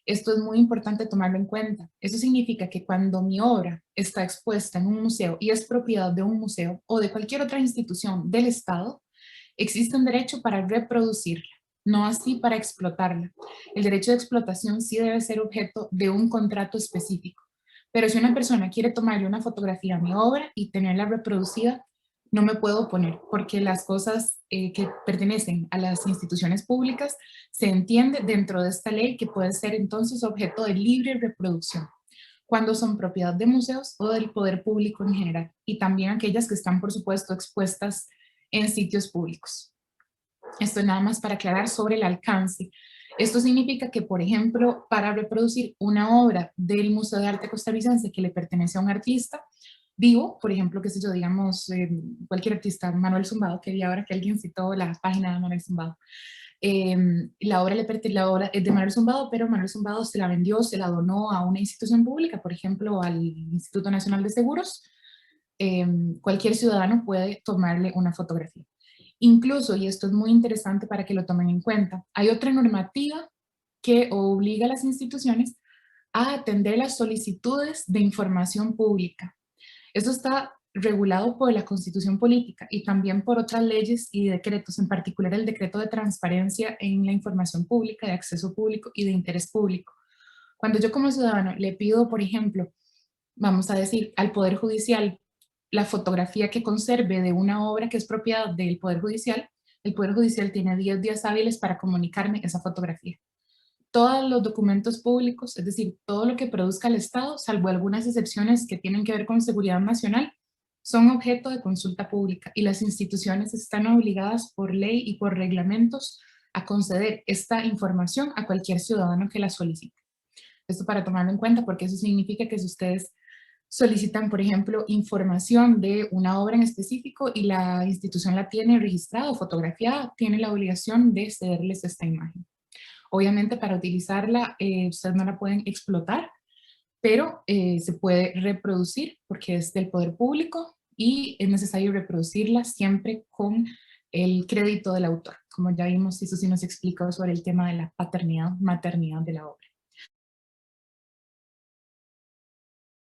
Esto es muy importante tomarlo en cuenta. Eso significa que cuando mi obra está expuesta en un museo y es propiedad de un museo o de cualquier otra institución del Estado, existe un derecho para reproducirla, no así para explotarla. El derecho de explotación sí debe ser objeto de un contrato específico. Pero si una persona quiere tomarle una fotografía a mi obra y tenerla reproducida, no me puedo oponer, porque las cosas que pertenecen a las instituciones públicas se entiende dentro de esta ley que puede ser entonces objeto de libre reproducción, cuando son propiedad de museos o del poder público en general, y también aquellas que están, por supuesto, expuestas en sitios públicos. Esto es nada más para aclarar sobre el alcance. Esto significa que, por ejemplo, para reproducir una obra del Museo de Arte Costarricense que le pertenece a un artista vivo, por ejemplo, qué sé yo, digamos, cualquier artista, Manuel Zumbado, que vi ahora que alguien citó la página de Manuel Zumbado. La obra es de Manuel Zumbado, pero Manuel Zumbado se la vendió, se la donó a una institución pública, por ejemplo, al Instituto Nacional de Seguros. Cualquier ciudadano puede tomarle una fotografía. Incluso, y esto es muy interesante para que lo tomen en cuenta, hay otra normativa que obliga a las instituciones a atender las solicitudes de información pública. Esto está regulado por la Constitución Política y también por otras leyes y decretos, en particular el Decreto de Transparencia en la Información Pública, de Acceso Público y de Interés Público. Cuando yo como ciudadano le pido, por ejemplo, vamos a decir, al Poder Judicial la fotografía que conserve de una obra que es propiedad del Poder Judicial, el Poder Judicial tiene 10 días hábiles para comunicarme esa fotografía. Todos los documentos públicos, es decir, todo lo que produzca el Estado, salvo algunas excepciones que tienen que ver con seguridad nacional, son objeto de consulta pública y las instituciones están obligadas por ley y por reglamentos a conceder esta información a cualquier ciudadano que la solicite. Esto para tomarlo en cuenta porque eso significa que si ustedes solicitan, por ejemplo, información de una obra en específico y la institución la tiene registrada o fotografiada, tiene la obligación de cederles esta imagen. Obviamente para utilizarla ustedes no la pueden explotar, pero se puede reproducir porque es del poder público y es necesario reproducirla siempre con el crédito del autor, como ya vimos y eso sí nos explicó sobre el tema de la paternidad, maternidad de la obra.